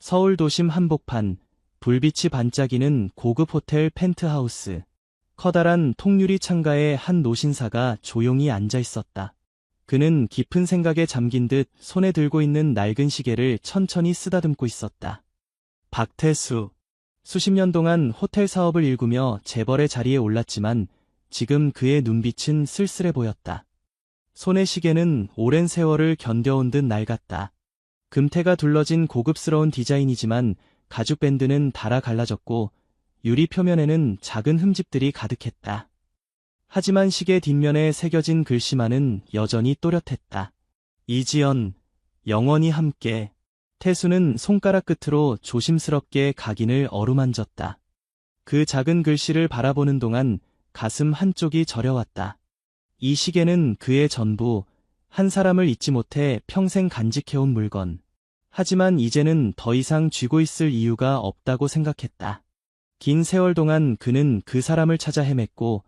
서울 도심 한복판, 불빛이 반짝이는 고급 호텔 펜트하우스. 커다란 통유리 창가에 한 노신사가 조용히 앉아 있었다. 그는 깊은 생각에 잠긴 듯 손에 들고 있는 낡은 시계를 천천히 쓰다듬고 있었다. 박태수. 수십 년 동안 호텔 사업을 일구며 재벌의 자리에 올랐지만 지금 그의 눈빛은 쓸쓸해 보였다. 손의 시계는 오랜 세월을 견뎌온 듯 낡았다. 금태가 둘러진 고급스러운 디자인이지만 가죽 밴드는 닳아 갈라졌고 유리 표면에는 작은 흠집들이 가득했다. 하지만 시계 뒷면에 새겨진 글씨만은 여전히 또렷했다. 이지연, 영원히 함께. 태수는 손가락 끝으로 조심스럽게 각인을 어루만졌다. 그 작은 글씨를 바라보는 동안 가슴 한쪽이 저려왔다. 이 시계는 그의 전부, 한 사람을 잊지 못해 평생 간직해온 물건. 하지만 이제는 더 이상 쥐고 있을 이유가 없다고 생각했다. 긴 세월 동안 그는 그 사람을 찾아 헤맸고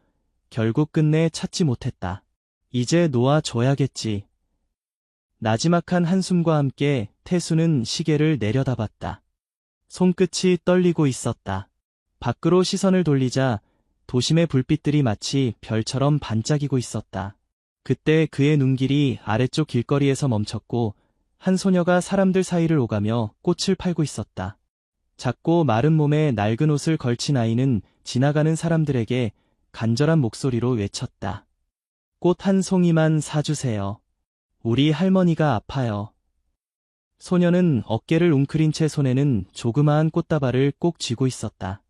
결국 끝내 찾지 못했다. 이제 놓아줘야겠지. 나지막한 한숨과 함께 태수는 시계를 내려다봤다. 손끝이 떨리고 있었다. 밖으로 시선을 돌리자 도심의 불빛들이 마치 별처럼 반짝이고 있었다. 그때 그의 눈길이 아래쪽 길거리에서 멈췄고 한 소녀가 사람들 사이를 오가며 꽃을 팔고 있었다. 작고 마른 몸에 낡은 옷을 걸친 아이는 지나가는 사람들에게 간절한 목소리로 외쳤다. 꽃 한 송이만 사주세요. 우리 할머니가 아파요. 소녀는 어깨를 웅크린 채 손에는 조그마한 꽃다발을 꼭 쥐고 있었다.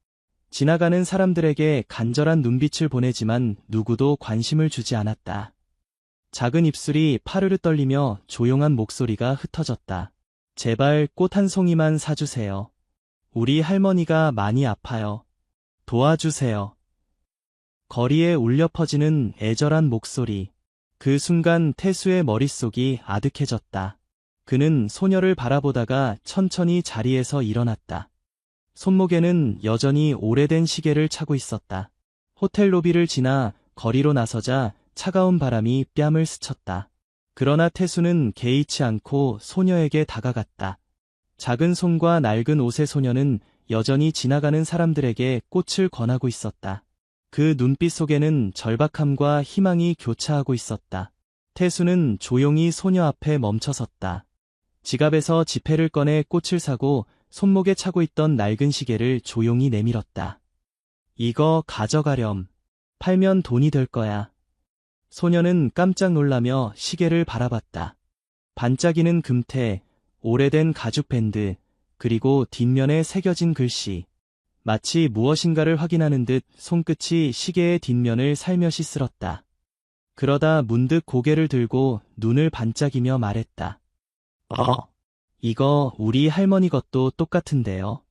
지나가는 사람들에게 간절한 눈빛을 보내지만 누구도 관심을 주지 않았다. 작은 입술이 파르르 떨리며 조용한 목소리가 흩어졌다. 제발 꽃 한 송이만 사주세요. 우리 할머니가 많이 아파요. 도와주세요. 거리에 울려 퍼지는 애절한 목소리. 그 순간 태수의 머릿속이 아득해졌다. 그는 소녀를 바라보다가 천천히 자리에서 일어났다. 손목에는 여전히 오래된 시계를 차고 있었다. 호텔 로비를 지나 거리로 나서자 차가운 바람이 뺨을 스쳤다. 그러나 태수는 개의치 않고 소녀에게 다가갔다. 작은 손과 낡은 옷의 소녀는 여전히 지나가는 사람들에게 꽃을 권하고 있었다. 그 눈빛 속에는 절박함과 희망이 교차하고 있었다. 태수는 조용히 소녀 앞에 멈춰섰다. 지갑에서 지폐를 꺼내 꽃을 사고 손목에 차고 있던 낡은 시계를 조용히 내밀었다. 이거 가져가렴. 팔면 돈이 될 거야. 소녀는 깜짝 놀라며 시계를 바라봤다. 반짝이는 금태, 오래된 가죽 밴드, 그리고 뒷면에 새겨진 글씨. 마치 무엇인가를 확인하는 듯 손끝이 시계의 뒷면을 살며시 쓸었다. 그러다 문득 고개를 들고 눈을 반짝이며 말했다. 이거 우리 할머니 것도 똑같은데요.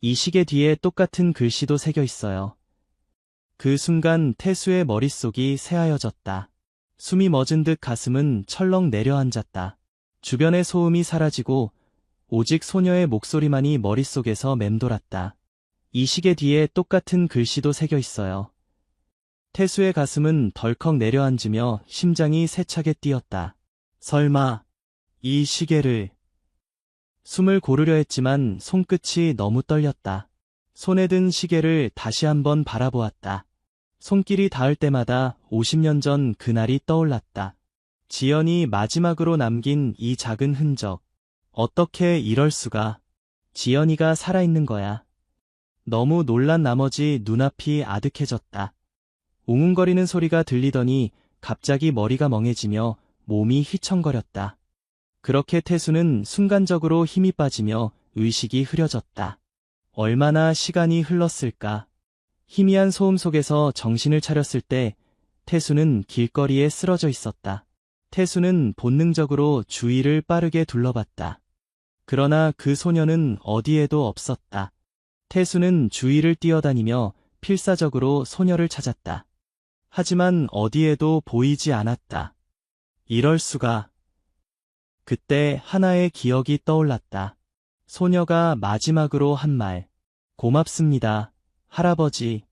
이 시계 뒤에 똑같은 글씨도 새겨 있어요. 그 순간 태수의 머릿속이 새하여졌다. 숨이 멎은 듯 가슴은 철렁 내려앉았다. 주변의 소음이 사라지고 오직 소녀의 목소리만이 머릿속에서 맴돌았다. 이 시계 뒤에 똑같은 글씨도 새겨 있어요. 태수의 가슴은 덜컥 내려앉으며 심장이 세차게 뛰었다. 설마 이 시계를... 숨을 고르려 했지만 손끝이 너무 떨렸다. 손에 든 시계를 다시 한번 바라보았다. 손길이 닿을 때마다 50년 전 그날이 떠올랐다. 지연이 마지막으로 남긴 이 작은 흔적. 어떻게 이럴 수가. 지연이가 살아있는 거야. 너무 놀란 나머지 눈앞이 아득해졌다. 웅웅거리는 소리가 들리더니 갑자기 머리가 멍해지며 몸이 휘청거렸다. 그렇게 태수는 순간적으로 힘이 빠지며 의식이 흐려졌다. 얼마나 시간이 흘렀을까. 희미한 소음 속에서 정신을 차렸을 때 태수는 길거리에 쓰러져 있었다. 태수는 본능적으로 주위를 빠르게 둘러봤다. 그러나 그 소녀는 어디에도 없었다. 태수는 주위를 뛰어다니며 필사적으로 소녀를 찾았다. 하지만 어디에도 보이지 않았다. 이럴 수가. 그때 하나의 기억이 떠올랐다. 소녀가 마지막으로 한 말. 고맙습니다, 할아버지.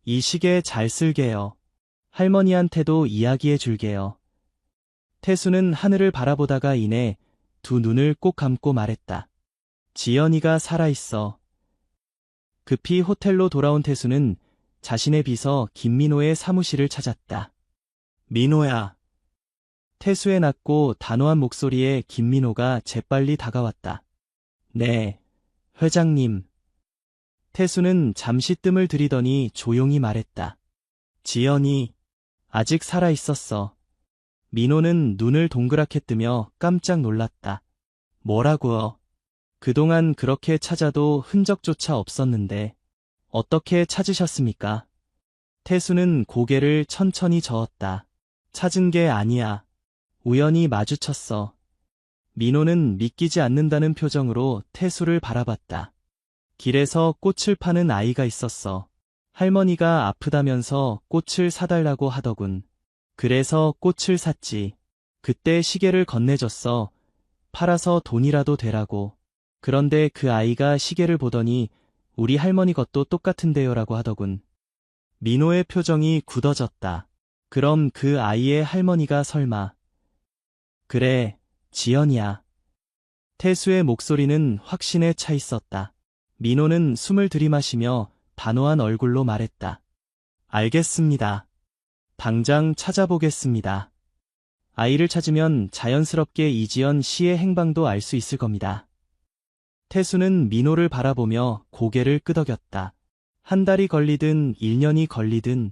이 시계 잘 쓸게요. 할머니한테도 이야기해 줄게요. 태수는 하늘을 바라보다가 이내 두 눈을 꼭 감고 말했다. 지연이가 살아있어. 급히 호텔로 돌아온 태수는 자신의 비서 김민호의 사무실을 찾았다. 민호야. 태수의 낮고 단호한 목소리에 김민호가 재빨리 다가왔다. 네, 회장님. 태수는 잠시 뜸을 들이더니 조용히 말했다. 지연이 아직 살아있었어. 민호는 눈을 동그랗게 뜨며 깜짝 놀랐다. 뭐라고요? 그동안 그렇게 찾아도 흔적조차 없었는데 어떻게 찾으셨습니까? 태수는 고개를 천천히 저었다. 찾은 게 아니야. 우연히 마주쳤어. 민호는 믿기지 않는다는 표정으로 태수를 바라봤다. 길에서 꽃을 파는 아이가 있었어. 할머니가 아프다면서 꽃을 사달라고 하더군. 그래서 꽃을 샀지. 그때 시계를 건네줬어. 팔아서 돈이라도 되라고. 그런데 그 아이가 시계를 보더니 우리 할머니 것도 똑같은데요라고 하더군. 민호의 표정이 굳어졌다. 그럼 그 아이의 할머니가 설마. 그래, 지연이야. 태수의 목소리는 확신에 차 있었다. 민호는 숨을 들이마시며 단호한 얼굴로 말했다. 알겠습니다. 당장 찾아보겠습니다. 아이를 찾으면 자연스럽게 이지연 씨의 행방도 알 수 있을 겁니다. 태수는 민호를 바라보며 고개를 끄덕였다. 한 달이 걸리든 1년이 걸리든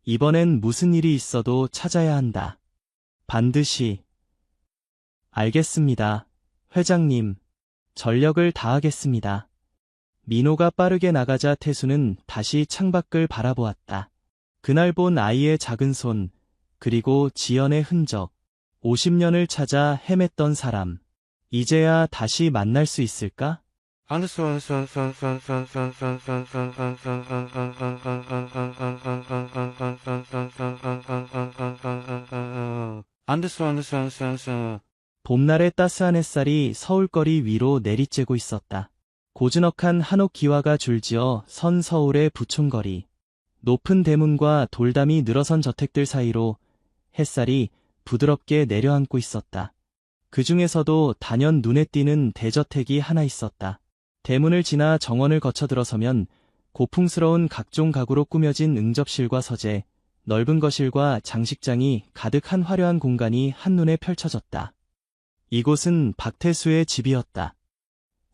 이번엔 무슨 일이 있어도 찾아야 한다. 반드시. 알겠습니다. 회장님, 전력을 다하겠습니다. 민호가 빠르게 나가자 태수는 다시 창밖을 바라보았다. 그날 본 아이의 작은 손, 그리고 지연의 흔적, 50년을 찾아 헤맸던 사람. 이제야 다시 만날 수 있을까? 봄날의 따스한 햇살이 서울거리 위로 내리쬐고 있었다. 고즈넉한 한옥 기와가 줄지어 선 서울의 부촌거리. 높은 대문과 돌담이 늘어선 저택들 사이로 햇살이 부드럽게 내려앉고 있었다. 그 중에서도 단연 눈에 띄는 대저택이 하나 있었다. 대문을 지나 정원을 거쳐 들어서면 고풍스러운 각종 가구로 꾸며진 응접실과 서재, 넓은 거실과 장식장이 가득한 화려한 공간이 한눈에 펼쳐졌다. 이곳은 박태수의 집이었다.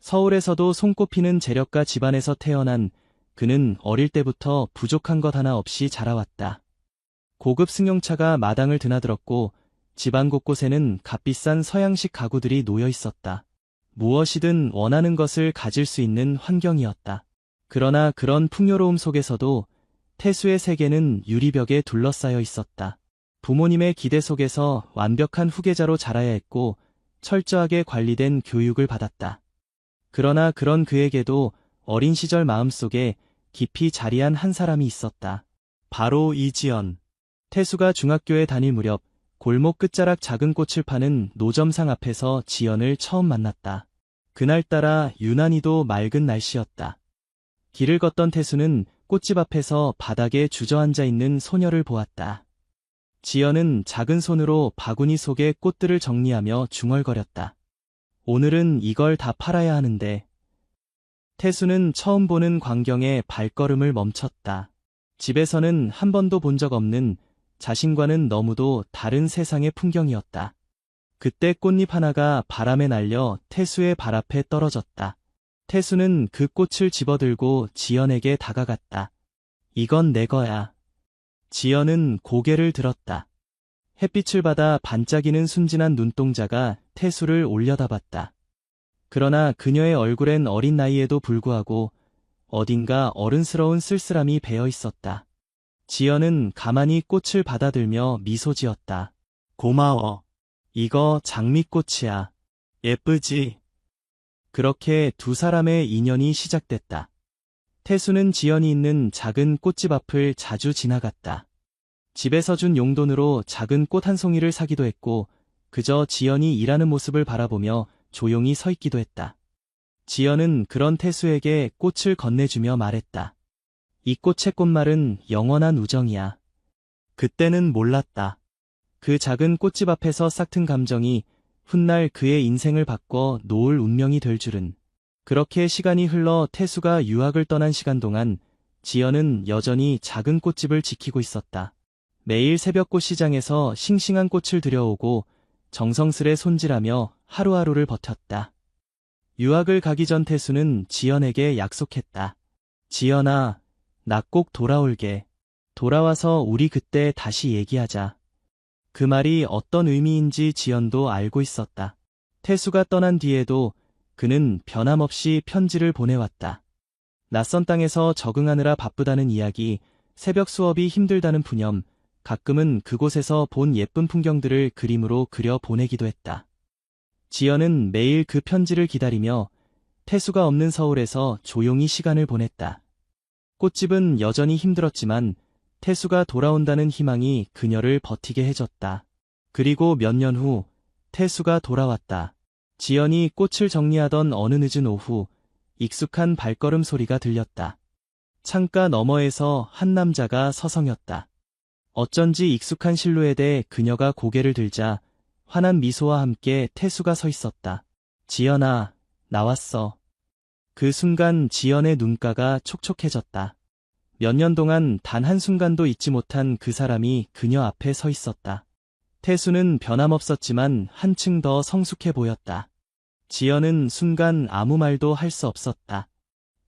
서울에서도 손꼽히는 재력가 집안에서 태어난 그는 어릴 때부터 부족한 것 하나 없이 자라왔다. 고급 승용차가 마당을 드나들었고 집안 곳곳에는 값비싼 서양식 가구들이 놓여 있었다. 무엇이든 원하는 것을 가질 수 있는 환경이었다. 그러나 그런 풍요로움 속에서도 태수의 세계는 유리벽에 둘러싸여 있었다. 부모님의 기대 속에서 완벽한 후계자로 자라야 했고 철저하게 관리된 교육을 받았다. 그러나 그런 그에게도 어린 시절 마음속에 깊이 자리한 한 사람이 있었다. 바로 이지연. 태수가 중학교에 다닐 무렵 골목 끝자락 작은 꽃을 파는 노점상 앞에서 지연을 처음 만났다. 그날따라 유난히도 맑은 날씨였다. 길을 걷던 태수는 꽃집 앞에서 바닥에 주저앉아 있는 소녀를 보았다. 지연은 작은 손으로 바구니 속의 꽃들을 정리하며 중얼거렸다. 오늘은 이걸 다 팔아야 하는데. 태수는 처음 보는 광경에 발걸음을 멈췄다. 집에서는 한 번도 본 적 없는 자신과는 너무도 다른 세상의 풍경이었다. 그때 꽃잎 하나가 바람에 날려 태수의 발 앞에 떨어졌다. 태수는 그 꽃을 집어들고 지연에게 다가갔다. 이건 내 거야. 지연은 고개를 들었다. 햇빛을 받아 반짝이는 순진한 눈동자가 태수를 올려다봤다. 그러나 그녀의 얼굴엔 어린 나이에도 불구하고 어딘가 어른스러운 쓸쓸함이 배어 있었다. 지연은 가만히 꽃을 받아들며 미소 지었다. 고마워. 이거 장미꽃이야. 예쁘지? 그렇게 두 사람의 인연이 시작됐다. 태수는 지연이 있는 작은 꽃집 앞을 자주 지나갔다. 집에서 준 용돈으로 작은 꽃 한 송이를 사기도 했고 그저 지연이 일하는 모습을 바라보며 조용히 서 있기도 했다. 지연은 그런 태수에게 꽃을 건네주며 말했다. 이 꽃의 꽃말은 영원한 우정이야. 그때는 몰랐다. 그 작은 꽃집 앞에서 싹튼 감정이 훗날 그의 인생을 바꿔 놓을 운명이 될 줄은. 그렇게 시간이 흘러 태수가 유학을 떠난 시간 동안 지연은 여전히 작은 꽃집을 지키고 있었다. 매일 새벽 꽃시장에서 싱싱한 꽃을 들여오고 정성스레 손질하며 하루하루를 버텼다. 유학을 가기 전 태수는 지연에게 약속했다. 지연아, 나 꼭 돌아올게. 돌아와서 우리 그때 다시 얘기하자. 그 말이 어떤 의미인지 지연도 알고 있었다. 태수가 떠난 뒤에도 그는 변함없이 편지를 보내왔다. 낯선 땅에서 적응하느라 바쁘다는 이야기, 새벽 수업이 힘들다는 푸념, 가끔은 그곳에서 본 예쁜 풍경들을 그림으로 그려 보내기도 했다. 지연은 매일 그 편지를 기다리며 태수가 없는 서울에서 조용히 시간을 보냈다. 꽃집은 여전히 힘들었지만 태수가 돌아온다는 희망이 그녀를 버티게 해줬다. 그리고 몇 년 후 태수가 돌아왔다. 지연이 꽃을 정리하던 어느 늦은 오후 익숙한 발걸음 소리가 들렸다. 창가 너머에서 한 남자가 서성였다. 어쩐지 익숙한 실루엣에 그녀가 고개를 들자 환한 미소와 함께 태수가 서 있었다. 지연아, 나왔어. 그 순간 지연의 눈가가 촉촉해졌다. 몇 년 동안 단 한순간도 잊지 못한 그 사람이 그녀 앞에 서 있었다. 태수는 변함없었지만 한층 더 성숙해 보였다. 지연은 순간 아무 말도 할 수 없었다.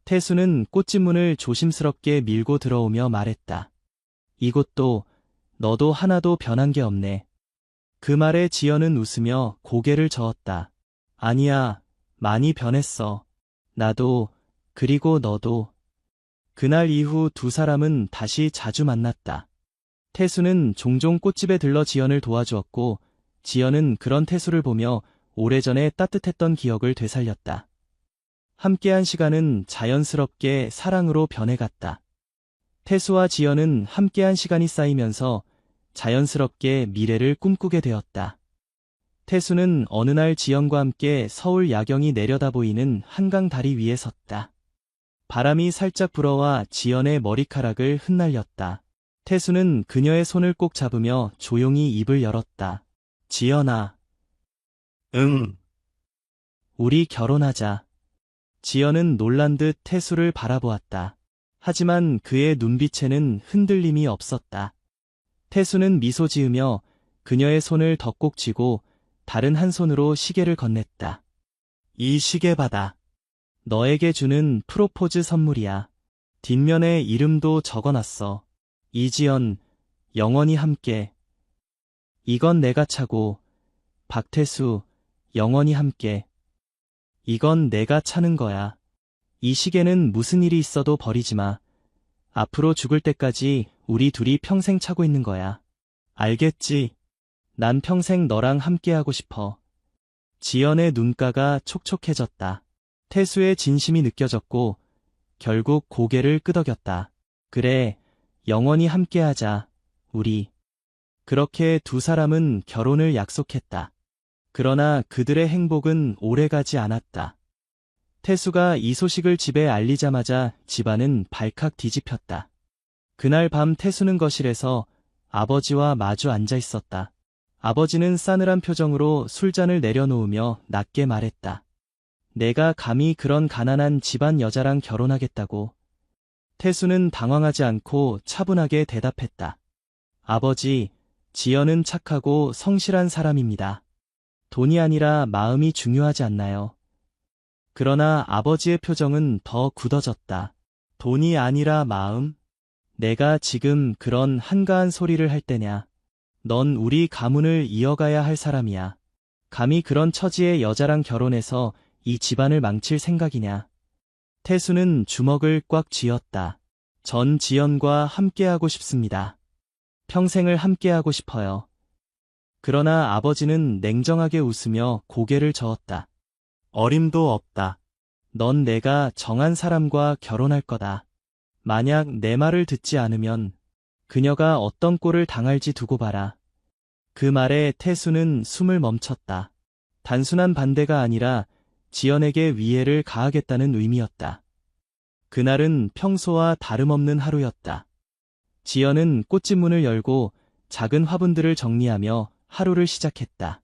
태수는 꽃집 문을 조심스럽게 밀고 들어오며 말했다. 이곳도 너도 하나도 변한 게 없네. 그 말에 지연은 웃으며 고개를 저었다. 아니야, 많이 변했어. 나도, 그리고 너도. 그날 이후 두 사람은 다시 자주 만났다. 태수는 종종 꽃집에 들러 지연을 도와주었고, 지연은 그런 태수를 보며 오래전에 따뜻했던 기억을 되살렸다. 함께한 시간은 자연스럽게 사랑으로 변해갔다. 태수와 지연은 함께한 시간이 쌓이면서 자연스럽게 미래를 꿈꾸게 되었다. 태수는 어느 날 지연과 함께 서울 야경이 내려다 보이는 한강 다리 위에 섰다. 바람이 살짝 불어와 지연의 머리카락을 흩날렸다. 태수는 그녀의 손을 꼭 잡으며 조용히 입을 열었다. 지연아. 응. 우리 결혼하자. 지연은 놀란 듯 태수를 바라보았다. 하지만 그의 눈빛에는 흔들림이 없었다. 태수는 미소 지으며 그녀의 손을 더 꼭 쥐고 다른 한 손으로 시계를 건넸다. 이 시계 받아. 너에게 주는 프로포즈 선물이야. 뒷면에 이름도 적어놨어. 이지연, 영원히 함께. 이건 내가 차고, 박태수, 영원히 함께. 이건 내가 차는 거야. 이 시계는 무슨 일이 있어도 버리지 마. 앞으로 죽을 때까지 우리 둘이 평생 차고 있는 거야. 알겠지? 난 평생 너랑 함께하고 싶어. 지연의 눈가가 촉촉해졌다. 태수의 진심이 느껴졌고 결국 고개를 끄덕였다. 그래, 영원히 함께하자, 우리. 그렇게 두 사람은 결혼을 약속했다. 그러나 그들의 행복은 오래가지 않았다. 태수가 이 소식을 집에 알리자마자 집안은 발칵 뒤집혔다. 그날 밤 태수는 거실에서 아버지와 마주 앉아 있었다. 아버지는 싸늘한 표정으로 술잔을 내려놓으며 낮게 말했다. 내가 감히 그런 가난한 집안 여자랑 결혼하겠다고. 태수는 당황하지 않고 차분하게 대답했다. 아버지, 지연은 착하고 성실한 사람입니다. 돈이 아니라 마음이 중요하지 않나요? 그러나 아버지의 표정은 더 굳어졌다. 돈이 아니라 마음? 내가 지금 그런 한가한 소리를 할 때냐? 넌 우리 가문을 이어가야 할 사람이야. 감히 그런 처지의 여자랑 결혼해서 이 집안을 망칠 생각이냐? 태수는 주먹을 꽉 쥐었다. 전 지연과 함께하고 싶습니다. 평생을 함께하고 싶어요. 그러나 아버지는 냉정하게 웃으며 고개를 저었다. 어림도 없다. 넌 내가 정한 사람과 결혼할 거다. 만약 내 말을 듣지 않으면 그녀가 어떤 꼴을 당할지 두고 봐라. 그 말에 태수는 숨을 멈췄다. 단순한 반대가 아니라 지연에게 위해를 가하겠다는 의미였다. 그날은 평소와 다름없는 하루였다. 지연은 꽃집 문을 열고 작은 화분들을 정리하며 하루를 시작했다.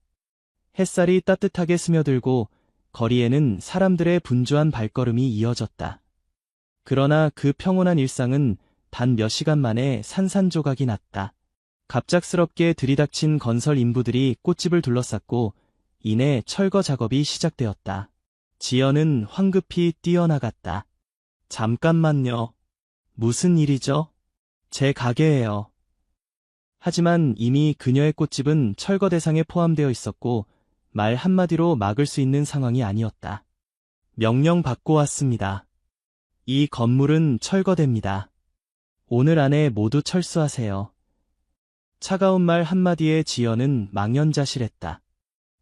햇살이 따뜻하게 스며들고 거리에는 사람들의 분주한 발걸음이 이어졌다. 그러나 그 평온한 일상은 단 몇 시간 만에 산산조각이 났다. 갑작스럽게 들이닥친 건설 인부들이 꽃집을 둘러쌌고 이내 철거 작업이 시작되었다. 지연은 황급히 뛰어나갔다. 잠깐만요. 무슨 일이죠? 제 가게예요. 하지만 이미 그녀의 꽃집은 철거 대상에 포함되어 있었고 말 한마디로 막을 수 있는 상황이 아니었다. 명령 받고 왔습니다. 이 건물은 철거됩니다. 오늘 안에 모두 철수하세요. 차가운 말 한마디에 지연은 망연자실했다.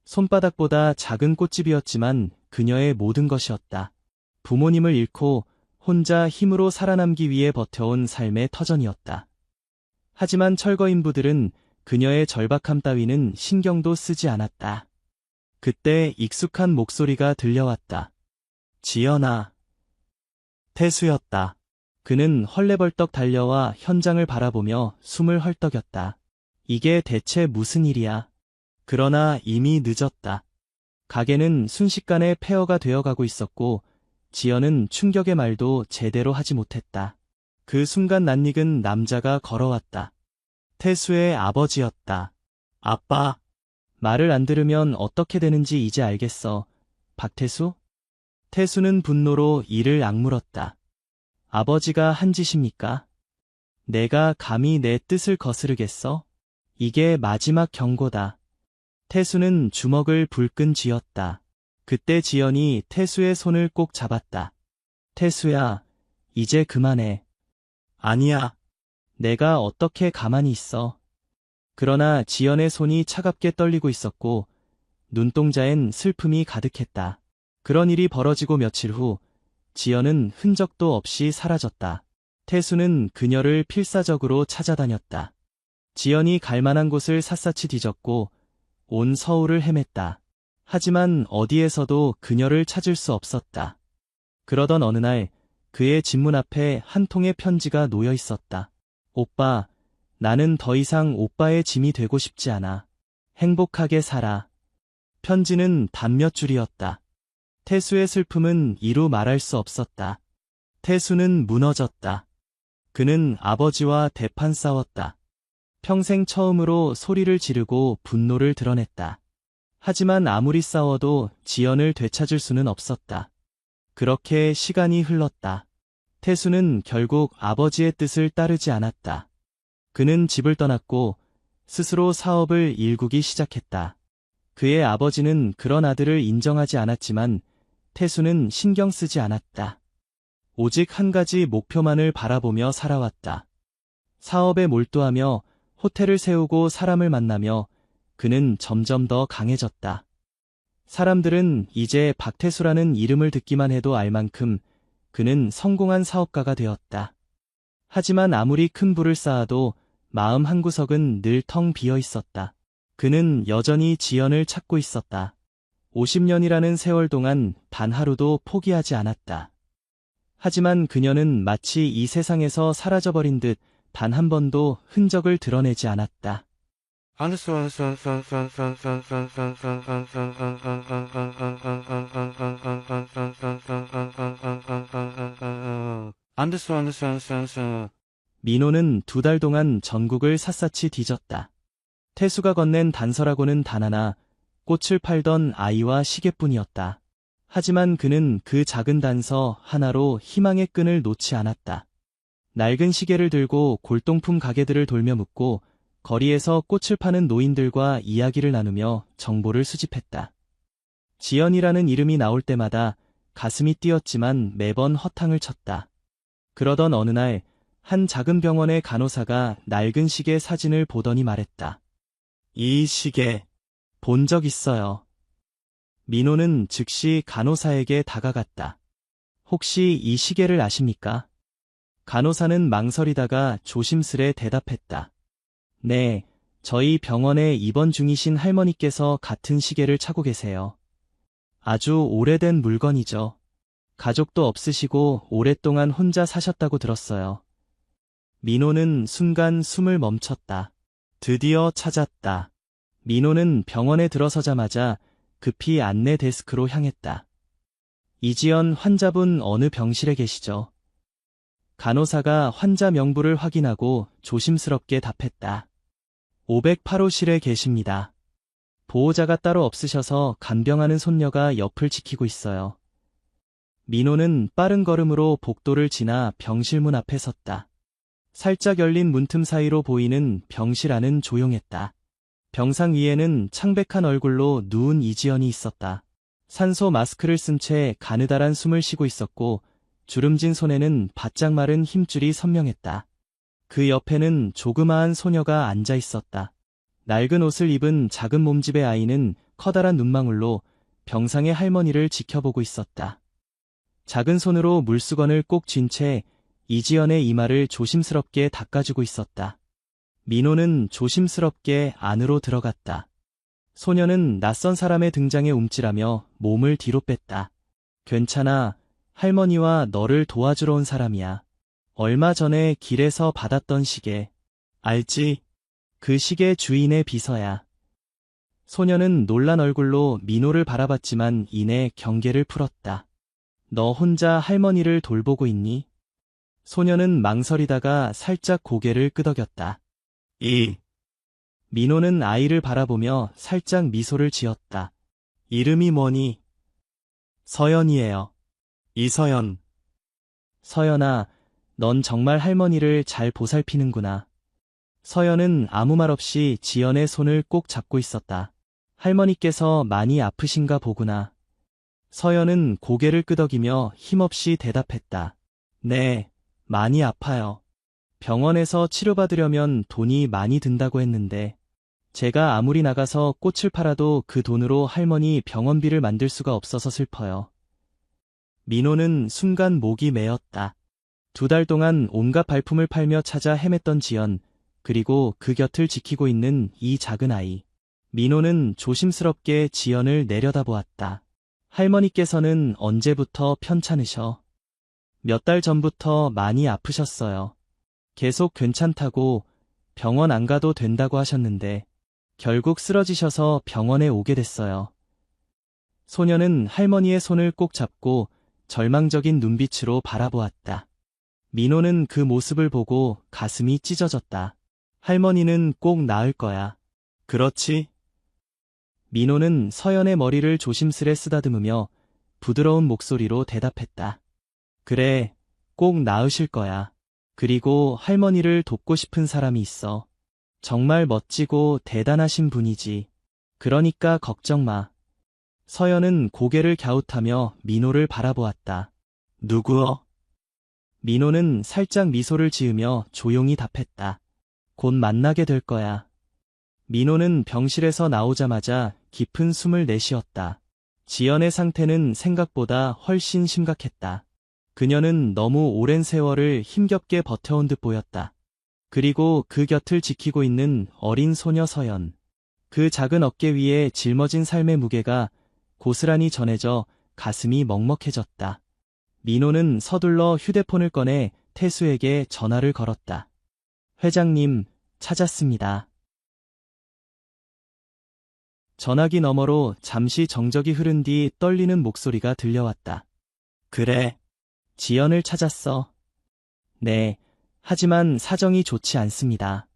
손바닥보다 작은 꽃집이었지만 그녀의 모든 것이었다. 부모님을 잃고 혼자 힘으로 살아남기 위해 버텨온 삶의 터전이었다. 하지만 철거인부들은 그녀의 절박함 따위는 신경도 쓰지 않았다. 그때 익숙한 목소리가 들려왔다. 지연아. 태수였다. 그는 헐레벌떡 달려와 현장을 바라보며 숨을 헐떡였다. 이게 대체 무슨 일이야? 그러나 이미 늦었다. 가게는 순식간에 폐허가 되어가고 있었고 지연은 충격의 말도 제대로 하지 못했다. 그 순간 낯익은 남자가 걸어왔다. 태수의 아버지였다. 아빠. 말을 안 들으면 어떻게 되는지 이제 알겠어. 박태수? 태수는 분노로 이를 악물었다. 아버지가 한 짓입니까? 내가 감히 내 뜻을 거스르겠어? 이게 마지막 경고다. 태수는 주먹을 불끈 쥐었다. 그때 지연이 태수의 손을 꼭 잡았다. 태수야, 이제 그만해. 아니야. 내가 어떻게 가만히 있어. 그러나 지연의 손이 차갑게 떨리고 있었고 눈동자엔 슬픔이 가득했다. 그런 일이 벌어지고 며칠 후 지연은 흔적도 없이 사라졌다. 태수는 그녀를 필사적으로 찾아다녔다. 지연이 갈 만한 곳을 샅샅이 뒤졌고 온 서울을 헤맸다. 하지만 어디에서도 그녀를 찾을 수 없었다. 그러던 어느 날 그의 집문 앞에 한 통의 편지가 놓여 있었다. 오빠, 나는 더 이상 오빠의 짐이 되고 싶지 않아. 행복하게 살아. 편지는 단 몇 줄이었다. 태수의 슬픔은 이루 말할 수 없었다. 태수는 무너졌다. 그는 아버지와 대판 싸웠다. 평생 처음으로 소리를 지르고 분노를 드러냈다. 하지만 아무리 싸워도 지연을 되찾을 수는 없었다. 그렇게 시간이 흘렀다. 태수는 결국 아버지의 뜻을 따르지 않았다. 그는 집을 떠났고 스스로 사업을 일구기 시작했다. 그의 아버지는 그런 아들을 인정하지 않았지만 태수는 신경 쓰지 않았다. 오직 한 가지 목표만을 바라보며 살아왔다. 사업에 몰두하며 호텔을 세우고 사람을 만나며 그는 점점 더 강해졌다. 사람들은 이제 박태수라는 이름을 듣기만 해도 알 만큼 그는 성공한 사업가가 되었다. 하지만 아무리 큰 부를 쌓아도 마음 한구석은 늘 텅 비어 있었다. 그는 여전히 지연을 찾고 있었다. 50년이라는 세월 동안 단 하루도 포기하지 않았다. 하지만 그녀는 마치 이 세상에서 사라져버린 듯 단 한 번도 흔적을 드러내지 않았다. 민호는 2달 동안 전국을 샅샅이 뒤졌다. 태수가 건넨 단서라고는 단 하나, 꽃을 팔던 아이와 시계뿐이었다. 하지만 그는 그 작은 단서 하나로 희망의 끈을 놓지 않았다. 낡은 시계를 들고 골동품 가게들을 돌며 묻고 거리에서 꽃을 파는 노인들과 이야기를 나누며 정보를 수집했다. 지연이라는 이름이 나올 때마다 가슴이 뛰었지만 매번 허탕을 쳤다. 그러던 어느 날 한 작은 병원의 간호사가 낡은 시계 사진을 보더니 말했다. 이 시계 본 적 있어요. 민호는 즉시 간호사에게 다가갔다. 혹시 이 시계를 아십니까? 간호사는 망설이다가 조심스레 대답했다. 네, 저희 병원에 입원 중이신 할머니께서 같은 시계를 차고 계세요. 아주 오래된 물건이죠. 가족도 없으시고 오랫동안 혼자 사셨다고 들었어요. 민호는 순간 숨을 멈췄다. 드디어 찾았다. 민호는 병원에 들어서자마자 급히 안내 데스크로 향했다. 이지연 환자분 어느 병실에 계시죠? 간호사가 환자 명부를 확인하고 조심스럽게 답했다. 508호실에 계십니다. 보호자가 따로 없으셔서 간병하는 손녀가 옆을 지키고 있어요. 민호는 빠른 걸음으로 복도를 지나 병실 문 앞에 섰다. 살짝 열린 문틈 사이로 보이는 병실 안은 조용했다. 병상 위에는 창백한 얼굴로 누운 이지연이 있었다. 산소 마스크를 쓴 채 가느다란 숨을 쉬고 있었고 주름진 손에는 바짝 마른 힘줄이 선명했다. 그 옆에는 조그마한 소녀가 앉아 있었다. 낡은 옷을 입은 작은 몸집의 아이는 커다란 눈망울로 병상의 할머니를 지켜보고 있었다. 작은 손으로 물수건을 꼭 쥔 채 이지연의 이마를 조심스럽게 닦아주고 있었다. 민호는 조심스럽게 안으로 들어갔다. 소녀는 낯선 사람의 등장에 움찔하며 몸을 뒤로 뺐다. 괜찮아. 할머니와 너를 도와주러 온 사람이야. 얼마 전에 길에서 받았던 시계. 알지? 그 시계 주인의 비서야. 소녀는 놀란 얼굴로 민호를 바라봤지만 이내 경계를 풀었다. 너 혼자 할머니를 돌보고 있니? 소녀는 망설이다가 살짝 고개를 끄덕였다. 민호는 아이를 바라보며 살짝 미소를 지었다. 이름이 뭐니? 서연이에요. 이서연. 서연아, 넌 정말 할머니를 잘 보살피는구나. 서연은 아무 말 없이 지연의 손을 꼭 잡고 있었다. 할머니께서 많이 아프신가 보구나. 서연은 고개를 끄덕이며 힘없이 대답했다. 네, 많이 아파요. 병원에서 치료받으려면 돈이 많이 든다고 했는데 제가 아무리 나가서 꽃을 팔아도 그 돈으로 할머니 병원비를 만들 수가 없어서 슬퍼요. 민호는 순간 목이 메었다. 2달 동안 온갖 발품을 팔며 찾아 헤맸던 지연, 그리고 그 곁을 지키고 있는 이 작은 아이. 민호는 조심스럽게 지연을 내려다보았다. 할머니께서는 언제부터 편찮으셔? 몇 달 전부터 많이 아프셨어요. 계속 괜찮다고 병원 안 가도 된다고 하셨는데 결국 쓰러지셔서 병원에 오게 됐어요. 소녀는 할머니의 손을 꼭 잡고 절망적인 눈빛으로 바라보았다. 민호는 그 모습을 보고 가슴이 찢어졌다. 할머니는 꼭 나을 거야. 그렇지? 민호는 서연의 머리를 조심스레 쓰다듬으며 부드러운 목소리로 대답했다. 그래, 꼭 나으실 거야. 그리고 할머니를 돕고 싶은 사람이 있어. 정말 멋지고 대단하신 분이지. 그러니까 걱정 마. 서연은 고개를 갸웃하며 민호를 바라보았다. 누구어? 민호는 살짝 미소를 지으며 조용히 답했다. 곧 만나게 될 거야. 민호는 병실에서 나오자마자 깊은 숨을 내쉬었다. 지연의 상태는 생각보다 훨씬 심각했다. 그녀는 너무 오랜 세월을 힘겹게 버텨온 듯 보였다. 그리고 그 곁을 지키고 있는 어린 소녀 서연. 그 작은 어깨 위에 짊어진 삶의 무게가 고스란히 전해져 가슴이 먹먹해졌다. 민호는 서둘러 휴대폰을 꺼내 태수에게 전화를 걸었다. 회장님, 찾았습니다. 전화기 너머로 잠시 정적이 흐른 뒤 떨리는 목소리가 들려왔다. 그래, 지연을 찾았어. 네, 하지만 사정이 좋지 않습니다.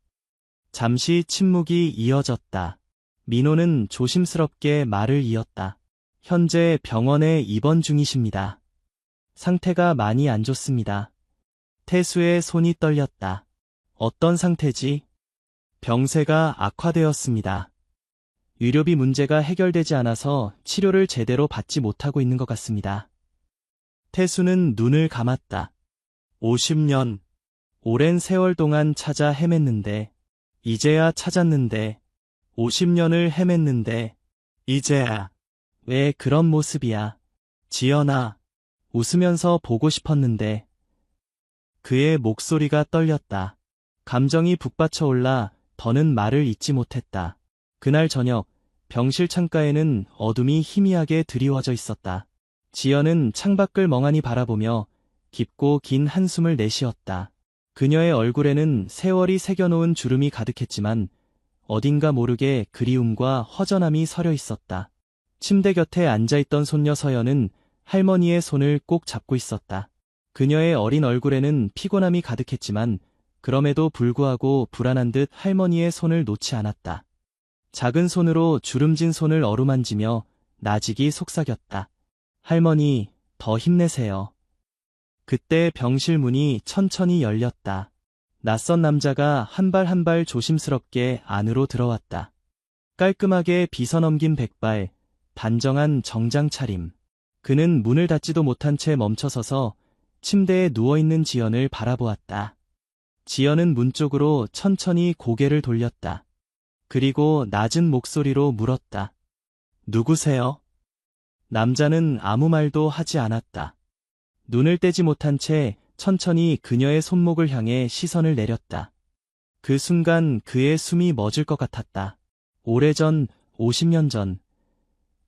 잠시 침묵이 이어졌다. 민호는 조심스럽게 말을 이었다. 현재 병원에 입원 중이십니다. 상태가 많이 안 좋습니다. 태수의 손이 떨렸다. 어떤 상태지? 병세가 악화되었습니다. 의료비 문제가 해결되지 않아서 치료를 제대로 받지 못하고 있는 것 같습니다. 태수는 눈을 감았다. 50년, 오랜 세월 동안 찾아 헤맸는데, 이제야 찾았는데, 50년을 헤맸는데, 이제야. 왜 그런 모습이야? 지연아, 웃으면서 보고 싶었는데. 그의 목소리가 떨렸다. 감정이 북받쳐 올라 더는 말을 잇지 못했다. 그날 저녁, 병실 창가에는 어둠이 희미하게 드리워져 있었다. 지연은 창밖을 멍하니 바라보며 깊고 긴 한숨을 내쉬었다. 그녀의 얼굴에는 세월이 새겨놓은 주름이 가득했지만 어딘가 모르게 그리움과 허전함이 서려 있었다. 침대 곁에 앉아있던 손녀 서연은 할머니의 손을 꼭 잡고 있었다. 그녀의 어린 얼굴에는 피곤함이 가득했지만 그럼에도 불구하고 불안한 듯 할머니의 손을 놓지 않았다. 작은 손으로 주름진 손을 어루만지며 나직이 속삭였다. 할머니, 더 힘내세요. 그때 병실 문이 천천히 열렸다. 낯선 남자가 한 발 한 발 조심스럽게 안으로 들어왔다. 깔끔하게 빗어넘긴 백발, 단정한 정장 차림. 그는 문을 닫지도 못한 채 멈춰서서 침대에 누워있는 지연을 바라보았다. 지연은 문 쪽으로 천천히 고개를 돌렸다. 그리고 낮은 목소리로 물었다. 누구세요? 남자는 아무 말도 하지 않았다. 눈을 떼지 못한 채 천천히 그녀의 손목을 향해 시선을 내렸다. 그 순간 그의 숨이 멎을 것 같았다. 오래전, 50년 전,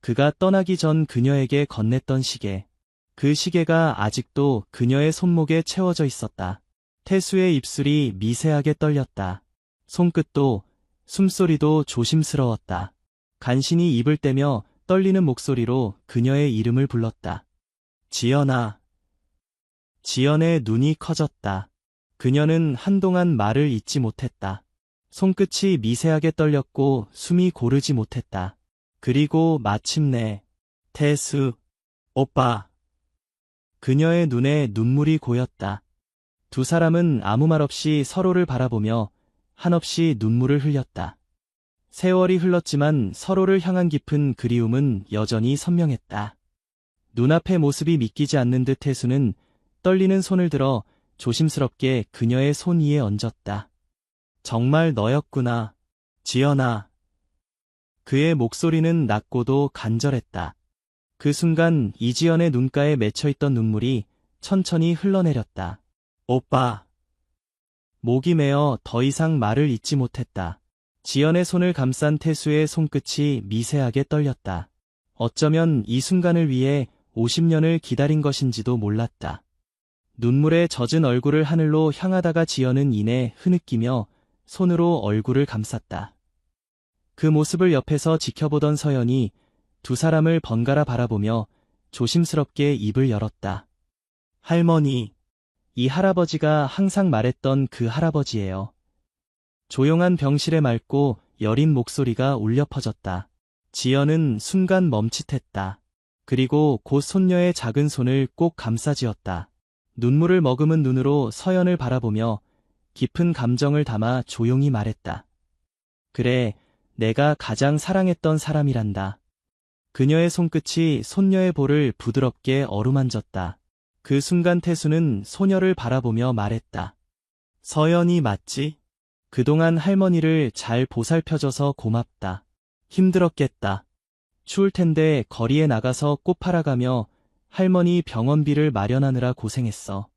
그가 떠나기 전 그녀에게 건넸던 시계. 그 시계가 아직도 그녀의 손목에 채워져 있었다. 태수의 입술이 미세하게 떨렸다. 손끝도, 숨소리도 조심스러웠다. 간신히 입을 떼며 떨리는 목소리로 그녀의 이름을 불렀다. 지연아. 지연의 눈이 커졌다. 그녀는 한동안 말을 잇지 못했다. 손끝이 미세하게 떨렸고 숨이 고르지 못했다. 그리고 마침내 태수, 오빠. 그녀의 눈에 눈물이 고였다. 두 사람은 아무 말 없이 서로를 바라보며 한없이 눈물을 흘렸다. 세월이 흘렀지만 서로를 향한 깊은 그리움은 여전히 선명했다. 눈앞의 모습이 믿기지 않는 듯 태수는 떨리는 손을 들어 조심스럽게 그녀의 손 위에 얹었다. 정말 너였구나, 지연아. 그의 목소리는 낮고도 간절했다. 그 순간 이지연의 눈가에 맺혀있던 눈물이 천천히 흘러내렸다. 오빠. 목이 메어 더 이상 말을 잇지 못했다. 지연의 손을 감싼 태수의 손끝이 미세하게 떨렸다. 어쩌면 이 순간을 위해 50년을 기다린 것인지도 몰랐다. 눈물에 젖은 얼굴을 하늘로 향하다가 지연은 이내 흐느끼며 손으로 얼굴을 감쌌다. 그 모습을 옆에서 지켜보던 서연이 두 사람을 번갈아 바라보며 조심스럽게 입을 열었다. 할머니, 이 할아버지가 항상 말했던 그 할아버지예요. 조용한 병실의 맑고 여린 목소리가 울려 퍼졌다. 지연은 순간 멈칫했다. 그리고 곧 손녀의 작은 손을 꼭 감싸쥐었다. 눈물을 머금은 눈으로 서연을 바라보며 깊은 감정을 담아 조용히 말했다. 그래, 내가 가장 사랑했던 사람이란다. 그녀의 손끝이 손녀의 볼을 부드럽게 어루만졌다. 그 순간 태수는 소녀를 바라보며 말했다. 서연이 맞지? 그동안 할머니를 잘 보살펴줘서 고맙다. 힘들었겠다. 추울 텐데 거리에 나가서 꽃 팔아가며 할머니 병원비를 마련하느라 고생했어.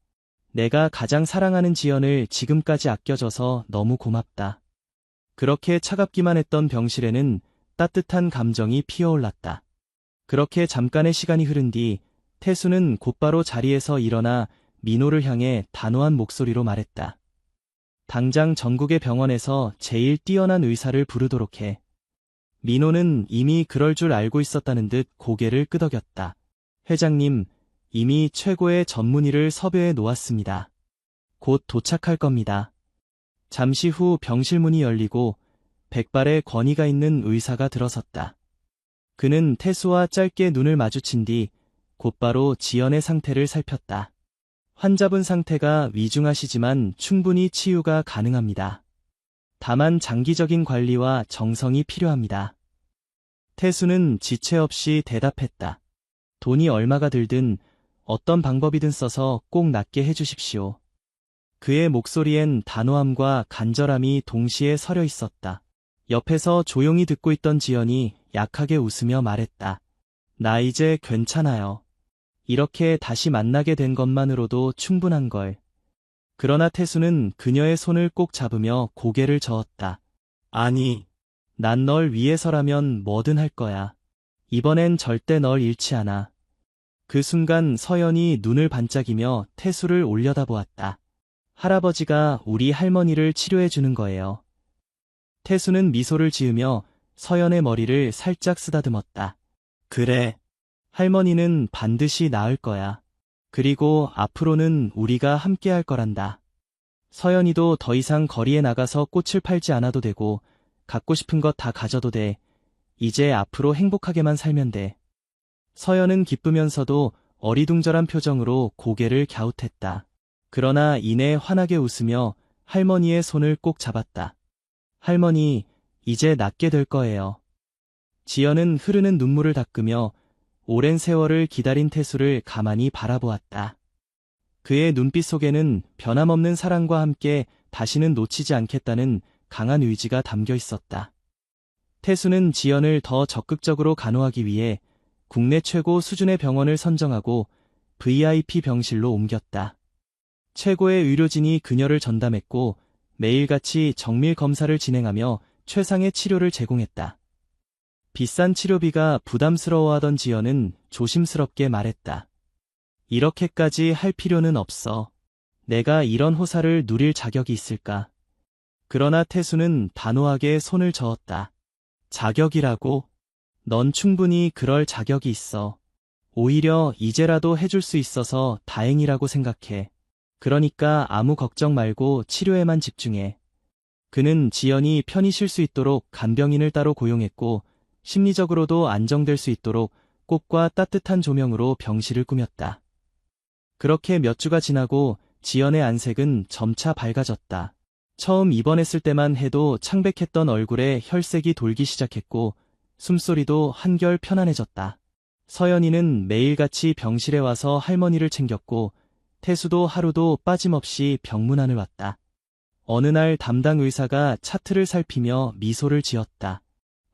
내가 가장 사랑하는 지연을 지금까지 아껴줘서 너무 고맙다. 그렇게 차갑기만 했던 병실에는 따뜻한 감정이 피어올랐다. 그렇게 잠깐의 시간이 흐른 뒤 태수는 곧바로 자리에서 일어나 민호를 향해 단호한 목소리로 말했다. 당장 전국의 병원에서 제일 뛰어난 의사를 부르도록 해. 민호는 이미 그럴 줄 알고 있었다는 듯 고개를 끄덕였다. 회장님, 이미 최고의 전문의를 섭외해 놓았습니다. 곧 도착할 겁니다. 잠시 후 병실 문이 열리고 백발의 권위가 있는 의사가 들어섰다. 그는 태수와 짧게 눈을 마주친 뒤 곧바로 지연의 상태를 살폈다. 환자분 상태가 위중하시지만 충분히 치유가 가능합니다. 다만 장기적인 관리와 정성이 필요합니다. 태수는 지체 없이 대답했다. 돈이 얼마가 들든 어떤 방법이든 써서 꼭 낫게 해주십시오. 그의 목소리엔 단호함과 간절함이 동시에 서려 있었다. 옆에서 조용히 듣고 있던 지연이 약하게 웃으며 말했다. 나 이제 괜찮아요. 이렇게 다시 만나게 된 것만으로도 충분한걸. 그러나 태수는 그녀의 손을 꼭 잡으며 고개를 저었다. 아니, 난 널 위해서라면 뭐든 할 거야. 이번엔 절대 널 잃지 않아. 그 순간 서연이 눈을 반짝이며 태수를 올려다보았다. 할아버지가 우리 할머니를 치료해 주는 거예요. 태수는 미소를 지으며 서연의 머리를 살짝 쓰다듬었다. 그래. 할머니는 반드시 나을 거야. 그리고 앞으로는 우리가 함께 할 거란다. 서연이도 더 이상 거리에 나가서 꽃을 팔지 않아도 되고, 갖고 싶은 것 다 가져도 돼. 이제 앞으로 행복하게만 살면 돼. 서연은 기쁘면서도 어리둥절한 표정으로 고개를 갸웃했다. 그러나 이내 환하게 웃으며 할머니의 손을 꼭 잡았다. 할머니, 이제 낫게 될 거예요. 지연은 흐르는 눈물을 닦으며 오랜 세월을 기다린 태수를 가만히 바라보았다. 그의 눈빛 속에는 변함없는 사랑과 함께 다시는 놓치지 않겠다는 강한 의지가 담겨 있었다. 태수는 지연을 더 적극적으로 간호하기 위해 국내 최고 수준의 병원을 선정하고 VIP 병실로 옮겼다. 최고의 의료진이 그녀를 전담했고 매일같이 정밀 검사를 진행하며 최상의 치료를 제공했다. 비싼 치료비가 부담스러워하던 지연은 조심스럽게 말했다. 이렇게까지 할 필요는 없어. 내가 이런 호사를 누릴 자격이 있을까? 그러나 태수는 단호하게 손을 저었다. 자격이라고? 넌 충분히 그럴 자격이 있어. 오히려 이제라도 해줄 수 있어서 다행이라고 생각해. 그러니까 아무 걱정 말고 치료에만 집중해. 그는 지연이 편히 쉴 수 있도록 간병인을 따로 고용했고 심리적으로도 안정될 수 있도록 꽃과 따뜻한 조명으로 병실을 꾸몄다. 그렇게 몇 주가 지나고 지연의 안색은 점차 밝아졌다. 처음 입원했을 때만 해도 창백했던 얼굴에 혈색이 돌기 시작했고 숨소리도 한결 편안해졌다. 서연이는 매일같이 병실에 와서 할머니를 챙겼고 태수도 하루도 빠짐없이 병문안을 왔다. 어느 날 담당 의사가 차트를 살피며 미소를 지었다.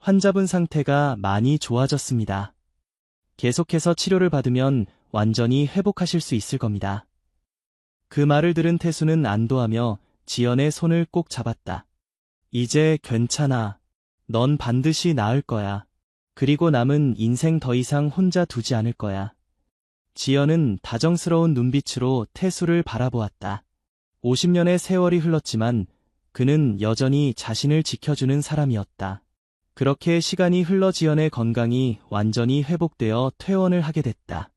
환자분 상태가 많이 좋아졌습니다. 계속해서 치료를 받으면 완전히 회복하실 수 있을 겁니다. 그 말을 들은 태수는 안도하며 지연의 손을 꼭 잡았다. 이제 괜찮아. 넌 반드시 나을 거야. 그리고 남은 인생 더 이상 혼자 두지 않을 거야. 지연은 다정스러운 눈빛으로 태수를 바라보았다. 50년의 세월이 흘렀지만 그는 여전히 자신을 지켜주는 사람이었다. 그렇게 시간이 흘러 지연의 건강이 완전히 회복되어 퇴원을 하게 됐다.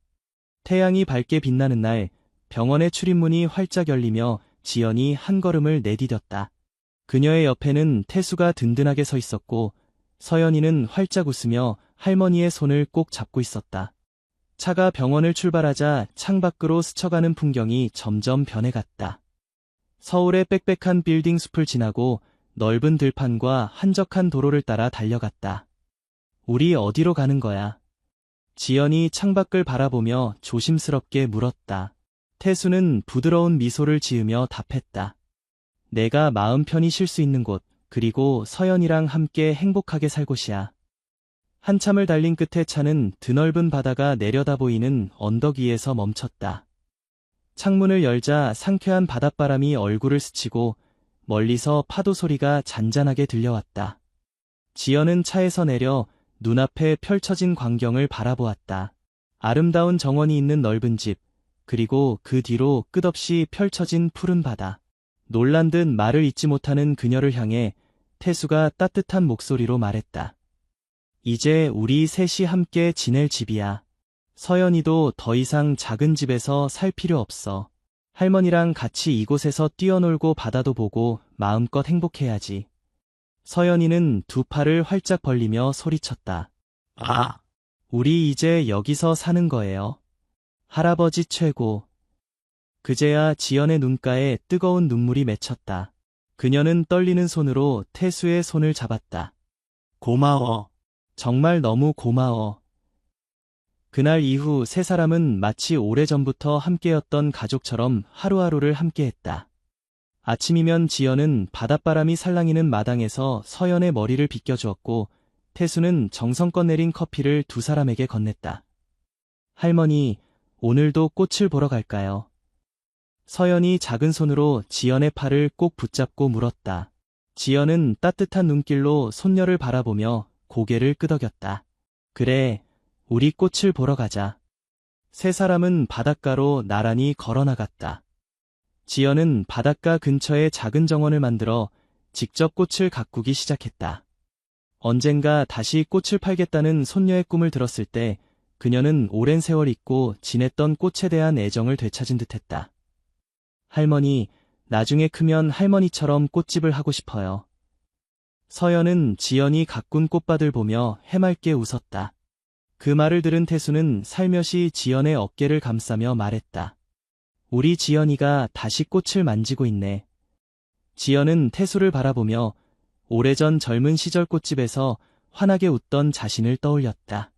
태양이 밝게 빛나는 날 병원의 출입문이 활짝 열리며 지연이 한 걸음을 내디뎠다. 그녀의 옆에는 태수가 든든하게 서 있었고 서연이는 활짝 웃으며 할머니의 손을 꼭 잡고 있었다. 차가 병원을 출발하자 창밖으로 스쳐가는 풍경이 점점 변해갔다. 서울의 빽빽한 빌딩 숲을 지나고 넓은 들판과 한적한 도로를 따라 달려갔다. 우리 어디로 가는 거야? 지연이 창밖을 바라보며 조심스럽게 물었다. 태수는 부드러운 미소를 지으며 답했다. 내가 마음 편히 쉴 수 있는 곳, 그리고 서연이랑 함께 행복하게 살 곳이야. 한참을 달린 끝에 차는 드넓은 바다가 내려다 보이는 언덕 위에서 멈췄다. 창문을 열자 상쾌한 바닷바람이 얼굴을 스치고 멀리서 파도 소리가 잔잔하게 들려왔다. 지연은 차에서 내려 눈앞에 펼쳐진 광경을 바라보았다. 아름다운 정원이 있는 넓은 집, 그리고 그 뒤로 끝없이 펼쳐진 푸른 바다. 놀란 듯 말을 잇지 못하는 그녀를 향해 태수가 따뜻한 목소리로 말했다. 이제 우리 셋이 함께 지낼 집이야. 서연이도 더 이상 작은 집에서 살 필요 없어. 할머니랑 같이 이곳에서 뛰어놀고 바다도 보고 마음껏 행복해야지. 서연이는 두 팔을 활짝 벌리며 소리쳤다. 아, 우리 이제 여기서 사는 거예요. 할아버지 최고. 그제야 지연의 눈가에 뜨거운 눈물이 맺혔다. 그녀는 떨리는 손으로 태수의 손을 잡았다. 고마워. 정말 너무 고마워. 그날 이후 세 사람은 마치 오래전부터 함께였던 가족처럼 하루하루를 함께했다. 아침이면 지연은 바닷바람이 살랑이는 마당에서 서연의 머리를 빗겨주었고 태수는 정성껏 내린 커피를 두 사람에게 건넸다. 할머니, 오늘도 꽃을 보러 갈까요? 서연이 작은 손으로 지연의 팔을 꼭 붙잡고 물었다. 지연은 따뜻한 눈길로 손녀를 바라보며 고개를 끄덕였다. 그래, 우리 꽃을 보러 가자. 세 사람은 바닷가로 나란히 걸어나갔다. 지연은 바닷가 근처에 작은 정원을 만들어 직접 꽃을 가꾸기 시작했다. 언젠가 다시 꽃을 팔겠다는 손녀의 꿈을 들었을 때 그녀는 오랜 세월 잊고 지냈던 꽃에 대한 애정을 되찾은 듯했다. 할머니, 나중에 크면 할머니처럼 꽃집을 하고 싶어요. 서연은 지연이 가꾼 꽃밭을 보며 해맑게 웃었다. 그 말을 들은 태수는 살며시 지연의 어깨를 감싸며 말했다. 우리 지연이가 다시 꽃을 만지고 있네. 지연은 태수를 바라보며 오래전 젊은 시절 꽃집에서 환하게 웃던 자신을 떠올렸다.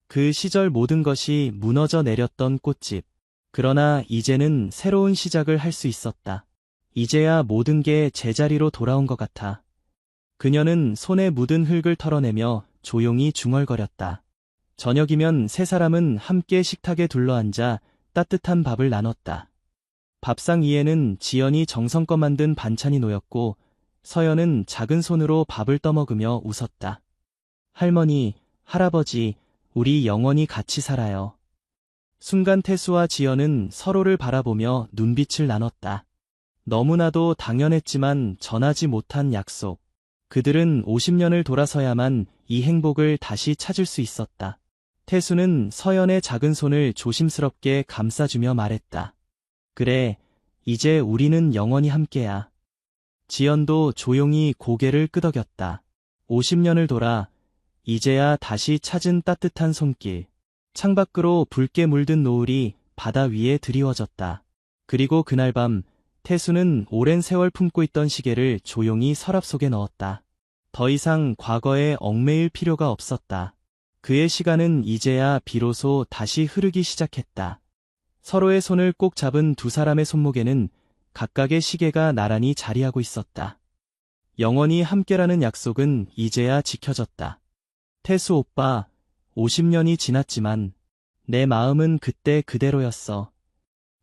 그 시절 모든 것이 무너져 내렸던 꽃집. 그러나 이제는 새로운 시작을 할 수 있었다. 이제야 모든 게 제자리로 돌아온 것 같아. 그녀는 손에 묻은 흙을 털어내며 조용히 중얼거렸다. 저녁이면 세 사람은 함께 식탁에 둘러앉아 따뜻한 밥을 나눴다. 밥상 위에는 지연이 정성껏 만든 반찬이 놓였고 서연은 작은 손으로 밥을 떠먹으며 웃었다. 할머니, 할아버지, 우리 영원히 같이 살아요. 순간 태수와 지연은 서로를 바라보며 눈빛을 나눴다. 너무나도 당연했지만 전하지 못한 약속. 그들은 50년을 돌아서야만 이 행복을 다시 찾을 수 있었다. 태수는 서연의 작은 손을 조심스럽게 감싸주며 말했다. 그래, 이제 우리는 영원히 함께야. 지연도 조용히 고개를 끄덕였다. 50년을 돌아 이제야 다시 찾은 따뜻한 손길. 창밖으로 붉게 물든 노을이 바다 위에 드리워졌다. 그리고 그날 밤 태수는 오랜 세월 품고 있던 시계를 조용히 서랍 속에 넣었다. 더 이상 과거에 얽매일 필요가 없었다. 그의 시간은 이제야 비로소 다시 흐르기 시작했다. 서로의 손을 꼭 잡은 두 사람의 손목에는 각각의 시계가 나란히 자리하고 있었다. 영원히 함께라는 약속은 이제야 지켜졌다. 태수 오빠, 50년이 지났지만 내 마음은 그때 그대로였어.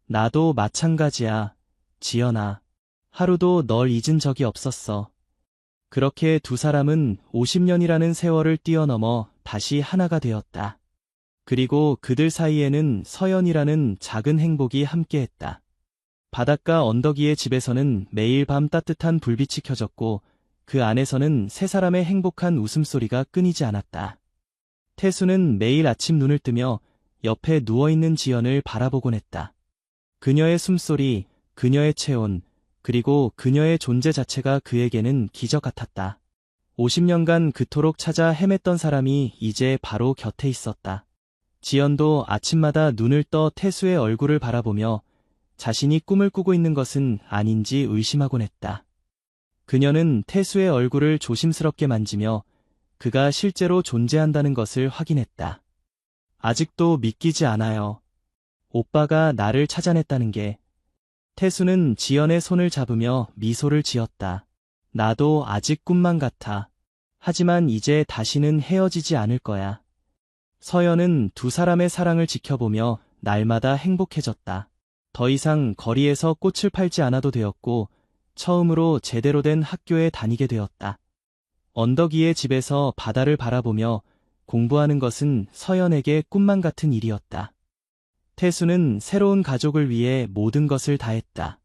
나도 마찬가지야, 지연아. 하루도 널 잊은 적이 없었어. 그렇게 두 사람은 50년이라는 세월을 뛰어넘어 다시 하나가 되었다. 그리고 그들 사이에는 서연이라는 작은 행복이 함께했다. 바닷가 언덕 위의 집에서는 매일 밤 따뜻한 불빛이 켜졌고 그 안에서는 세 사람의 행복한 웃음소리가 끊이지 않았다. 태수는 매일 아침 눈을 뜨며 옆에 누워있는 지연을 바라보곤 했다. 그녀의 숨소리, 그녀의 체온, 그리고 그녀의 존재 자체가 그에게는 기적 같았다. 50년간 그토록 찾아 헤맸던 사람이 이제 바로 곁에 있었다. 지연도 아침마다 눈을 떠 태수의 얼굴을 바라보며 자신이 꿈을 꾸고 있는 것은 아닌지 의심하곤 했다. 그녀는 태수의 얼굴을 조심스럽게 만지며 그가 실제로 존재한다는 것을 확인했다. 아직도 믿기지 않아요. 오빠가 나를 찾아냈다는 게. 태수는 지연의 손을 잡으며 미소를 지었다. 나도 아직 꿈만 같아. 하지만 이제 다시는 헤어지지 않을 거야. 서연은 두 사람의 사랑을 지켜보며 날마다 행복해졌다. 더 이상 거리에서 꽃을 팔지 않아도 되었고 처음으로 제대로 된 학교에 다니게 되었다. 언덕 위의 집에서 바다를 바라보며 공부하는 것은 서연에게 꿈만 같은 일이었다. 태수는 새로운 가족을 위해 모든 것을 다했다.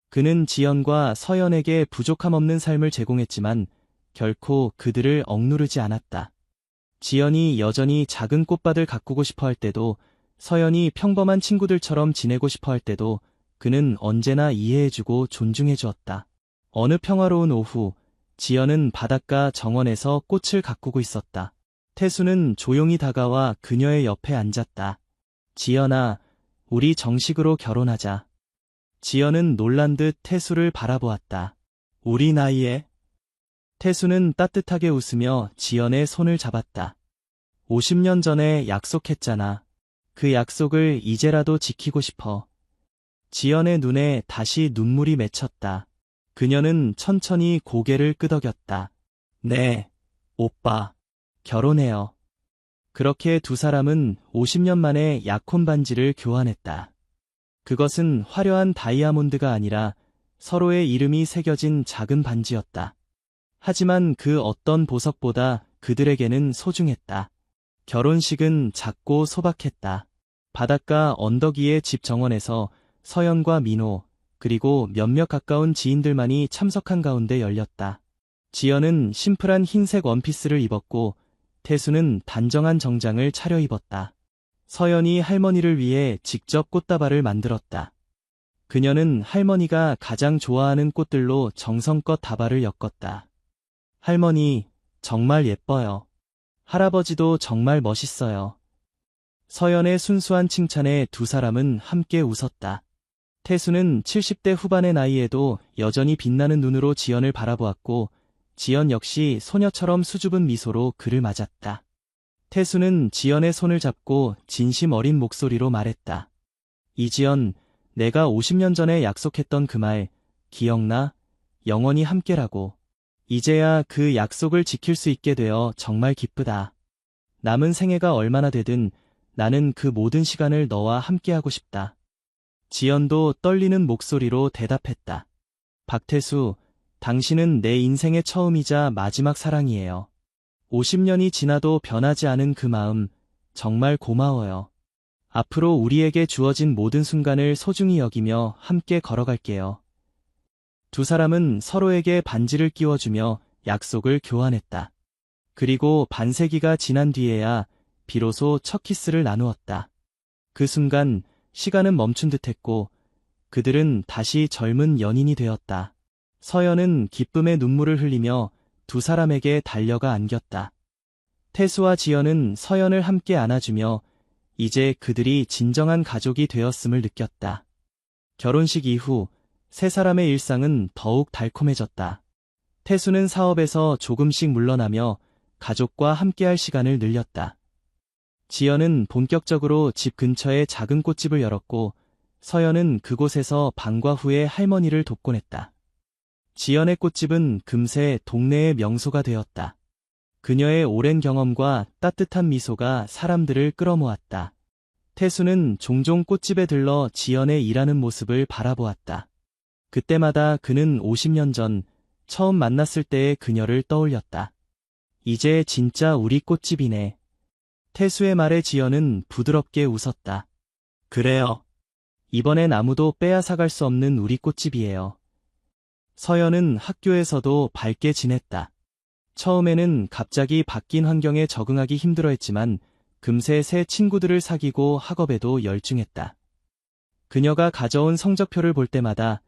그는 지연과 서연에게 부족함 없는 삶을 제공했지만 결코 그들을 억누르지 않았다. 지연이 여전히 작은 꽃밭을 가꾸고 싶어 할 때도 서연이 평범한 친구들처럼 지내고 싶어 할 때도 그는 언제나 이해해주고 존중해 주었다. 어느 평화로운 오후, 지연은 바닷가 정원에서 꽃을 가꾸고 있었다. 태수는 조용히 다가와 그녀의 옆에 앉았다. 지연아, 우리 정식으로 결혼하자. 지연은 놀란 듯 태수를 바라보았다. 우리 나이에? 태수는 따뜻하게 웃으며 지연의 손을 잡았다. 50년 전에 약속했잖아. 그 약속을 이제라도 지키고 싶어. 지연의 눈에 다시 눈물이 맺혔다. 그녀는 천천히 고개를 끄덕였다. 네, 오빠. 결혼해요. 그렇게 두 사람은 50년 만에 약혼 반지를 교환했다. 그것은 화려한 다이아몬드가 아니라 서로의 이름이 새겨진 작은 반지였다. 하지만 그 어떤 보석보다 그들에게는 소중했다. 결혼식은 작고 소박했다. 바닷가 언덕 위의 집 정원에서 서연과 민호, 그리고 몇몇 가까운 지인들만이 참석한 가운데 열렸다. 지연은 심플한 흰색 원피스를 입었고 태수는 단정한 정장을 차려입었다. 서연이 할머니를 위해 직접 꽃다발을 만들었다. 그녀는 할머니가 가장 좋아하는 꽃들로 정성껏 다발을 엮었다. 할머니, 정말 예뻐요. 할아버지도 정말 멋있어요. 서연의 순수한 칭찬에 두 사람은 함께 웃었다. 태수는 70대 후반의 나이에도 여전히 빛나는 눈으로 지연을 바라보았고 지연 역시 소녀처럼 수줍은 미소로 그를 맞았다. 태수는 지연의 손을 잡고 진심 어린 목소리로 말했다. 이지연, 내가 50년 전에 약속했던 그 말, 기억나? 영원히 함께라고. 이제야 그 약속을 지킬 수 있게 되어 정말 기쁘다. 남은 생애가 얼마나 되든 나는 그 모든 시간을 너와 함께하고 싶다. 지연도 떨리는 목소리로 대답했다. 박태수, 당신은 내 인생의 처음이자 마지막 사랑이에요. 50년이 지나도 변하지 않은 그 마음, 정말 고마워요. 앞으로 우리에게 주어진 모든 순간을 소중히 여기며 함께 걸어갈게요. 두 사람은 서로에게 반지를 끼워주며 약속을 교환했다. 그리고 반세기가 지난 뒤에야 비로소 첫 키스를 나누었다. 그 순간 시간은 멈춘 듯했고 그들은 다시 젊은 연인이 되었다. 서연은 기쁨의 눈물을 흘리며 두 사람에게 달려가 안겼다. 태수와 지연은 서연을 함께 안아주며 이제 그들이 진정한 가족이 되었음을 느꼈다. 결혼식 이후 세 사람의 일상은 더욱 달콤해졌다. 태수는 사업에서 조금씩 물러나며 가족과 함께할 시간을 늘렸다. 지연은 본격적으로 집 근처에 작은 꽃집을 열었고 서연은 그곳에서 방과 후에 할머니를 돕곤 했다. 지연의 꽃집은 금세 동네의 명소가 되었다. 그녀의 오랜 경험과 따뜻한 미소가 사람들을 끌어모았다. 태수는 종종 꽃집에 들러 지연의 일하는 모습을 바라보았다. 그때마다 그는 50년 전 처음 만났을 때의 그녀를 떠올렸다. 이제 진짜 우리 꽃집이네. 태수의 말에 지연은 부드럽게 웃었다. 그래요. 이번엔 아무도 빼앗아갈 수 없는 우리 꽃집이에요. 서연은 학교에서도 밝게 지냈다. 처음에는 갑자기 바뀐 환경에 적응하기 힘들어했지만 금세 새 친구들을 사귀고 학업에도 열중했다. 그녀가 가져온 성적표를 볼 때마다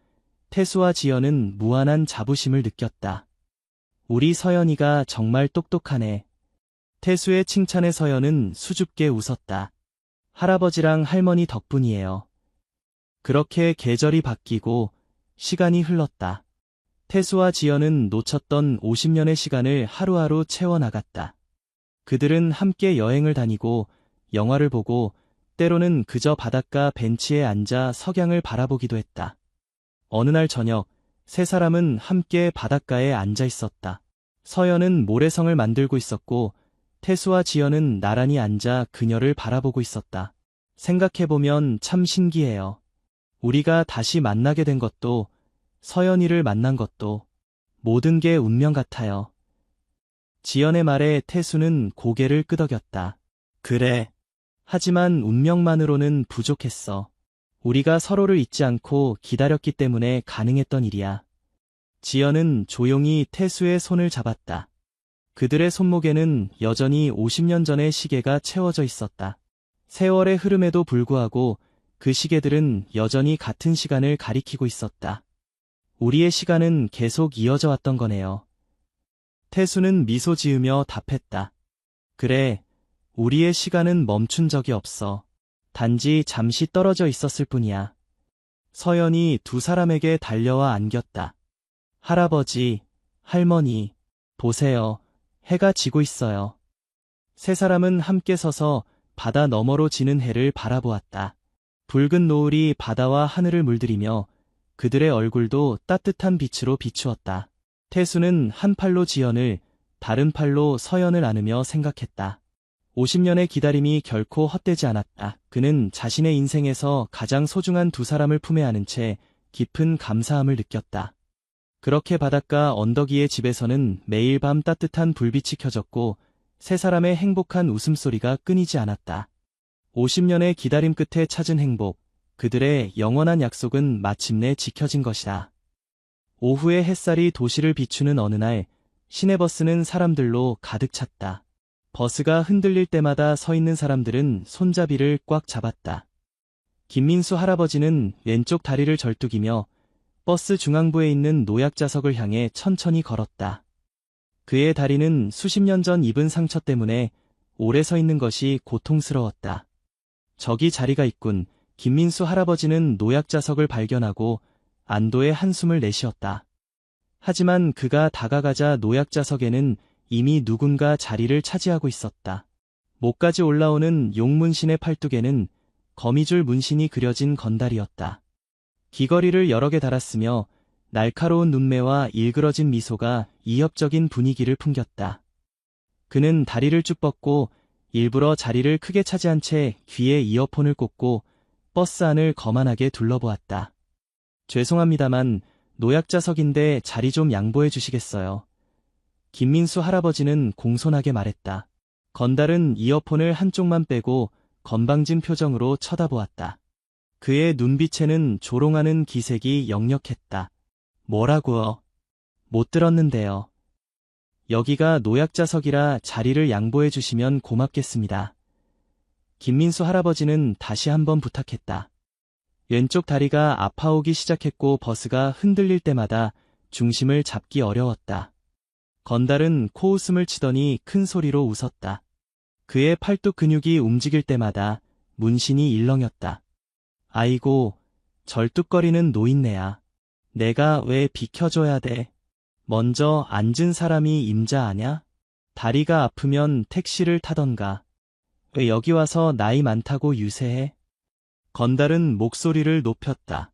태수와 지연은 무한한 자부심을 느꼈다. 우리 서연이가 정말 똑똑하네. 태수의 칭찬에 서연은 수줍게 웃었다. 할아버지랑 할머니 덕분이에요. 그렇게 계절이 바뀌고 시간이 흘렀다. 태수와 지연은 놓쳤던 50년의 시간을 하루하루 채워나갔다. 그들은 함께 여행을 다니고 영화를 보고 때로는 그저 바닷가 벤치에 앉아 석양을 바라보기도 했다. 어느 날 저녁, 세 사람은 함께 바닷가에 앉아 있었다. 서연은 모래성을 만들고 있었고 태수와 지연은 나란히 앉아 그녀를 바라보고 있었다. 생각해보면 참 신기해요. 우리가 다시 만나게 된 것도 서연이를 만난 것도 모든 게 운명 같아요. 지연의 말에 태수는 고개를 끄덕였다. 그래. 하지만 운명만으로는 부족했어. 우리가 서로를 잊지 않고 기다렸기 때문에 가능했던 일이야. 지연은 조용히 태수의 손을 잡았다. 그들의 손목에는 여전히 50년 전의 시계가 채워져 있었다. 세월의 흐름에도 불구하고 그 시계들은 여전히 같은 시간을 가리키고 있었다. 우리의 시간은 계속 이어져 왔던 거네요. 태수는 미소 지으며 답했다. 그래, 우리의 시간은 멈춘 적이 없어. 단지 잠시 떨어져 있었을 뿐이야. 서연이 두 사람에게 달려와 안겼다. 할아버지, 할머니, 보세요. 해가 지고 있어요. 세 사람은 함께 서서 바다 너머로 지는 해를 바라보았다. 붉은 노을이 바다와 하늘을 물들이며 그들의 얼굴도 따뜻한 빛으로 비추었다. 태수는 한 팔로 지연을, 다른 팔로 서연을 안으며 생각했다. 50년의 기다림이 결코 헛되지 않았다. 그는 자신의 인생에서 가장 소중한 두 사람을 품에 안은 채 깊은 감사함을 느꼈다. 그렇게 바닷가 언덕 위의 집에서는 매일 밤 따뜻한 불빛이 켜졌고 세 사람의 행복한 웃음소리가 끊이지 않았다. 50년의 기다림 끝에 찾은 행복, 그들의 영원한 약속은 마침내 지켜진 것이다. 오후의 햇살이 도시를 비추는 어느 날, 시내버스는 사람들로 가득 찼다. 버스가 흔들릴 때마다 서 있는 사람들은 손잡이를 꽉 잡았다. 김민수 할아버지는 왼쪽 다리를 절뚝이며 버스 중앙부에 있는 노약 좌석을 향해 천천히 걸었다. 그의 다리는 수십 년 전 입은 상처 때문에 오래 서 있는 것이 고통스러웠다. 저기 자리가 있군. 김민수 할아버지는 노약 좌석을 발견하고 안도의 한숨을 내쉬었다. 하지만 그가 다가가자 노약 좌석에는 이미 누군가 자리를 차지하고 있었다. 목까지 올라오는 용문신의 팔뚝에는 거미줄 문신이 그려진 건달이었다. 귀걸이를 여러 개 달았으며 날카로운 눈매와 일그러진 미소가 이협적인 분위기를 풍겼다. 그는 다리를 쭉 뻗고 일부러 자리를 크게 차지한 채 귀에 이어폰을 꽂고 버스 안을 거만하게 둘러보았다. 죄송합니다만 노약 좌석인데 자리 좀 양보해 주시겠어요? 김민수 할아버지는 공손하게 말했다. 건달은 이어폰을 한쪽만 빼고 건방진 표정으로 쳐다보았다. 그의 눈빛에는 조롱하는 기색이 역력했다. 뭐라고요? 못 들었는데요. 여기가 노약 좌석이라 자리를 양보해 주시면 고맙겠습니다. 김민수 할아버지는 다시 한번 부탁했다. 왼쪽 다리가 아파오기 시작했고 버스가 흔들릴 때마다 중심을 잡기 어려웠다. 건달은 코웃음을 치더니 큰 소리로 웃었다. 그의 팔뚝 근육이 움직일 때마다 문신이 일렁였다. 아이고, 절뚝거리는 노인네야. 내가 왜 비켜줘야 돼? 먼저 앉은 사람이 임자 아냐? 다리가 아프면 택시를 타던가. 왜 여기 와서 나이 많다고 유세해? 건달은 목소리를 높였다.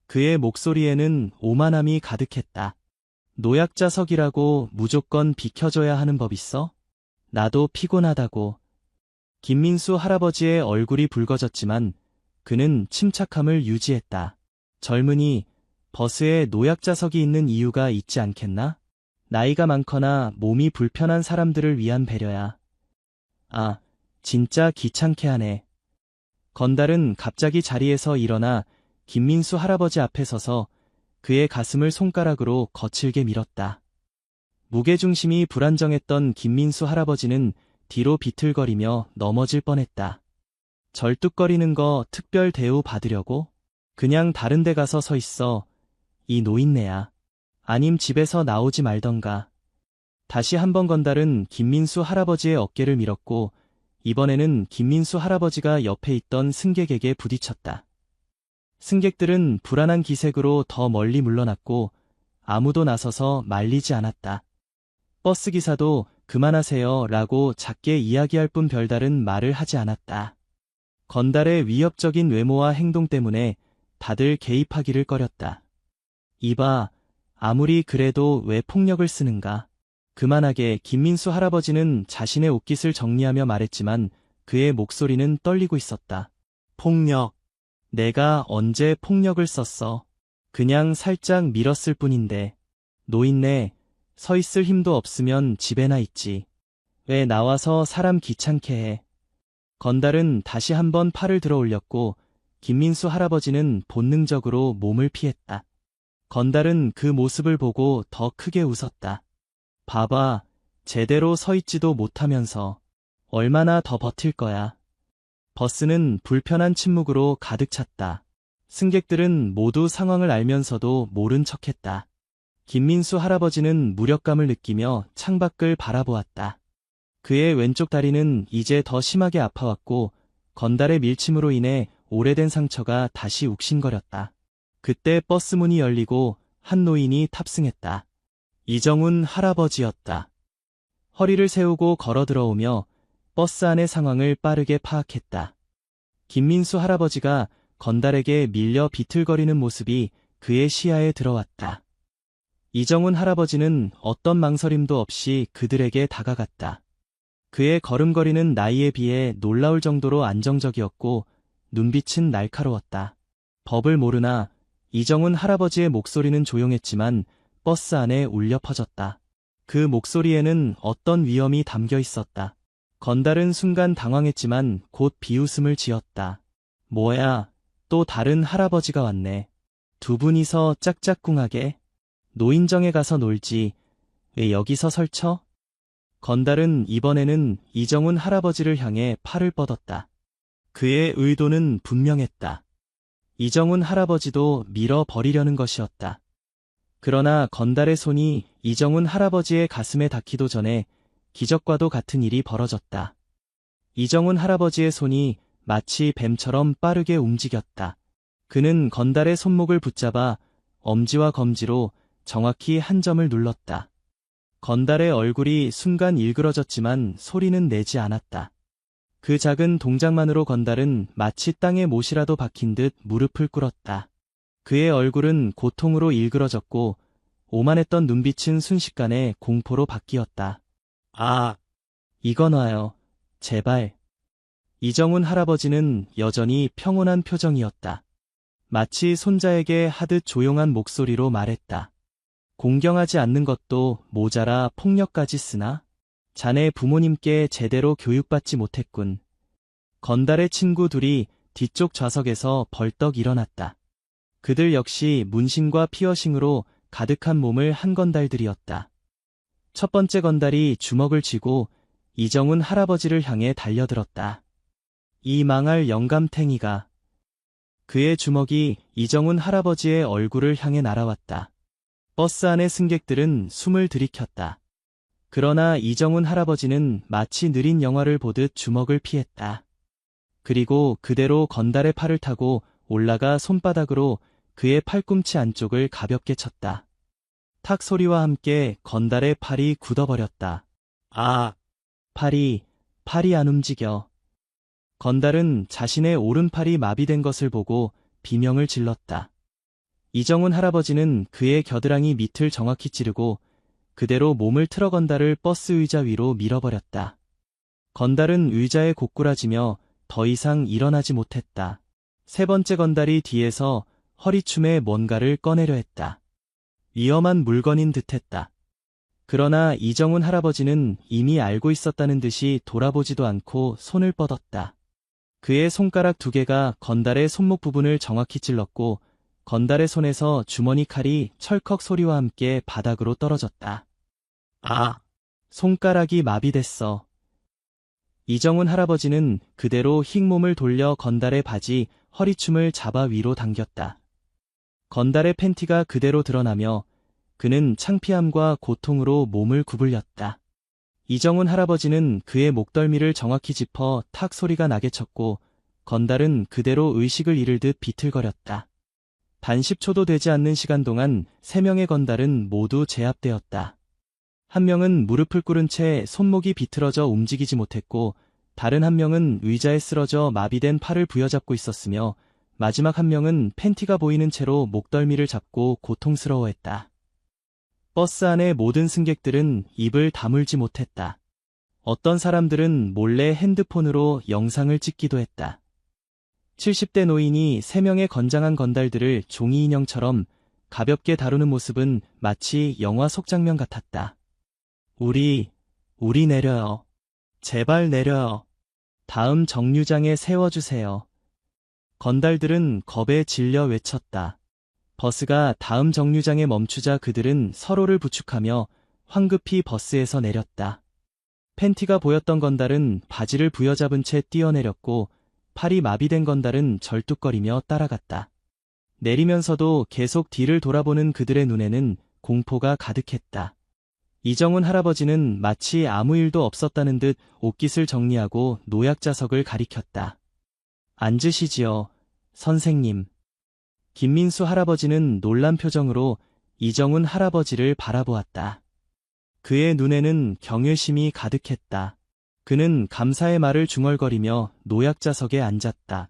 그의 목소리에는 오만함이 가득했다. 노약 좌석이라고 무조건 비켜줘야 하는 법 있어? 나도 피곤하다고. 김민수 할아버지의 얼굴이 붉어졌지만 그는 침착함을 유지했다. 젊은이, 버스에 노약 좌석이 있는 이유가 있지 않겠나? 나이가 많거나 몸이 불편한 사람들을 위한 배려야. 아, 진짜 귀찮게 하네. 건달은 갑자기 자리에서 일어나 김민수 할아버지 앞에 서서 그의 가슴을 손가락으로 거칠게 밀었다. 무게중심이 불안정했던 김민수 할아버지는 뒤로 비틀거리며 넘어질 뻔했다. 절뚝거리는 거 특별 대우 받으려고? 그냥 다른 데 가서 서 있어. 이 노인네야. 아님 집에서 나오지 말던가. 다시 한번 건달은 김민수 할아버지의 어깨를 밀었고 이번에는 김민수 할아버지가 옆에 있던 승객에게 부딪혔다. 승객들은 불안한 기색으로 더 멀리 물러났고 아무도 나서서 말리지 않았다. 버스기사도 그만하세요 라고 작게 이야기할 뿐 별다른 말을 하지 않았다. 건달의 위협적인 외모와 행동 때문에 다들 개입하기를 꺼렸다. 이봐, 아무리 그래도 왜 폭력을 쓰는가? 그만하게. 김민수 할아버지는 자신의 옷깃을 정리하며 말했지만 그의 목소리는 떨리고 있었다. 폭력. 내가 언제 폭력을 썼어? 그냥 살짝 밀었을 뿐인데. 노인네, 서 있을 힘도 없으면 집에나 있지. 왜 나와서 사람 귀찮게 해? 건달은 다시 한번 팔을 들어 올렸고 김민수 할아버지는 본능적으로 몸을 피했다. 건달은 그 모습을 보고 더 크게 웃었다. 봐봐, 제대로 서 있지도 못하면서 얼마나 더 버틸 거야. 버스는 불편한 침묵으로 가득 찼다. 승객들은 모두 상황을 알면서도 모른 척했다. 김민수 할아버지는 무력감을 느끼며 창밖을 바라보았다. 그의 왼쪽 다리는 이제 더 심하게 아파왔고 건달의 밀침으로 인해 오래된 상처가 다시 욱신거렸다. 그때 버스 문이 열리고 한 노인이 탑승했다. 이정훈 할아버지였다. 허리를 세우고 걸어 들어오며 버스 안의 상황을 빠르게 파악했다. 김민수 할아버지가 건달에게 밀려 비틀거리는 모습이 그의 시야에 들어왔다. 이정훈 할아버지는 어떤 망설임도 없이 그들에게 다가갔다. 그의 걸음걸이는 나이에 비해 놀라울 정도로 안정적이었고 눈빛은 날카로웠다. 법을 모르나 이정훈 할아버지의 목소리는 조용했지만 버스 안에 울려 퍼졌다. 그 목소리에는 어떤 위험이 담겨 있었다. 건달은 순간 당황했지만 곧 비웃음을 지었다. 뭐야, 또 다른 할아버지가 왔네. 두 분이서 짝짝꿍하게? 노인정에 가서 놀지. 왜 여기서 설쳐? 건달은 이번에는 이정훈 할아버지를 향해 팔을 뻗었다. 그의 의도는 분명했다. 이정훈 할아버지도 밀어버리려는 것이었다. 그러나 건달의 손이 이정훈 할아버지의 가슴에 닿기도 전에 기적과도 같은 일이 벌어졌다. 이정훈 할아버지의 손이 마치 뱀처럼 빠르게 움직였다. 그는 건달의 손목을 붙잡아 엄지와 검지로 정확히 한 점을 눌렀다. 건달의 얼굴이 순간 일그러졌지만 소리는 내지 않았다. 그 작은 동작만으로 건달은 마치 땅에 못이라도 박힌 듯 무릎을 꿇었다. 그의 얼굴은 고통으로 일그러졌고 오만했던 눈빛은 순식간에 공포로 바뀌었다. 아, 이거 놔요. 제발. 이정훈 할아버지는 여전히 평온한 표정이었다. 마치 손자에게 하듯 조용한 목소리로 말했다. 공경하지 않는 것도 모자라 폭력까지 쓰나? 자네 부모님께 제대로 교육받지 못했군. 건달의 친구 둘이 뒤쪽 좌석에서 벌떡 일어났다. 그들 역시 문신과 피어싱으로 가득한 몸을 한 건달들이었다. 첫 번째 건달이 주먹을 쥐고 이정훈 할아버지를 향해 달려들었다. 이 망할 영감탱이가. 그의 주먹이 이정훈 할아버지의 얼굴을 향해 날아왔다. 버스 안의 승객들은 숨을 들이켰다. 그러나 이정훈 할아버지는 마치 느린 영화를 보듯 주먹을 피했다. 그리고 그대로 건달의 팔을 타고 올라가 손바닥으로 그의 팔꿈치 안쪽을 가볍게 쳤다. 탁 소리와 함께 건달의 팔이 굳어버렸다. 아! 팔이 안 움직여. 건달은 자신의 오른팔이 마비된 것을 보고 비명을 질렀다. 이정훈 할아버지는 그의 겨드랑이 밑을 정확히 찌르고 그대로 몸을 틀어 건달을 버스 의자 위로 밀어버렸다. 건달은 의자에 고꾸라지며 더 이상 일어나지 못했다. 세 번째 건달이 뒤에서 허리춤에 뭔가를 꺼내려 했다. 위험한 물건인 듯했다. 그러나 이정훈 할아버지는 이미 알고 있었다는 듯이 돌아보지도 않고 손을 뻗었다. 그의 손가락 두 개가 건달의 손목 부분을 정확히 찔렀고 건달의 손에서 주머니 칼이 철컥 소리와 함께 바닥으로 떨어졌다. 아! 손가락이 마비됐어. 이정훈 할아버지는 그대로 힉 몸을 돌려 건달의 바지, 허리춤을 잡아 위로 당겼다. 건달의 팬티가 그대로 드러나며 그는 창피함과 고통으로 몸을 구불렸다. 이정훈 할아버지는 그의 목덜미를 정확히 짚어 탁 소리가 나게 쳤고 건달은 그대로 의식을 잃을 듯 비틀거렸다. 단 10초도 되지 않는 시간 동안 3명의 건달은 모두 제압되었다. 한 명은 무릎을 꿇은 채 손목이 비틀어져 움직이지 못했고 다른 한 명은 의자에 쓰러져 마비된 팔을 부여잡고 있었으며 마지막 한 명은 팬티가 보이는 채로 목덜미를 잡고 고통스러워했다. 버스 안의 모든 승객들은 입을 다물지 못했다. 어떤 사람들은 몰래 핸드폰으로 영상을 찍기도 했다. 70대 노인이 3명의 건장한 건달들을 종이 인형처럼 가볍게 다루는 모습은 마치 영화 속 장면 같았다. 우리 내려요. 제발 내려요. 다음 정류장에 세워주세요. 건달들은 겁에 질려 외쳤다. 버스가 다음 정류장에 멈추자 그들은 서로를 부축하며 황급히 버스에서 내렸다. 팬티가 보였던 건달은 바지를 부여잡은 채 뛰어내렸고 팔이 마비된 건달은 절뚝거리며 따라갔다. 내리면서도 계속 뒤를 돌아보는 그들의 눈에는 공포가 가득했다. 이정훈 할아버지는 마치 아무 일도 없었다는 듯 옷깃을 정리하고 노약자석을 가리켰다. 앉으시지요, 선생님. 김민수 할아버지는 놀란 표정으로 이정훈 할아버지를 바라보았다. 그의 눈에는 경외심이 가득했다. 그는 감사의 말을 중얼거리며 노약자석에 앉았다.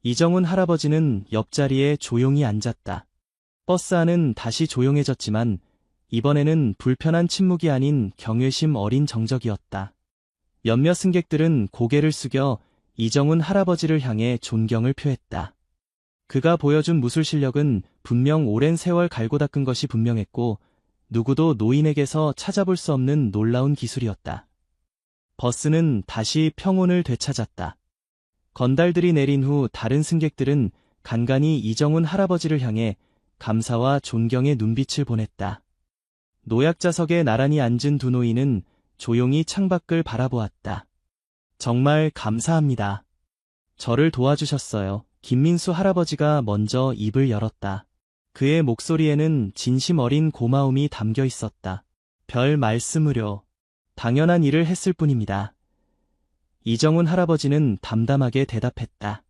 이정훈 할아버지는 옆자리에 조용히 앉았다. 버스 안은 다시 조용해졌지만 이번에는 불편한 침묵이 아닌 경외심 어린 정적이었다. 몇몇 승객들은 고개를 숙여 이정훈 할아버지를 향해 존경을 표했다. 그가 보여준 무술 실력은 분명 오랜 세월 갈고 닦은 것이 분명했고 누구도 노인에게서 찾아볼 수 없는 놀라운 기술이었다. 버스는 다시 평온을 되찾았다. 건달들이 내린 후 다른 승객들은 간간히 이정훈 할아버지를 향해 감사와 존경의 눈빛을 보냈다. 노약자석에 나란히 앉은 두 노인은 조용히 창밖을 바라보았다. 정말 감사합니다. 저를 도와주셨어요. 김민수 할아버지가 먼저 입을 열었다. 그의 목소리에는 진심 어린 고마움이 담겨 있었다. 별 말씀을요. 당연한 일을 했을 뿐입니다. 이정훈 할아버지는 담담하게 대답했다.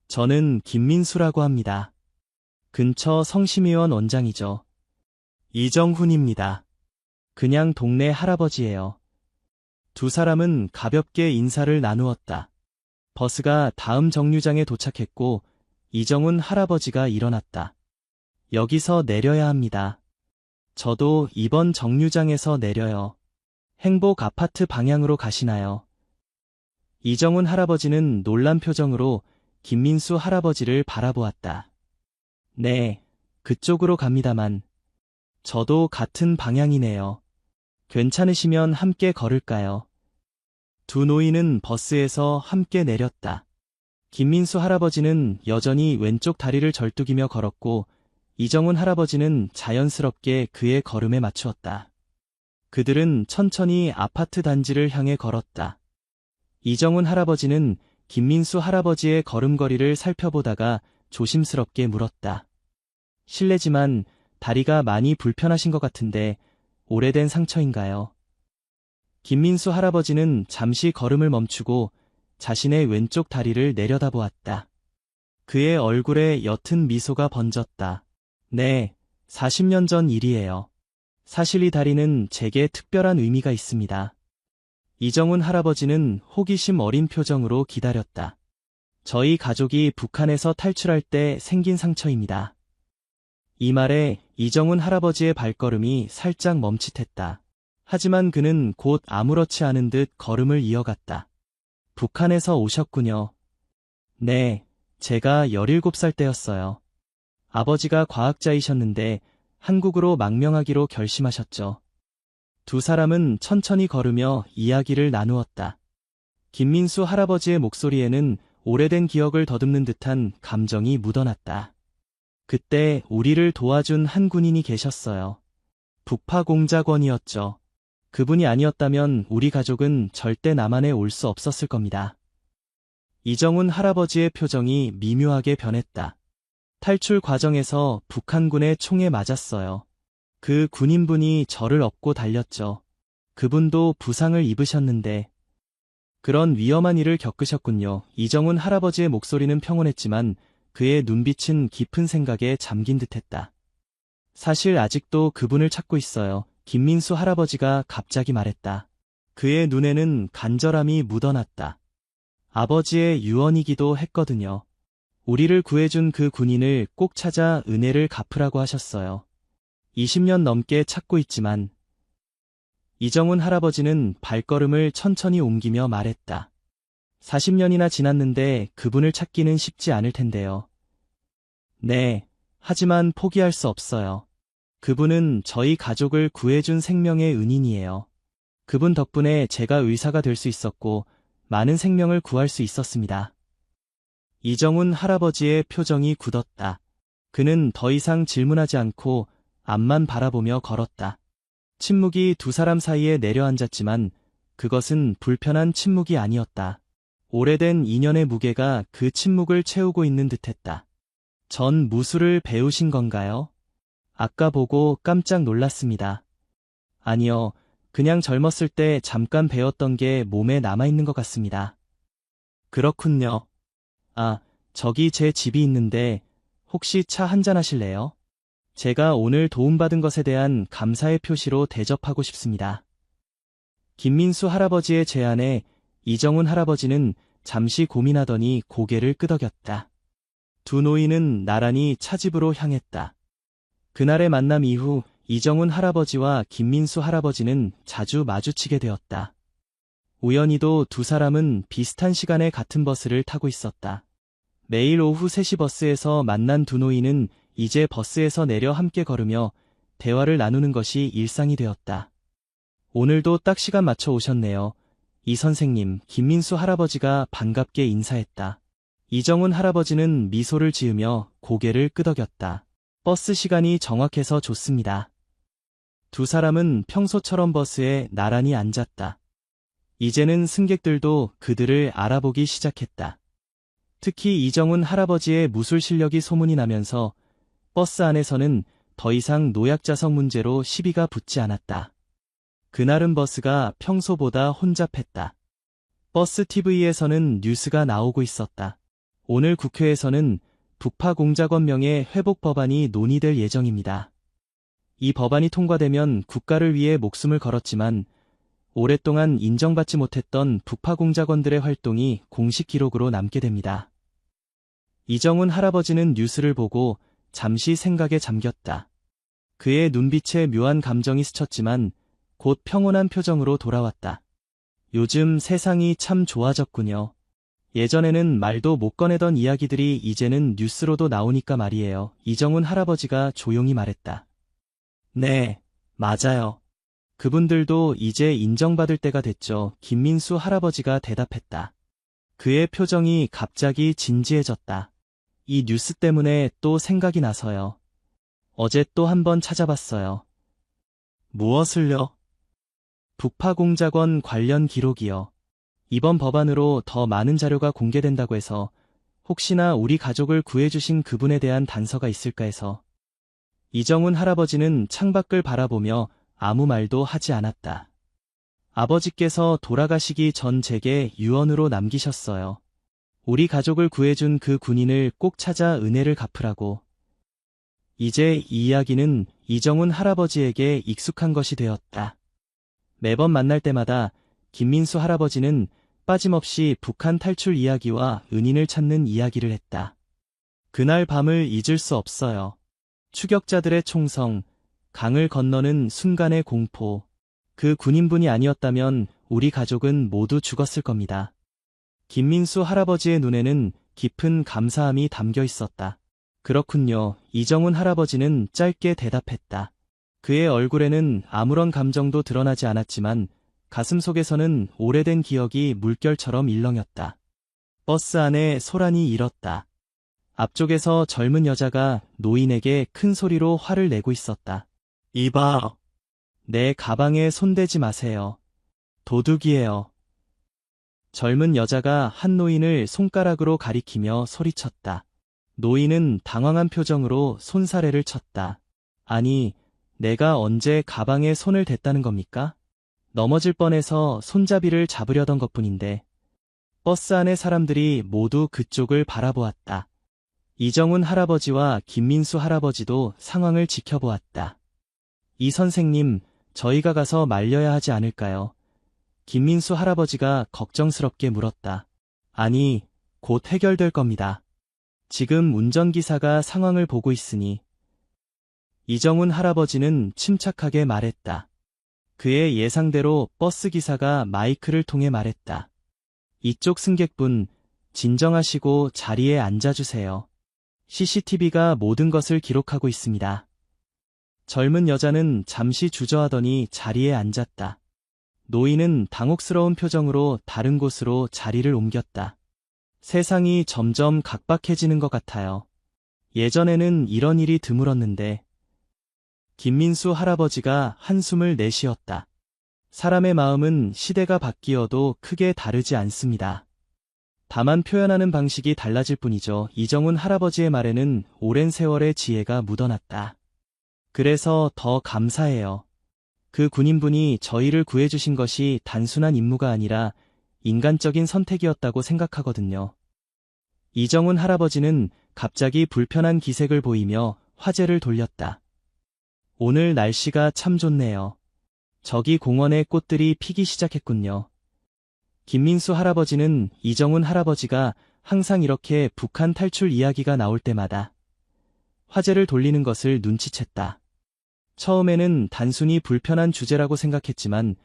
저는 김민수라고 합니다. 근처 성심의원 원장이죠. 이정훈입니다. 그냥 동네 할아버지예요. 두 사람은 가볍게 인사를 나누었다. 버스가 다음 정류장에 도착했고 이정훈 할아버지가 일어났다. 여기서 내려야 합니다. 저도 이번 정류장에서 내려요. 행복 아파트 방향으로 가시나요? 이정훈 할아버지는 놀란 표정으로 김민수 할아버지를 바라보았다. 네, 그쪽으로 갑니다만. 저도 같은 방향이네요. 괜찮으시면 함께 걸을까요? 두 노인은 버스에서 함께 내렸다. 김민수 할아버지는 여전히 왼쪽 다리를 절뚝이며 걸었고 이정훈 할아버지는 자연스럽게 그의 걸음에 맞추었다. 그들은 천천히 아파트 단지를 향해 걸었다. 이정훈 할아버지는 김민수 할아버지의 걸음걸이를 살펴보다가 조심스럽게 물었다. 실례지만 다리가 많이 불편하신 것 같은데 오래된 상처인가요? 김민수 할아버지는 잠시 걸음을 멈추고 자신의 왼쪽 다리를 내려다보았다. 그의 얼굴에 옅은 미소가 번졌다. 네, 40년 전 일이에요. 사실 이 다리는 제게 특별한 의미가 있습니다. 이정훈 할아버지는 호기심 어린 표정으로 기다렸다. 저희 가족이 북한에서 탈출할 때 생긴 상처입니다. 이 말에 이정훈 할아버지의 발걸음이 살짝 멈칫했다. 하지만 그는 곧 아무렇지 않은 듯 걸음을 이어갔다. 북한에서 오셨군요. 네, 제가 17살 때였어요. 아버지가 과학자이셨는데 한국으로 망명하기로 결심하셨죠. 두 사람은 천천히 걸으며 이야기를 나누었다. 김민수 할아버지의 목소리에는 오래된 기억을 더듬는 듯한 감정이 묻어났다. 그때 우리를 도와준 한 군인이 계셨어요. 북파공작원이었죠. 그분이 아니었다면 우리 가족은 절대 남한에 올 수 없었을 겁니다. 이정훈 할아버지의 표정이 미묘하게 변했다. 탈출 과정에서 북한군의 총에 맞았어요. 그 군인분이 저를 업고 달렸죠. 그분도 부상을 입으셨는데 그런 위험한 일을 겪으셨군요. 이정훈 할아버지의 목소리는 평온했지만 그의 눈빛은 깊은 생각에 잠긴 듯했다. 사실 아직도 그분을 찾고 있어요. 김민수 할아버지가 갑자기 말했다. 그의 눈에는 간절함이 묻어났다. 아버지의 유언이기도 했거든요. 우리를 구해준 그 군인을 꼭 찾아 은혜를 갚으라고 하셨어요. 20년 넘게 찾고 있지만 이정훈 할아버지는 발걸음을 천천히 옮기며 말했다. 40년이나 지났는데 그분을 찾기는 쉽지 않을 텐데요. 네, 하지만 포기할 수 없어요. 그분은 저희 가족을 구해준 생명의 은인이에요. 그분 덕분에 제가 의사가 될 수 있었고 많은 생명을 구할 수 있었습니다. 이정훈 할아버지의 표정이 굳었다. 그는 더 이상 질문하지 않고 앞만 바라보며 걸었다. 침묵이 두 사람 사이에 내려앉았지만 그것은 불편한 침묵이 아니었다. 오래된 인연의 무게가 그 침묵을 채우고 있는 듯했다. 전 무술을 배우신 건가요? 아까 보고 깜짝 놀랐습니다. 아니요, 그냥 젊었을 때 잠깐 배웠던 게 몸에 남아있는 것 같습니다. 그렇군요. 아, 저기 제 집이 있는데 혹시 차 한잔 하실래요? 제가 오늘 도움받은 것에 대한 감사의 표시로 대접하고 싶습니다. 김민수 할아버지의 제안에 이정훈 할아버지는 잠시 고민하더니 고개를 끄덕였다. 두 노인은 나란히 차집으로 향했다. 그날의 만남 이후 이정훈 할아버지와 김민수 할아버지는 자주 마주치게 되었다. 우연히도 두 사람은 비슷한 시간에 같은 버스를 타고 있었다. 매일 오후 3시 버스에서 만난 두 노인은 이제 버스에서 내려 함께 걸으며 대화를 나누는 것이 일상이 되었다. 오늘도 딱 시간 맞춰 오셨네요. 이 선생님, 김민수 할아버지가 반갑게 인사했다. 이정훈 할아버지는 미소를 지으며 고개를 끄덕였다. 버스 시간이 정확해서 좋습니다. 두 사람은 평소처럼 버스에 나란히 앉았다. 이제는 승객들도 그들을 알아보기 시작했다. 특히 이정훈 할아버지의 무술 실력이 소문이 나면서 버스 안에서는 더 이상 노약자석 문제로 시비가 붙지 않았다. 그날은 버스가 평소보다 혼잡했다. 버스 TV에서는 뉴스가 나오고 있었다. 오늘 국회에서는 북파공작원명예 회복 법안이 논의될 예정입니다. 이 법안이 통과되면 국가를 위해 목숨을 걸었지만 오랫동안 인정받지 못했던 북파공작원들의 활동이 공식 기록으로 남게 됩니다. 이정훈 할아버지는 뉴스를 보고 잠시 생각에 잠겼다. 그의 눈빛에 묘한 감정이 스쳤지만 곧 평온한 표정으로 돌아왔다. 요즘 세상이 참 좋아졌군요. 예전에는 말도 못 꺼내던 이야기들이 이제는 뉴스로도 나오니까 말이에요. 이정훈 할아버지가 조용히 말했다. 네, 맞아요. 그분들도 이제 인정받을 때가 됐죠. 김민수 할아버지가 대답했다. 그의 표정이 갑자기 진지해졌다. 이 뉴스 때문에 또 생각이 나서요. 어제 또 한번 찾아봤어요. 무엇을요? 북파공작원 관련 기록이요. 이번 법안으로 더 많은 자료가 공개된다고 해서 혹시나 우리 가족을 구해주신 그분에 대한 단서가 있을까 해서. 이정훈 할아버지는 창밖을 바라보며 아무 말도 하지 않았다. 아버지께서 돌아가시기 전 제게 유언으로 남기셨어요. 우리 가족을 구해준 그 군인을 꼭 찾아 은혜를 갚으라고. 이제 이 이야기는 이정훈 할아버지에게 익숙한 것이 되었다. 매번 만날 때마다 김민수 할아버지는 빠짐없이 북한 탈출 이야기와 은인을 찾는 이야기를 했다. 그날 밤을 잊을 수 없어요. 추격자들의 총성, 강을 건너는 순간의 공포. 그 군인분이 아니었다면 우리 가족은 모두 죽었을 겁니다. 김민수 할아버지의 눈에는 깊은 감사함이 담겨 있었다. 그렇군요. 이정훈 할아버지는 짧게 대답했다. 그의 얼굴에는 아무런 감정도 드러나지 않았지만 가슴 속에서는 오래된 기억이 물결처럼 일렁였다. 버스 안에 소란이 일었다. 앞쪽에서 젊은 여자가 노인에게 큰 소리로 화를 내고 있었다. 이봐. 내 가방에 손대지 마세요. 도둑이에요. 젊은 여자가 한 노인을 손가락으로 가리키며 소리쳤다. 노인은 당황한 표정으로 손사래를 쳤다. 아니, 내가 언제 가방에 손을 댔다는 겁니까? 넘어질 뻔해서 손잡이를 잡으려던 것뿐인데. 버스 안의 사람들이 모두 그쪽을 바라보았다. 이정훈 할아버지와 김민수 할아버지도 상황을 지켜보았다. 이 선생님, 저희가 가서 말려야 하지 않을까요? 김민수 할아버지가 걱정스럽게 물었다. 아니, 곧 해결될 겁니다. 지금 운전기사가 상황을 보고 있으니. 이정훈 할아버지는 침착하게 말했다. 그의 예상대로 버스 기사가 마이크를 통해 말했다. 이쪽 승객분, 진정하시고 자리에 앉아주세요. CCTV가 모든 것을 기록하고 있습니다. 젊은 여자는 잠시 주저하더니 자리에 앉았다. 노인은 당혹스러운 표정으로 다른 곳으로 자리를 옮겼다. 세상이 점점 각박해지는 것 같아요. 예전에는 이런 일이 드물었는데. 김민수 할아버지가 한숨을 내쉬었다. 사람의 마음은 시대가 바뀌어도 크게 다르지 않습니다. 다만 표현하는 방식이 달라질 뿐이죠. 이정훈 할아버지의 말에는 오랜 세월의 지혜가 묻어났다. 그래서 더 감사해요. 그 군인분이 저희를 구해주신 것이 단순한 임무가 아니라 인간적인 선택이었다고 생각하거든요. 이정훈 할아버지는 갑자기 불편한 기색을 보이며 화제를 돌렸다. 오늘 날씨가 참 좋네요. 저기 공원에 꽃들이 피기 시작했군요. 김민수 할아버지는 이정훈 할아버지가 항상 이렇게 북한 탈출 이야기가 나올 때마다 화제를 돌리는 것을 눈치챘다. 처음에는 단순히 불편한 주제라고 생각했지만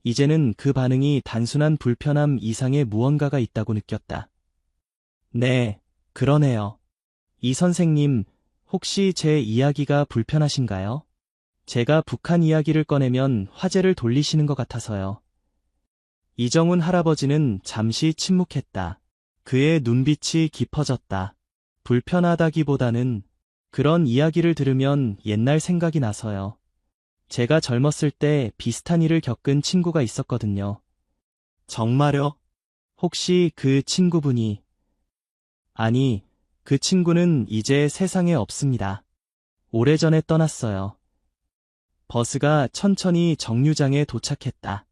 이제는 그 반응이 단순한 불편함 이상의 무언가가 있다고 느꼈다. 네, 그러네요. 이 선생님, 혹시 제 이야기가 불편하신가요? 제가 북한 이야기를 꺼내면 화제를 돌리시는 것 같아서요. 이정훈 할아버지는 잠시 침묵했다. 그의 눈빛이 깊어졌다. 불편하다기보다는 그런 이야기를 들으면 옛날 생각이 나서요. 제가 젊었을 때 비슷한 일을 겪은 친구가 있었거든요. 정말요? 혹시 그 친구분이... 아니, 그 친구는 이제 세상에 없습니다. 오래전에 떠났어요. 버스가 천천히 정류장에 도착했다.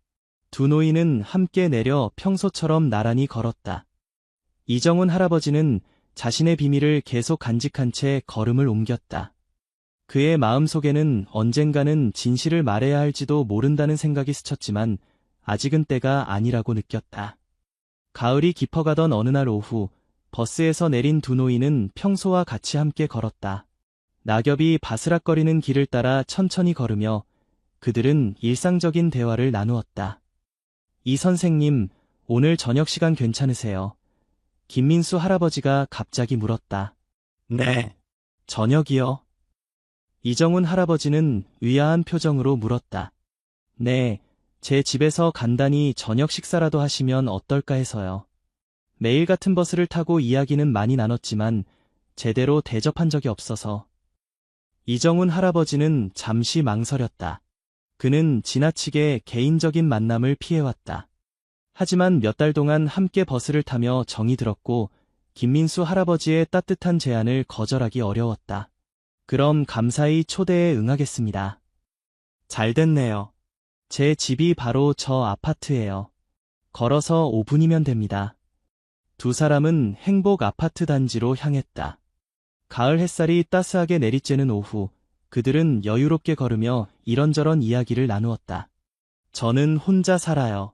두 노인은 함께 내려 평소처럼 나란히 걸었다. 이정훈 할아버지는 자신의 비밀을 계속 간직한 채 걸음을 옮겼다. 그의 마음속에는 언젠가는 진실을 말해야 할지도 모른다는 생각이 스쳤지만 아직은 때가 아니라고 느꼈다. 가을이 깊어가던 어느 날 오후, 버스에서 내린 두 노인은 평소와 같이 함께 걸었다. 낙엽이 바스락거리는 길을 따라 천천히 걸으며 그들은 일상적인 대화를 나누었다. 이 선생님, 오늘 저녁 시간 괜찮으세요? 김민수 할아버지가 갑자기 물었다. 네. 저녁이요? 이정훈 할아버지는 의아한 표정으로 물었다. 네, 제 집에서 간단히 저녁 식사라도 하시면 어떨까 해서요. 매일 같은 버스를 타고 이야기는 많이 나눴지만 제대로 대접한 적이 없어서. 이정훈 할아버지는 잠시 망설였다. 그는 지나치게 개인적인 만남을 피해왔다. 하지만 몇 달 동안 함께 버스를 타며 정이 들었고 김민수 할아버지의 따뜻한 제안을 거절하기 어려웠다. 그럼 감사히 초대에 응하겠습니다. 잘 됐네요. 제 집이 바로 저 아파트예요. 걸어서 5분이면 됩니다. 두 사람은 행복 아파트 단지로 향했다. 가을 햇살이 따스하게 내리쬐는 오후, 그들은 여유롭게 걸으며 이런저런 이야기를 나누었다. 저는 혼자 살아요.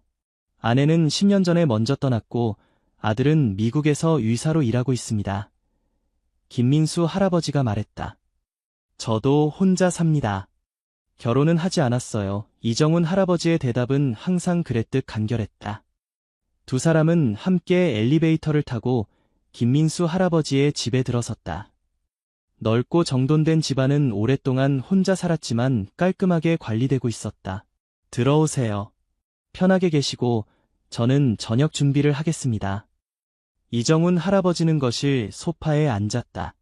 아내는 10년 전에 먼저 떠났고 아들은 미국에서 의사로 일하고 있습니다. 김민수 할아버지가 말했다. 저도 혼자 삽니다. 결혼은 하지 않았어요. 이정훈 할아버지의 대답은 항상 그랬듯 간결했다. 두 사람은 함께 엘리베이터를 타고 김민수 할아버지의 집에 들어섰다. 넓고 정돈된 집안은 오랫동안 혼자 살았지만 깔끔하게 관리되고 있었다. 들어오세요. 편하게 계시고 저는 저녁 준비를 하겠습니다. 이정훈 할아버지는 거실 소파에 앉았다.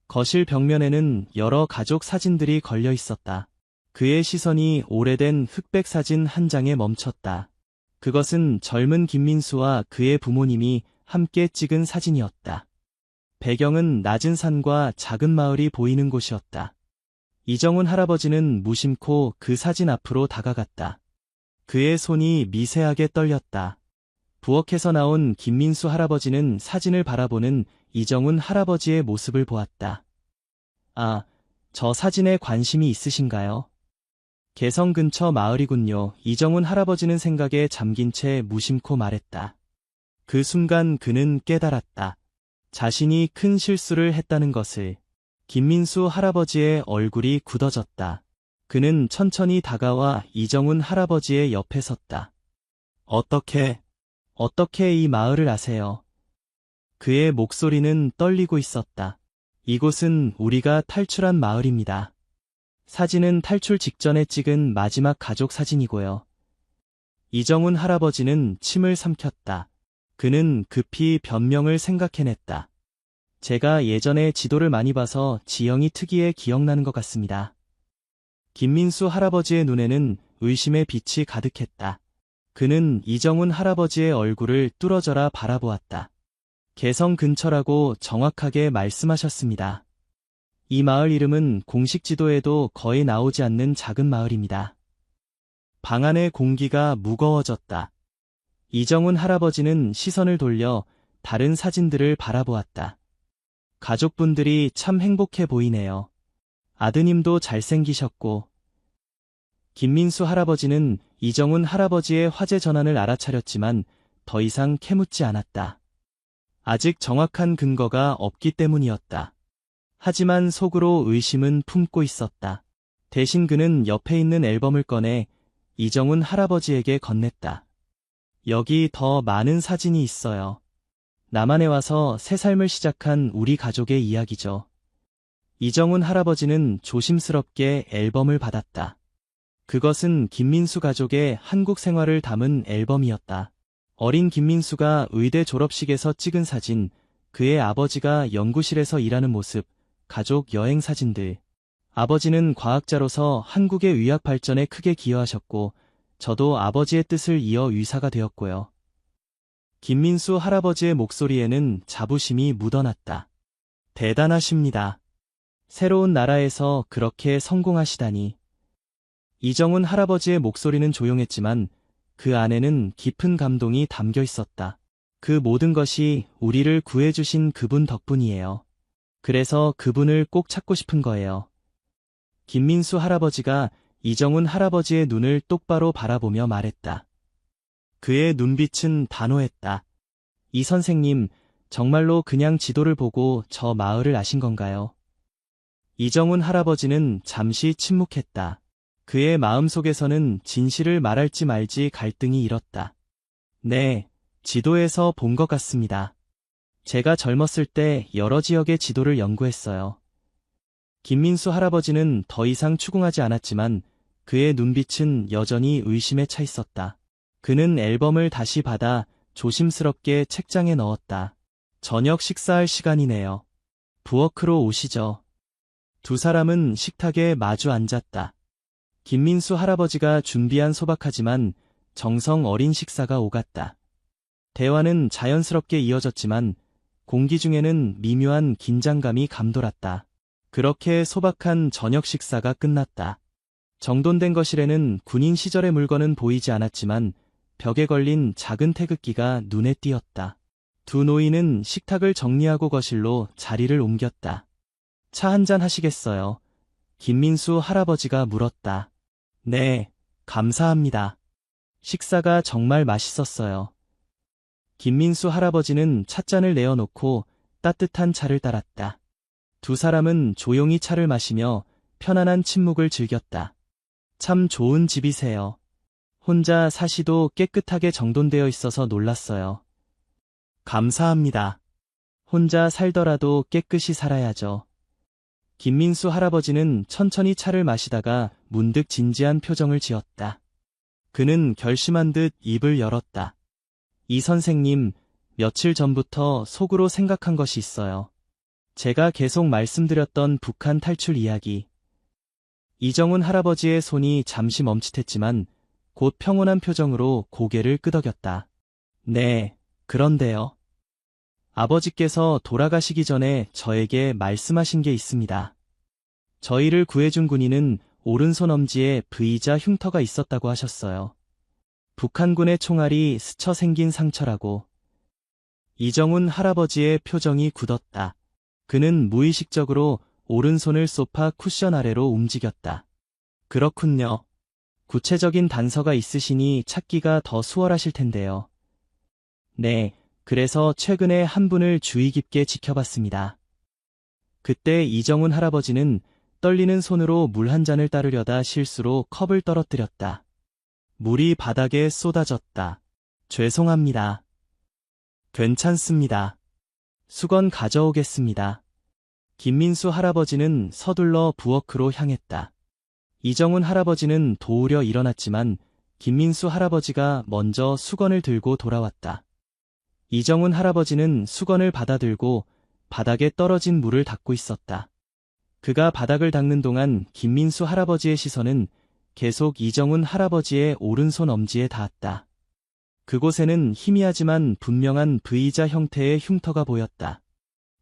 거실 벽면에는 여러 가족 사진들이 걸려 있었다. 그의 시선이 오래된 흑백 사진 한 장에 멈췄다. 그것은 젊은 김민수와 그의 부모님이 함께 찍은 사진이었다. 배경은 낮은 산과 작은 마을이 보이는 곳이었다. 이정훈 할아버지는 무심코 그 사진 앞으로 다가갔다. 그의 손이 미세하게 떨렸다. 부엌에서 나온 김민수 할아버지는 사진을 바라보는 이정훈 할아버지의 모습을 보았다. 아, 저 사진에 관심이 있으신가요? 개성 근처 마을이군요. 이정훈 할아버지는 생각에 잠긴 채 무심코 말했다. 그 순간 그는 깨달았다. 자신이 큰 실수를 했다는 것을. 김민수 할아버지의 얼굴이 굳어졌다. 그는 천천히 다가와 이정훈 할아버지의 옆에 섰다. 어떻게 이 마을을 아세요? 그의 목소리는 떨리고 있었다. 이곳은 우리가 탈출한 마을입니다. 사진은 탈출 직전에 찍은 마지막 가족 사진이고요. 이정훈 할아버지는 침을 삼켰다. 그는 급히 변명을 생각해냈다. 제가 예전에 지도를 많이 봐서 지형이 특이해 기억나는 것 같습니다. 김민수 할아버지의 눈에는 의심의 빛이 가득했다. 그는 이정훈 할아버지의 얼굴을 뚫어져라 바라보았다. 개성 근처라고 정확하게 말씀하셨습니다. 이 마을 이름은 공식 지도에도 거의 나오지 않는 작은 마을입니다. 방 안의 공기가 무거워졌다. 이정훈 할아버지는 시선을 돌려 다른 사진들을 바라보았다. 가족분들이 참 행복해 보이네요. 아드님도 잘생기셨고. 김민수 할아버지는 이정훈 할아버지의 화제 전환을 알아차렸지만 더 이상 캐묻지 않았다. 아직 정확한 근거가 없기 때문이었다. 하지만 속으로 의심은 품고 있었다. 대신 그는 옆에 있는 앨범을 꺼내 이정훈 할아버지에게 건넸다. 여기 더 많은 사진이 있어요. 남한에 와서 새 삶을 시작한 우리 가족의 이야기죠. 이정훈 할아버지는 조심스럽게 앨범을 받았다. 그것은 김민수 가족의 한국 생활을 담은 앨범이었다. 어린 김민수가 의대 졸업식에서 찍은 사진, 그의 아버지가 연구실에서 일하는 모습, 가족 여행 사진들. 아버지는 과학자로서 한국의 의학 발전에 크게 기여하셨고, 저도 아버지의 뜻을 이어 의사가 되었고요. 김민수 할아버지의 목소리에는 자부심이 묻어났다. 대단하십니다. 새로운 나라에서 그렇게 성공하시다니. 이정훈 할아버지의 목소리는 조용했지만 그 안에는 깊은 감동이 담겨 있었다. 그 모든 것이 우리를 구해주신 그분 덕분이에요. 그래서 그분을 꼭 찾고 싶은 거예요. 김민수 할아버지가 이정훈 할아버지의 눈을 똑바로 바라보며 말했다. 그의 눈빛은 단호했다. 이 선생님, 정말로 그냥 지도를 보고 저 마을을 아신 건가요? 이정훈 할아버지는 잠시 침묵했다. 그의 마음속에서는 진실을 말할지 말지 갈등이 일었다. 네, 지도에서 본 것 같습니다. 제가 젊었을 때 여러 지역의 지도를 연구했어요. 김민수 할아버지는 더 이상 추궁하지 않았지만 그의 눈빛은 여전히 의심에 차 있었다. 그는 앨범을 다시 받아 조심스럽게 책장에 넣었다. 저녁 식사할 시간이네요. 부엌으로 오시죠. 두 사람은 식탁에 마주 앉았다. 김민수 할아버지가 준비한 소박하지만 정성 어린 식사가 오갔다. 대화는 자연스럽게 이어졌지만 공기 중에는 미묘한 긴장감이 감돌았다. 그렇게 소박한 저녁 식사가 끝났다. 정돈된 거실에는 군인 시절의 물건은 보이지 않았지만 벽에 걸린 작은 태극기가 눈에 띄었다. 두 노인은 식탁을 정리하고 거실로 자리를 옮겼다. 차 한잔 하시겠어요? 김민수 할아버지가 물었다. 네, 감사합니다. 식사가 정말 맛있었어요. 김민수 할아버지는 찻잔을 내어놓고 따뜻한 차를 따랐다. 두 사람은 조용히 차를 마시며 편안한 침묵을 즐겼다. 참 좋은 집이세요. 혼자 사시도 깨끗하게 정돈되어 있어서 놀랐어요. 감사합니다. 혼자 살더라도 깨끗이 살아야죠. 김민수 할아버지는 천천히 차를 마시다가 문득 진지한 표정을 지었다. 그는 결심한 듯 입을 열었다. 이 선생님, 며칠 전부터 속으로 생각한 것이 있어요. 제가 계속 말씀드렸던 북한 탈출 이야기. 이정훈 할아버지의 손이 잠시 멈칫했지만 곧 평온한 표정으로 고개를 끄덕였다. 네, 그런데요. 아버지께서 돌아가시기 전에 저에게 말씀하신 게 있습니다. 저희를 구해준 군인은 오른손 엄지에 V자 흉터가 있었다고 하셨어요. 북한군의 총알이 스쳐 생긴 상처라고. 이정훈 할아버지의 표정이 굳었다. 그는 무의식적으로 오른손을 소파 쿠션 아래로 움직였다. 그렇군요. 구체적인 단서가 있으시니 찾기가 더 수월하실 텐데요. 네, 그래서 최근에 한 분을 주의 깊게 지켜봤습니다. 그때 이정훈 할아버지는 떨리는 손으로 물 한 잔을 따르려다 실수로 컵을 떨어뜨렸다. 물이 바닥에 쏟아졌다. 죄송합니다. 괜찮습니다. 수건 가져오겠습니다. 김민수 할아버지는 서둘러 부엌으로 향했다. 이정훈 할아버지는 도우려 일어났지만 김민수 할아버지가 먼저 수건을 들고 돌아왔다. 이정훈 할아버지는 수건을 받아들고 바닥에 떨어진 물을 닦고 있었다. 그가 바닥을 닦는 동안 김민수 할아버지의 시선은 계속 이정훈 할아버지의 오른손 엄지에 닿았다. 그곳에는 희미하지만 분명한 V자 형태의 흉터가 보였다.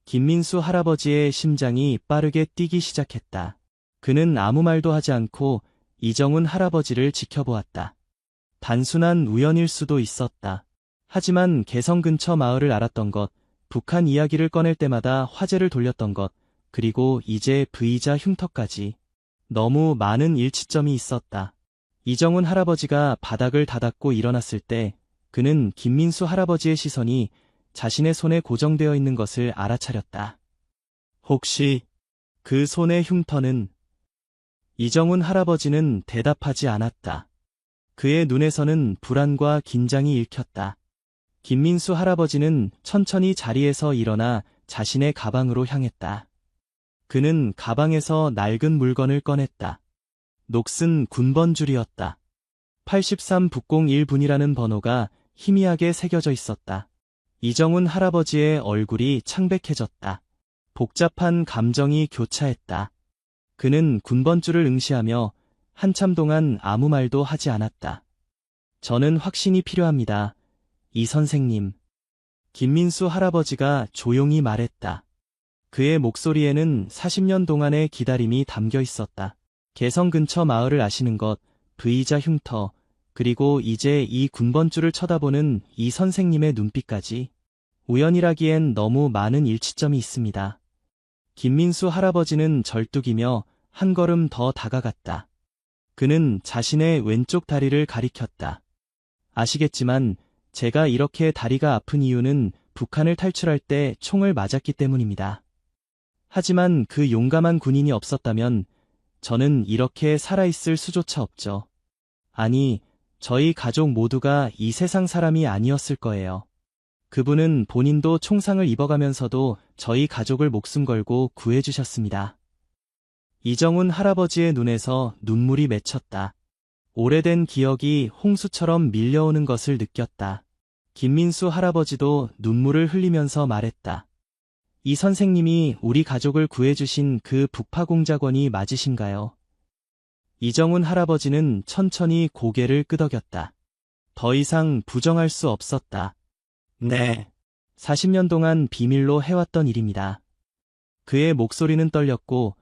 김민수 할아버지의 심장이 빠르게 뛰기 시작했다. 그는 아무 말도 하지 않고 이정훈 할아버지를 지켜보았다. 단순한 우연일 수도 있었다. 하지만 개성 근처 마을을 알았던 것, 북한 이야기를 꺼낼 때마다 화제를 돌렸던 것, 그리고 이제 V자 흉터까지. 너무 많은 일치점이 있었다. 이정훈 할아버지가 바닥을 다닦고 일어났을 때 그는 김민수 할아버지의 시선이 자신의 손에 고정되어 있는 것을 알아차렸다. 혹시 그 손의 흉터는? 이정훈 할아버지는 대답하지 않았다. 그의 눈에서는 불안과 긴장이 읽혔다. 김민수 할아버지는 천천히 자리에서 일어나 자신의 가방으로 향했다. 그는 가방에서 낡은 물건을 꺼냈다. 녹슨 군번줄이었다. 83 북01분이라는 번호가 희미하게 새겨져 있었다. 이정훈 할아버지의 얼굴이 창백해졌다. 복잡한 감정이 교차했다. 그는 군번줄을 응시하며 한참 동안 아무 말도 하지 않았다. 저는 확신이 필요합니다. 이 선생님. 김민수 할아버지가 조용히 말했다. 그의 목소리에는 40년 동안의 기다림이 담겨 있었다. 개성 근처 마을을 아시는 것, V자 흉터, 그리고 이제 이 군번줄을 쳐다보는 이 선생님의 눈빛까지. 우연이라기엔 너무 많은 일치점이 있습니다. 김민수 할아버지는 절뚝이며 한 걸음 더 다가갔다. 그는 자신의 왼쪽 다리를 가리켰다. 아시겠지만 제가 이렇게 다리가 아픈 이유는 북한을 탈출할 때 총을 맞았기 때문입니다. 하지만 그 용감한 군인이 없었다면 저는 이렇게 살아있을 수조차 없죠. 아니, 저희 가족 모두가 이 세상 사람이 아니었을 거예요. 그분은 본인도 총상을 입어가면서도 저희 가족을 목숨 걸고 구해주셨습니다. 이정훈 할아버지의 눈에서 눈물이 맺혔다. 오래된 기억이 홍수처럼 밀려오는 것을 느꼈다. 김민수 할아버지도 눈물을 흘리면서 말했다. 이 선생님이 우리 가족을 구해주신 그 북파공작원이 맞으신가요? 이정훈 할아버지는 천천히 고개를 끄덕였다. 더 이상 부정할 수 없었다. 네. 40년 동안 비밀로 해왔던 일입니다. 그의 목소리는 떨렸고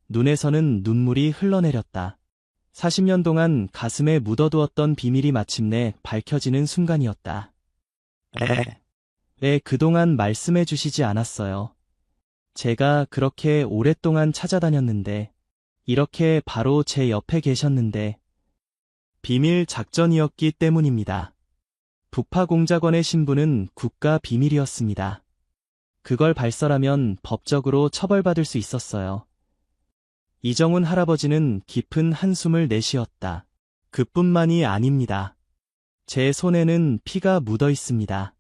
눈에서는 눈물이 흘러내렸다. 40년 동안 가슴에 묻어두었던 비밀이 마침내 밝혀지는 순간이었다. 왜 그동안 말씀해 주시지 않았어요? 제가 그렇게 오랫동안 찾아다녔는데, 이렇게 바로 제 옆에 계셨는데, 비밀 작전이었기 때문입니다. 북파공작원의 신분은 국가 비밀이었습니다. 그걸 발설하면 법적으로 처벌받을 수 있었어요. 이정훈 할아버지는 깊은 한숨을 내쉬었다. 그뿐만이 아닙니다. 제 손에는 피가 묻어 있습니다.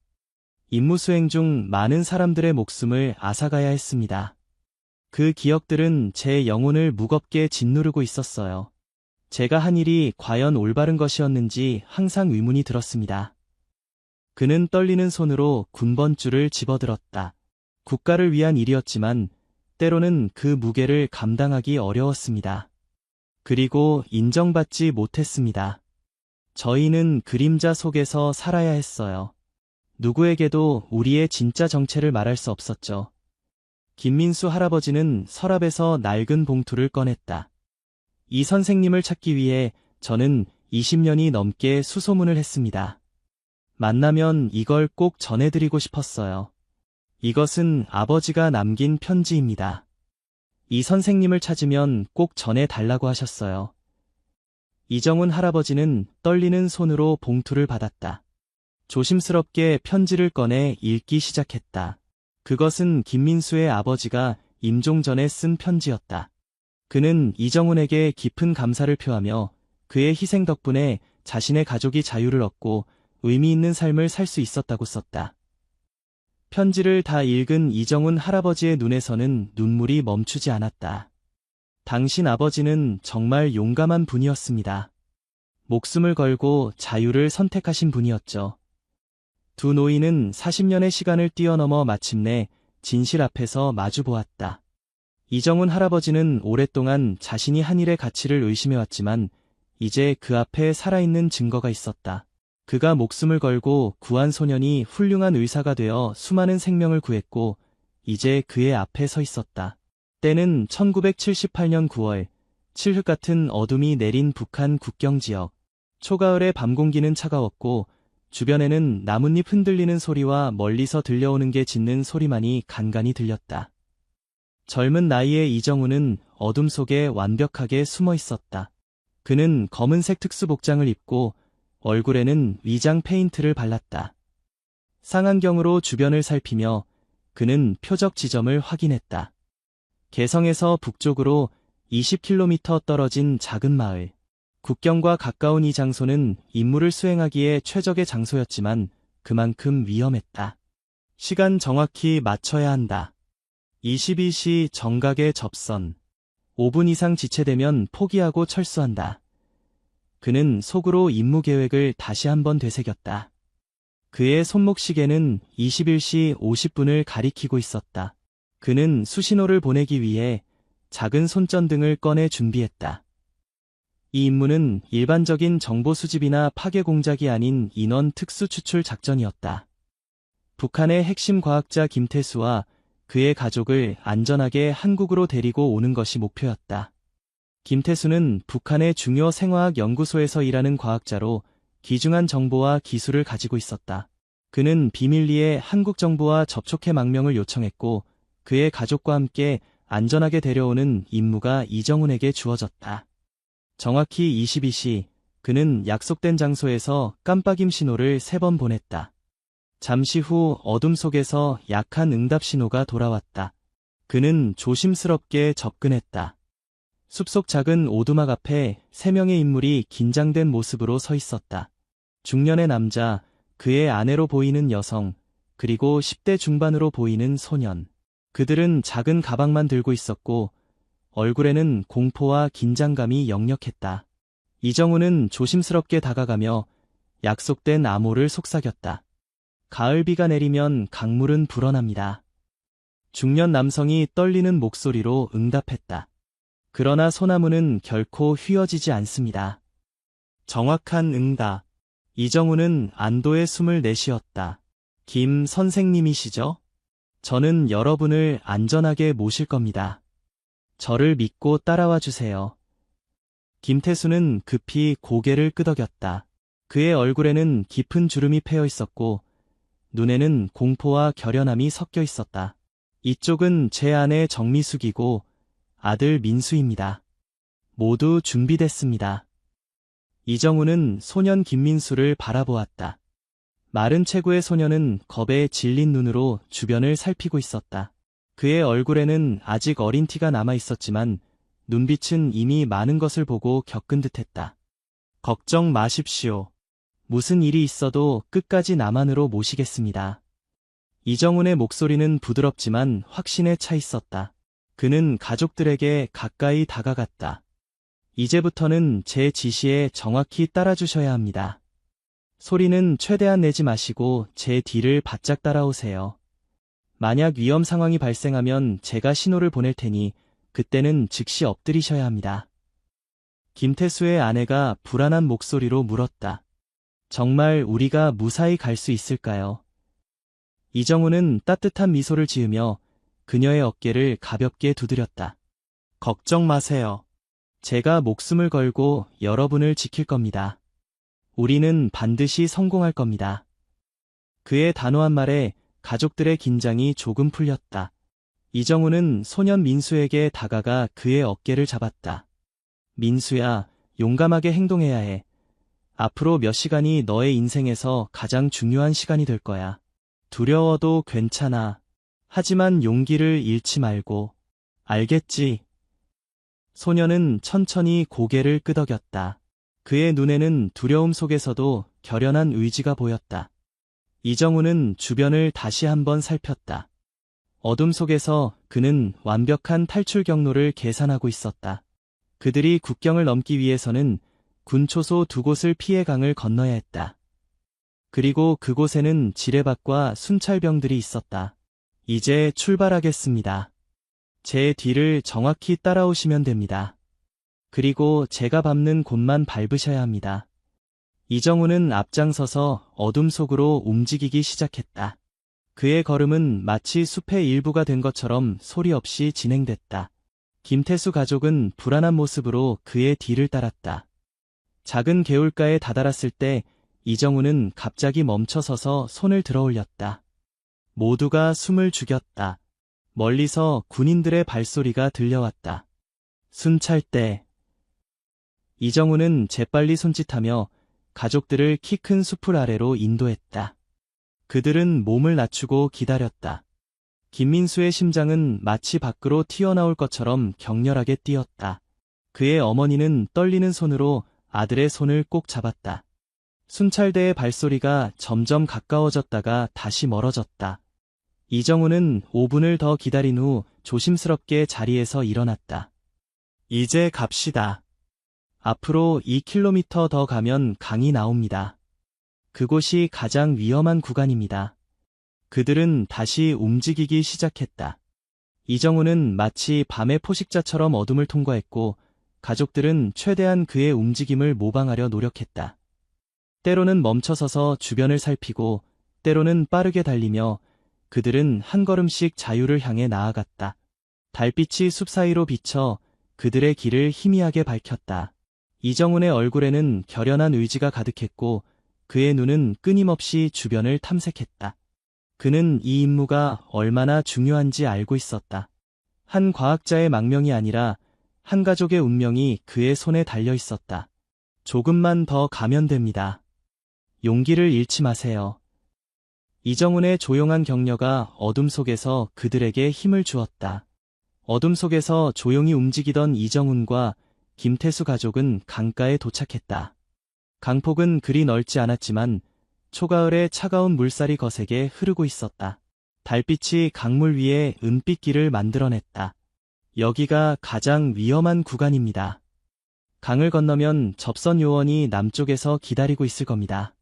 임무 수행 중 많은 사람들의 목숨을 앗아가야 했습니다. 그 기억들은 제 영혼을 무겁게 짓누르고 있었어요. 제가 한 일이 과연 올바른 것이었는지 항상 의문이 들었습니다. 그는 떨리는 손으로 군번줄을 집어들었다. 국가를 위한 일이었지만 때로는 그 무게를 감당하기 어려웠습니다. 그리고 인정받지 못했습니다. 저희는 그림자 속에서 살아야 했어요. 누구에게도 우리의 진짜 정체를 말할 수 없었죠. 김민수 할아버지는 서랍에서 낡은 봉투를 꺼냈다. 이 선생님을 찾기 위해 저는 20년이 넘게 수소문을 했습니다. 만나면 이걸 꼭 전해드리고 싶었어요. 이것은 아버지가 남긴 편지입니다. 이 선생님을 찾으면 꼭 전해달라고 하셨어요. 이정훈 할아버지는 떨리는 손으로 봉투를 받았다. 조심스럽게 편지를 꺼내 읽기 시작했다. 그것은 김민수의 아버지가 임종 전에 쓴 편지였다. 그는 이정훈에게 깊은 감사를 표하며 그의 희생 덕분에 자신의 가족이 자유를 얻고 의미 있는 삶을 살 수 있었다고 썼다. 편지를 다 읽은 이정훈 할아버지의 눈에서는 눈물이 멈추지 않았다. 당신 아버지는 정말 용감한 분이었습니다. 목숨을 걸고 자유를 선택하신 분이었죠. 두 노인은 40년의 시간을 뛰어넘어 마침내 진실 앞에서 마주보았다. 이정훈 할아버지는 오랫동안 자신이 한 일의 가치를 의심해왔지만 이제 그 앞에 살아있는 증거가 있었다. 그가 목숨을 걸고 구한 소년이 훌륭한 의사가 되어 수많은 생명을 구했고 이제 그의 앞에 서 있었다. 때는 1978년 9월, 칠흑 같은 어둠이 내린 북한 국경지역. 초가을의 밤 공기는 차가웠고 주변에는 나뭇잎 흔들리는 소리와 멀리서 들려오는 게 짖는 소리만이 간간히 들렸다. 젊은 나이의 이정훈은 어둠 속에 완벽하게 숨어 있었다. 그는 검은색 특수복장을 입고 얼굴에는 위장 페인트를 발랐다. 쌍안경으로 주변을 살피며 그는 표적 지점을 확인했다. 개성에서 북쪽으로 20km 떨어진 작은 마을. 국경과 가까운 이 장소는 임무를 수행하기에 최적의 장소였지만 그만큼 위험했다. 시간 정확히 맞춰야 한다. 22시 정각에 접선. 5분 이상 지체되면 포기하고 철수한다. 그는 속으로 임무 계획을 다시 한번 되새겼다. 그의 손목 시계는 21시 50분을 가리키고 있었다. 그는 수신호를 보내기 위해 작은 손전등을 꺼내 준비했다. 이 임무는 일반적인 정보 수집이나 파괴 공작이 아닌 인원 특수 추출 작전이었다. 북한의 핵심 과학자 김태수와 그의 가족을 안전하게 한국으로 데리고 오는 것이 목표였다. 김태수는 북한의 중요 생화학 연구소에서 일하는 과학자로 귀중한 정보와 기술을 가지고 있었다. 그는 비밀리에 한국 정부와 접촉해 망명을 요청했고 그의 가족과 함께 안전하게 데려오는 임무가 이정훈에게 주어졌다. 정확히 22시, 그는 약속된 장소에서 깜빡임 신호를 3번 보냈다. 잠시 후 어둠 속에서 약한 응답 신호가 돌아왔다. 그는 조심스럽게 접근했다. 숲속 작은 오두막 앞에 3명의 인물이 긴장된 모습으로 서 있었다. 중년의 남자, 그의 아내로 보이는 여성, 그리고 10대 중반으로 보이는 소년. 그들은 작은 가방만 들고 있었고 얼굴에는 공포와 긴장감이 역력했다. 이정훈은 조심스럽게 다가가며 약속된 암호를 속삭였다. 가을비가 내리면 강물은 불어납니다. 중년 남성이 떨리는 목소리로 응답했다. 그러나 소나무는 결코 휘어지지 않습니다. 정확한 응답. 이정훈은 안도의 숨을 내쉬었다. 김 선생님이시죠? 저는 여러분을 안전하게 모실 겁니다. 저를 믿고 따라와 주세요. 김태수는 급히 고개를 끄덕였다. 그의 얼굴에는 깊은 주름이 패여 있었고 눈에는 공포와 결연함이 섞여 있었다. 이쪽은 제 아내 정미숙이고 아들 민수입니다. 모두 준비됐습니다. 이정훈은 소년 김민수를 바라보았다. 마른 체구의 소년은 겁에 질린 눈으로 주변을 살피고 있었다. 그의 얼굴에는 아직 어린 티가 남아 있었지만 눈빛은 이미 많은 것을 보고 겪은 듯했다. 걱정 마십시오. 무슨 일이 있어도 끝까지 남한으로 모시겠습니다. 이정훈의 목소리는 부드럽지만 확신에 차 있었다. 그는 가족들에게 가까이 다가갔다. 이제부터는 제 지시에 정확히 따라주셔야 합니다. 소리는 최대한 내지 마시고 제 뒤를 바짝 따라오세요. 만약 위험 상황이 발생하면 제가 신호를 보낼 테니 그때는 즉시 엎드리셔야 합니다. 김태수의 아내가 불안한 목소리로 물었다. 정말 우리가 무사히 갈 수 있을까요? 이정훈은 따뜻한 미소를 지으며 그녀의 어깨를 가볍게 두드렸다. 걱정 마세요. 제가 목숨을 걸고 여러분을 지킬 겁니다. 우리는 반드시 성공할 겁니다. 그의 단호한 말에 가족들의 긴장이 조금 풀렸다. 이정훈은 소년 민수에게 다가가 그의 어깨를 잡았다. 민수야, 용감하게 행동해야 해. 앞으로 몇 시간이 너의 인생에서 가장 중요한 시간이 될 거야. 두려워도 괜찮아. 하지만 용기를 잃지 말고. 알겠지? 소년은 천천히 고개를 끄덕였다. 그의 눈에는 두려움 속에서도 결연한 의지가 보였다. 이정훈은 주변을 다시 한번 살폈다. 어둠 속에서 그는 완벽한 탈출 경로를 계산하고 있었다. 그들이 국경을 넘기 위해서는 군 초소 2곳을 피해 강을 건너야 했다. 그리고 그곳에는 지뢰밭과 순찰병들이 있었다. 이제 출발하겠습니다. 제 뒤를 정확히 따라오시면 됩니다. 그리고 제가 밟는 곳만 밟으셔야 합니다. 이정훈은 앞장서서 어둠 속으로 움직이기 시작했다. 그의 걸음은 마치 숲의 일부가 된 것처럼 소리 없이 진행됐다. 김태수 가족은 불안한 모습으로 그의 뒤를 따랐다. 작은 개울가에 다다랐을 때 이정훈은 갑자기 멈춰서서 손을 들어 올렸다. 모두가 숨을 죽였다. 멀리서 군인들의 발소리가 들려왔다. 순찰대. 이정훈은 재빨리 손짓하며 가족들을 키 큰 숲을 아래로 인도했다. 그들은 몸을 낮추고 기다렸다. 김민수의 심장은 마치 밖으로 튀어나올 것처럼 격렬하게 뛰었다. 그의 어머니는 떨리는 손으로 아들의 손을 꼭 잡았다. 순찰대의 발소리가 점점 가까워졌다가 다시 멀어졌다. 이정훈은 5분을 더 기다린 후 조심스럽게 자리에서 일어났다. 이제 갑시다. 앞으로 2km 더 가면 강이 나옵니다. 그곳이 가장 위험한 구간입니다. 그들은 다시 움직이기 시작했다. 이정우는 마치 밤의 포식자처럼 어둠을 통과했고 가족들은 최대한 그의 움직임을 모방하려 노력했다. 때로는 멈춰서서 주변을 살피고 때로는 빠르게 달리며 그들은 한 걸음씩 자유를 향해 나아갔다. 달빛이 숲 사이로 비쳐 그들의 길을 희미하게 밝혔다. 이정훈의 얼굴에는 결연한 의지가 가득했고 그의 눈은 끊임없이 주변을 탐색했다. 그는 이 임무가 얼마나 중요한지 알고 있었다. 한 과학자의 망명이 아니라 한 가족의 운명이 그의 손에 달려 있었다. 조금만 더 가면 됩니다. 용기를 잃지 마세요. 이정훈의 조용한 격려가 어둠 속에서 그들에게 힘을 주었다. 어둠 속에서 조용히 움직이던 이정훈과 김태수 가족은 강가에 도착했다. 강폭은 그리 넓지 않았지만 초가을에 차가운 물살이 거세게 흐르고 있었다. 달빛이 강물 위에 은빛길을 만들어냈다. 여기가 가장 위험한 구간입니다. 강을 건너면 접선 요원이 남쪽에서 기다리고 있을 겁니다.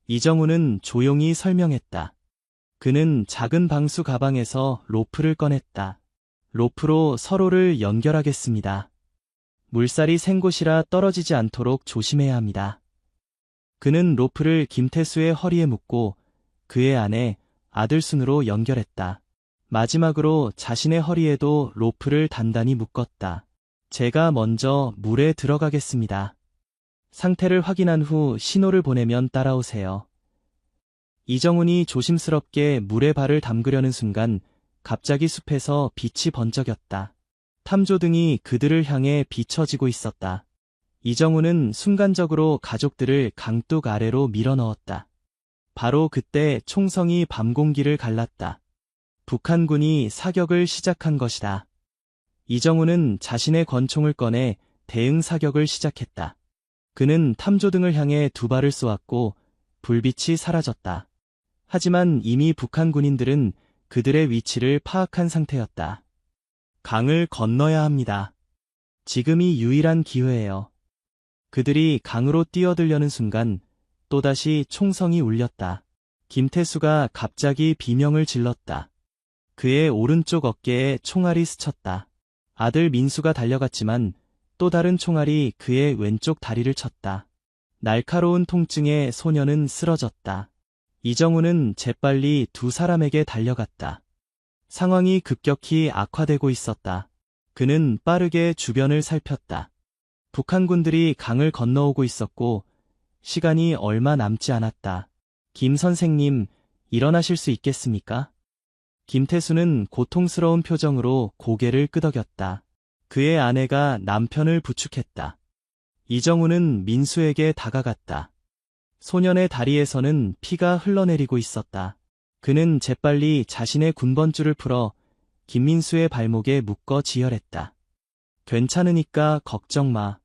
이정훈은 조용히 설명했다. 그는 작은 방수 가방에서 로프를 꺼냈다. 로프로 서로를 연결하겠습니다. 물살이 센 곳이라 떨어지지 않도록 조심해야 합니다. 그는 로프를 김태수의 허리에 묶고 그의 아내 아들순으로 연결했다. 마지막으로 자신의 허리에도 로프를 단단히 묶었다. 제가 먼저 물에 들어가겠습니다. 상태를 확인한 후 신호를 보내면 따라오세요. 이정훈이 조심스럽게 물에 발을 담그려는 순간 갑자기 숲에서 빛이 번쩍였다. 탐조등이 그들을 향해 비춰지고 있었다. 이정훈은 순간적으로 가족들을 강둑 아래로 밀어넣었다. 바로 그때 총성이 밤공기를 갈랐다. 북한군이 사격을 시작한 것이다. 이정훈은 자신의 권총을 꺼내 대응 사격을 시작했다. 그는 탐조등을 향해 두 발을 쏘았고 불빛이 사라졌다. 하지만 이미 북한 군인들은 그들의 위치를 파악한 상태였다. 강을 건너야 합니다. 지금이 유일한 기회예요. 그들이 강으로 뛰어들려는 순간 또다시 총성이 울렸다. 김태수가 갑자기 비명을 질렀다. 그의 오른쪽 어깨에 총알이 스쳤다. 아들 민수가 달려갔지만 또 다른 총알이 그의 왼쪽 다리를 쳤다. 날카로운 통증에 소녀는 쓰러졌다. 이정훈은 재빨리 두 사람에게 달려갔다. 상황이 급격히 악화되고 있었다. 그는 빠르게 주변을 살폈다. 북한군들이 강을 건너오고 있었고 시간이 얼마 남지 않았다. 김 선생님, 일어나실 수 있겠습니까? 김태수는 고통스러운 표정으로 고개를 끄덕였다. 그의 아내가 남편을 부축했다. 이정훈은 민수에게 다가갔다. 소년의 다리에서는 피가 흘러내리고 있었다. 그는 재빨리 자신의 군번줄을 풀어 김민수의 발목에 묶어 지혈했다. 괜찮으니까 걱정 마.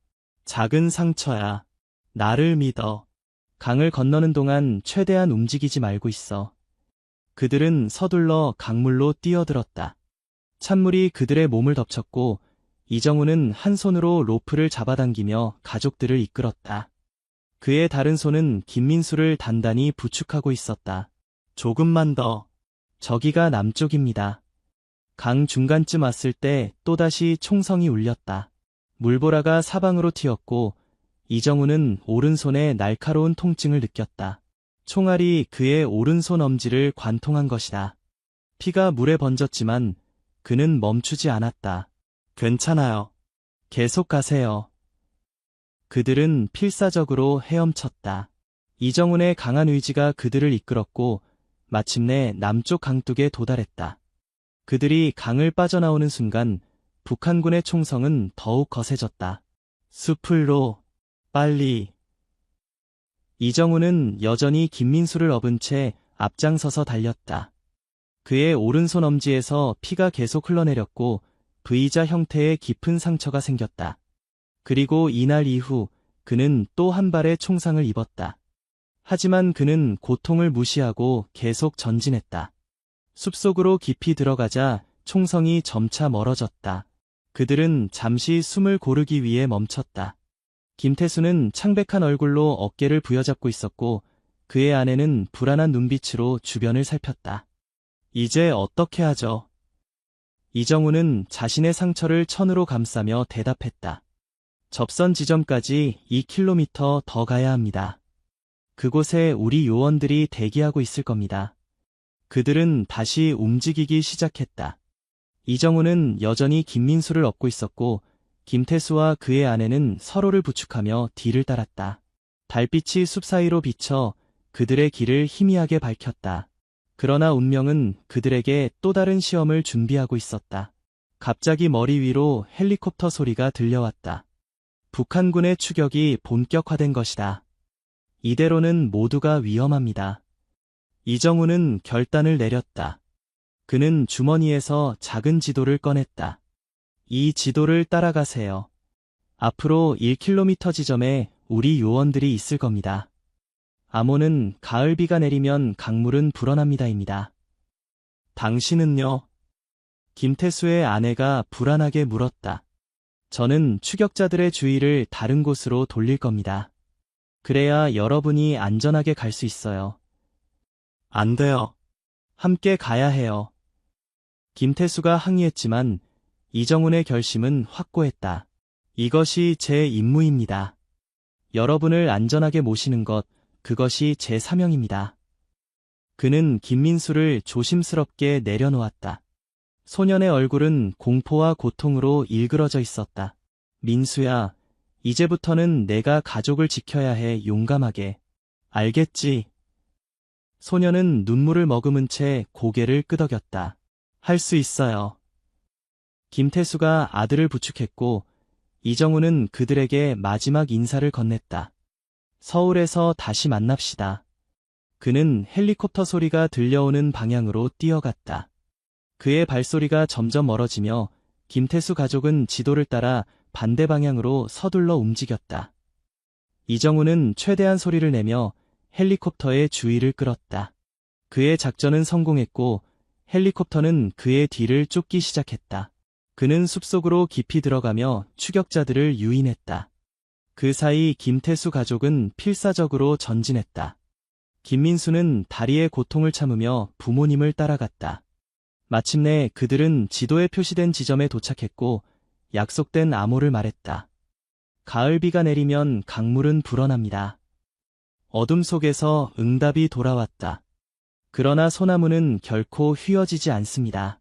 작은 상처야. 나를 믿어. 강을 건너는 동안 최대한 움직이지 말고 있어. 그들은 서둘러 강물로 뛰어들었다. 찬물이 그들의 몸을 덮쳤고 이정훈은 한 손으로 로프를 잡아당기며 가족들을 이끌었다. 그의 다른 손은 김민수를 단단히 부축하고 있었다. 조금만 더. 저기가 남쪽입니다. 강 중간쯤 왔을 때 또다시 총성이 울렸다. 물보라가 사방으로 튀었고 이정훈은 오른손에 날카로운 통증을 느꼈다. 총알이 그의 오른손 엄지를 관통한 것이다. 피가 물에 번졌지만 그는 멈추지 않았다. 괜찮아요. 계속 가세요. 그들은 필사적으로 헤엄쳤다. 이정훈의 강한 의지가 그들을 이끌었고 마침내 남쪽 강둑에 도달했다. 그들이 강을 빠져나오는 순간 북한군의 총성은 더욱 거세졌다. 숲을로, 빨리. 이정훈은 여전히 김민수를 업은 채 앞장서서 달렸다. 그의 오른손 엄지에서 피가 계속 흘러내렸고 V자 형태의 깊은 상처가 생겼다. 그리고 이날 이후 그는 또 한 발의 총상을 입었다. 하지만 그는 고통을 무시하고 계속 전진했다. 숲속으로 깊이 들어가자 총성이 점차 멀어졌다. 그들은 잠시 숨을 고르기 위해 멈췄다. 김태수는 창백한 얼굴로 어깨를 부여잡고 있었고 그의 아내는 불안한 눈빛으로 주변을 살폈다. 이제 어떻게 하죠? 이정우는 자신의 상처를 천으로 감싸며 대답했다. 접선 지점까지 2km 더 가야 합니다. 그곳에 우리 요원들이 대기하고 있을 겁니다. 그들은 다시 움직이기 시작했다. 이정우는 여전히 김민수를 업고 있었고 김태수와 그의 아내는 서로를 부축하며 뒤를 따랐다. 달빛이 숲 사이로 비쳐 그들의 길을 희미하게 밝혔다. 그러나 운명은 그들에게 또 다른 시험을 준비하고 있었다. 갑자기 머리 위로 헬리콥터 소리가 들려왔다. 북한군의 추격이 본격화된 것이다. 이대로는 모두가 위험합니다. 이정우는 결단을 내렸다. 그는 주머니에서 작은 지도를 꺼냈다. 이 지도를 따라가세요. 앞으로 1km 지점에 우리 요원들이 있을 겁니다. 암호는 가을비가 내리면 강물은 불어납니다입니다. 당신은요? 김태수의 아내가 불안하게 물었다. 저는 추격자들의 주의를 다른 곳으로 돌릴 겁니다. 그래야 여러분이 안전하게 갈 수 있어요. 안 돼요. 함께 가야 해요. 김태수가 항의했지만 이정훈의 결심은 확고했다. 이것이 제 임무입니다. 여러분을 안전하게 모시는 것, 그것이 제 사명입니다. 그는 김민수를 조심스럽게 내려놓았다. 소년의 얼굴은 공포와 고통으로 일그러져 있었다. 민수야, 이제부터는 내가 가족을 지켜야 해. 용감하게. 알겠지? 소년은 눈물을 머금은 채 고개를 끄덕였다. 할 수 있어요. 김태수가 아들을 부축했고 이정우는 그들에게 마지막 인사를 건넸다. 서울에서 다시 만납시다. 그는 헬리콥터 소리가 들려오는 방향으로 뛰어갔다. 그의 발소리가 점점 멀어지며 김태수 가족은 지도를 따라 반대 방향으로 서둘러 움직였다. 이정우는 최대한 소리를 내며 헬리콥터의 주의를 끌었다. 그의 작전은 성공했고 헬리콥터는 그의 뒤를 쫓기 시작했다. 그는 숲속으로 깊이 들어가며 추격자들을 유인했다. 그 사이 김태수 가족은 필사적으로 전진했다. 김민수는 다리의 고통을 참으며 부모님을 따라갔다. 마침내 그들은 지도에 표시된 지점에 도착했고 약속된 암호를 말했다. 가을비가 내리면 강물은 불어납니다. 어둠 속에서 응답이 돌아왔다. 그러나 소나무는 결코 휘어지지 않습니다.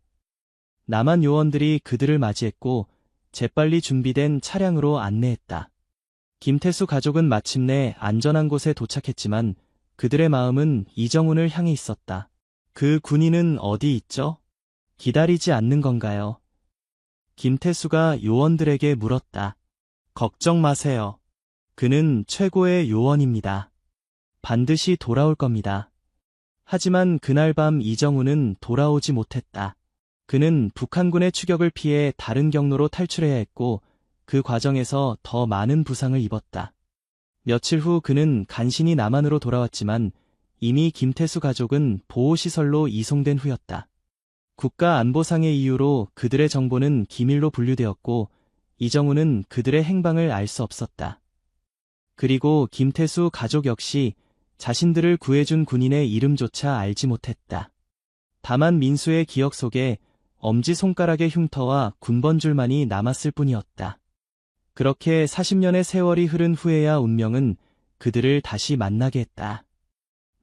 남한 요원들이 그들을 맞이했고 재빨리 준비된 차량으로 안내했다. 김태수 가족은 마침내 안전한 곳에 도착했지만 그들의 마음은 이정훈을 향해 있었다. 그 군인은 어디 있죠? 기다리지 않는 건가요? 김태수가 요원들에게 물었다. 걱정 마세요. 그는 최고의 요원입니다. 반드시 돌아올 겁니다. 하지만 그날 밤 이정훈은 돌아오지 못했다. 그는 북한군의 추격을 피해 다른 경로로 탈출해야 했고 그 과정에서 더 많은 부상을 입었다. 며칠 후 그는 간신히 남한으로 돌아왔지만 이미 김태수 가족은 보호시설로 이송된 후였다. 국가안보상의 이유로 그들의 정보는 기밀로 분류되었고 이정훈은 그들의 행방을 알 수 없었다. 그리고 김태수 가족 역시 자신들을 구해준 군인의 이름조차 알지 못했다. 다만 민수의 기억 속에 엄지손가락의 흉터와 군번줄만이 남았을 뿐이었다. 그렇게 40년의 세월이 흐른 후에야 운명은 그들을 다시 만나게 했다.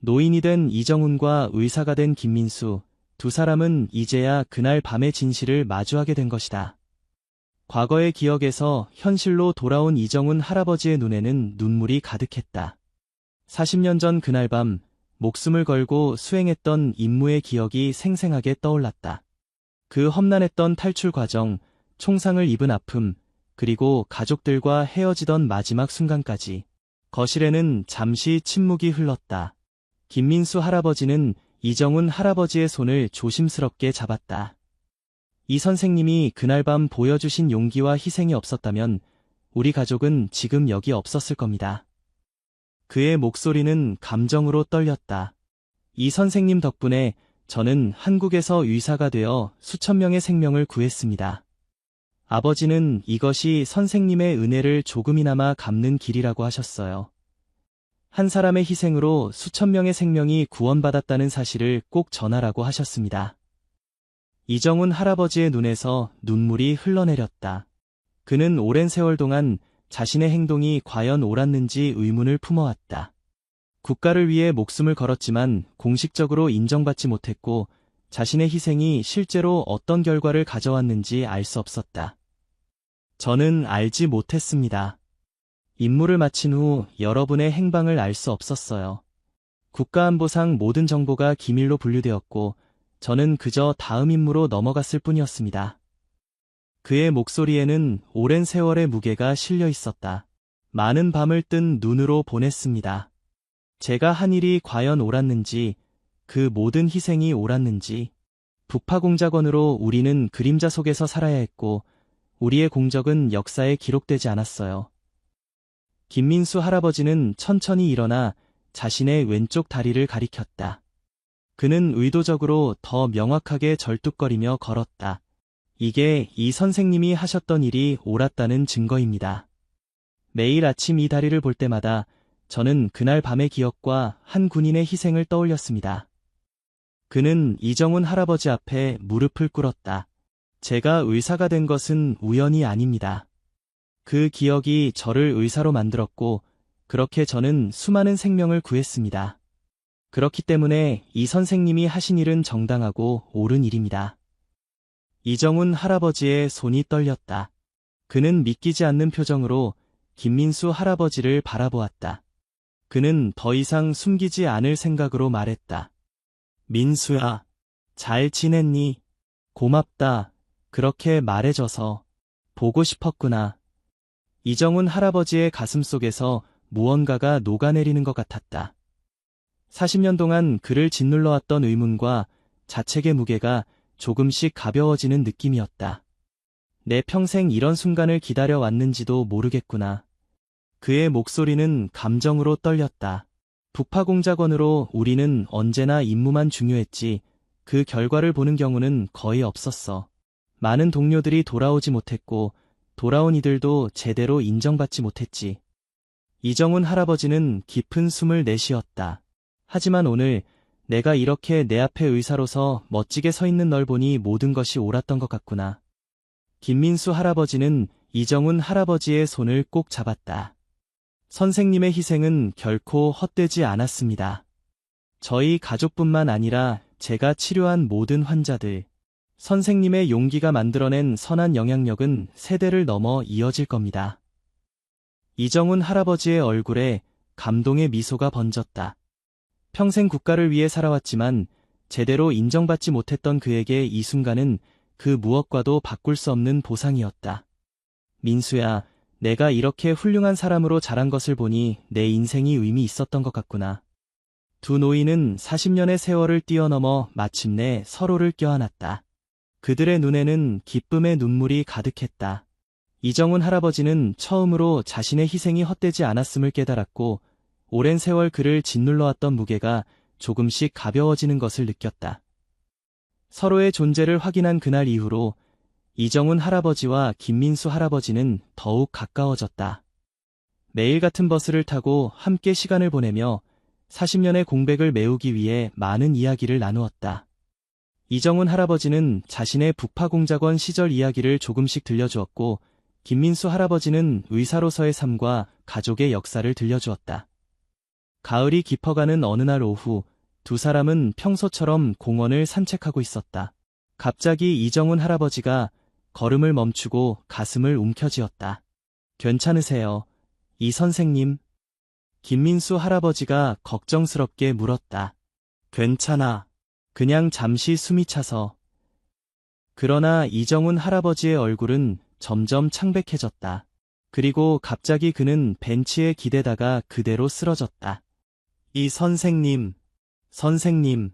노인이 된 이정훈과 의사가 된 김민수, 두 사람은 이제야 그날 밤의 진실을 마주하게 된 것이다. 과거의 기억에서 현실로 돌아온 이정훈 할아버지의 눈에는 눈물이 가득했다. 40년 전 그날 밤 목숨을 걸고 수행했던 임무의 기억이 생생하게 떠올랐다. 그 험난했던 탈출 과정, 총상을 입은 아픔, 그리고 가족들과 헤어지던 마지막 순간까지. 거실에는 잠시 침묵이 흘렀다. 김민수 할아버지는 이정훈 할아버지의 손을 조심스럽게 잡았다. 이 선생님이 그날 밤 보여주신 용기와 희생이 없었다면 우리 가족은 지금 여기 없었을 겁니다. 그의 목소리는 감정으로 떨렸다. 이 선생님 덕분에 저는 한국에서 의사가 되어 수천 명의 생명을 구했습니다. 아버지는 이것이 선생님의 은혜를 조금이나마 갚는 길이라고 하셨어요. 한 사람의 희생으로 수천 명의 생명이 구원받았다는 사실을 꼭 전하라고 하셨습니다. 이정훈 할아버지의 눈에서 눈물이 흘러내렸다. 그는 오랜 세월 동안 자신의 행동이 과연 옳았는지 의문을 품어왔다. 국가를 위해 목숨을 걸었지만 공식적으로 인정받지 못했고 자신의 희생이 실제로 어떤 결과를 가져왔는지 알 수 없었다. 저는 알지 못했습니다. 임무를 마친 후 여러분의 행방을 알 수 없었어요. 국가안보상 모든 정보가 기밀로 분류되었고 저는 그저 다음 임무로 넘어갔을 뿐이었습니다. 그의 목소리에는 오랜 세월의 무게가 실려 있었다. 많은 밤을 뜬 눈으로 보냈습니다. 제가 한 일이 과연 옳았는지, 그 모든 희생이 옳았는지, 북파공작원으로 우리는 그림자 속에서 살아야 했고, 우리의 공적은 역사에 기록되지 않았어요. 김민수 할아버지는 천천히 일어나 자신의 왼쪽 다리를 가리켰다. 그는 의도적으로 더 명확하게 절뚝거리며 걸었다. 이게 이 선생님이 하셨던 일이 옳았다는 증거입니다. 매일 아침 이 다리를 볼 때마다 저는 그날 밤의 기억과 한 군인의 희생을 떠올렸습니다. 그는 이정훈 할아버지 앞에 무릎을 꿇었다. 제가 의사가 된 것은 우연이 아닙니다. 그 기억이 저를 의사로 만들었고, 그렇게 저는 수많은 생명을 구했습니다. 그렇기 때문에 이 선생님이 하신 일은 정당하고 옳은 일입니다. 이정훈 할아버지의 손이 떨렸다. 그는 믿기지 않는 표정으로 김민수 할아버지를 바라보았다. 그는 더 이상 숨기지 않을 생각으로 말했다. 민수야, 잘 지냈니? 고맙다. 그렇게 말해줘서. 보고 싶었구나. 이정훈 할아버지의 가슴 속에서 무언가가 녹아내리는 것 같았다. 40년 동안 그를 짓눌러왔던 의문과 자책의 무게가 조금씩 가벼워지는 느낌이었다. 내 평생 이런 순간을 기다려왔는지도 모르겠구나. 그의 목소리는 감정으로 떨렸다. 북파공작원으로 우리는 언제나 임무만 중요했지 그 결과를 보는 경우는 거의 없었어. 많은 동료들이 돌아오지 못했고 돌아온 이들도 제대로 인정받지 못했지. 이정훈 할아버지는 깊은 숨을 내쉬었다. 하지만 오늘 내가 이렇게 내 앞에 의사로서 멋지게 서 있는 널 보니 모든 것이 옳았던 것 같구나. 김민수 할아버지는 이정훈 할아버지의 손을 꼭 잡았다. 선생님의 희생은 결코 헛되지 않았습니다. 저희 가족뿐만 아니라 제가 치료한 모든 환자들, 선생님의 용기가 만들어낸 선한 영향력은 세대를 넘어 이어질 겁니다. 이정훈 할아버지의 얼굴에 감동의 미소가 번졌다. 평생 국가를 위해 살아왔지만 제대로 인정받지 못했던 그에게 이 순간은 그 무엇과도 바꿀 수 없는 보상이었다. 민수야, 내가 이렇게 훌륭한 사람으로 자란 것을 보니 내 인생이 의미 있었던 것 같구나. 두 노인은 40년의 세월을 뛰어넘어 마침내 서로를 껴안았다. 그들의 눈에는 기쁨의 눈물이 가득했다. 이정훈 할아버지는 처음으로 자신의 희생이 헛되지 않았음을 깨달았고 오랜 세월 그를 짓눌러왔던 무게가 조금씩 가벼워지는 것을 느꼈다. 서로의 존재를 확인한 그날 이후로 이정훈 할아버지와 김민수 할아버지는 더욱 가까워졌다. 매일 같은 버스를 타고 함께 시간을 보내며 40년의 공백을 메우기 위해 많은 이야기를 나누었다. 이정훈 할아버지는 자신의 북파공작원 시절 이야기를 조금씩 들려주었고 김민수 할아버지는 의사로서의 삶과 가족의 역사를 들려주었다. 가을이 깊어가는 어느 날 오후 두 사람은 평소처럼 공원을 산책하고 있었다. 갑자기 이정훈 할아버지가 걸음을 멈추고 가슴을 움켜쥐었다. 괜찮으세요, 이 선생님? 김민수 할아버지가 걱정스럽게 물었다. 괜찮아. 그냥 잠시 숨이 차서. 그러나 이정훈 할아버지의 얼굴은 점점 창백해졌다. 그리고 갑자기 그는 벤치에 기대다가 그대로 쓰러졌다. 이 선생님, 선생님.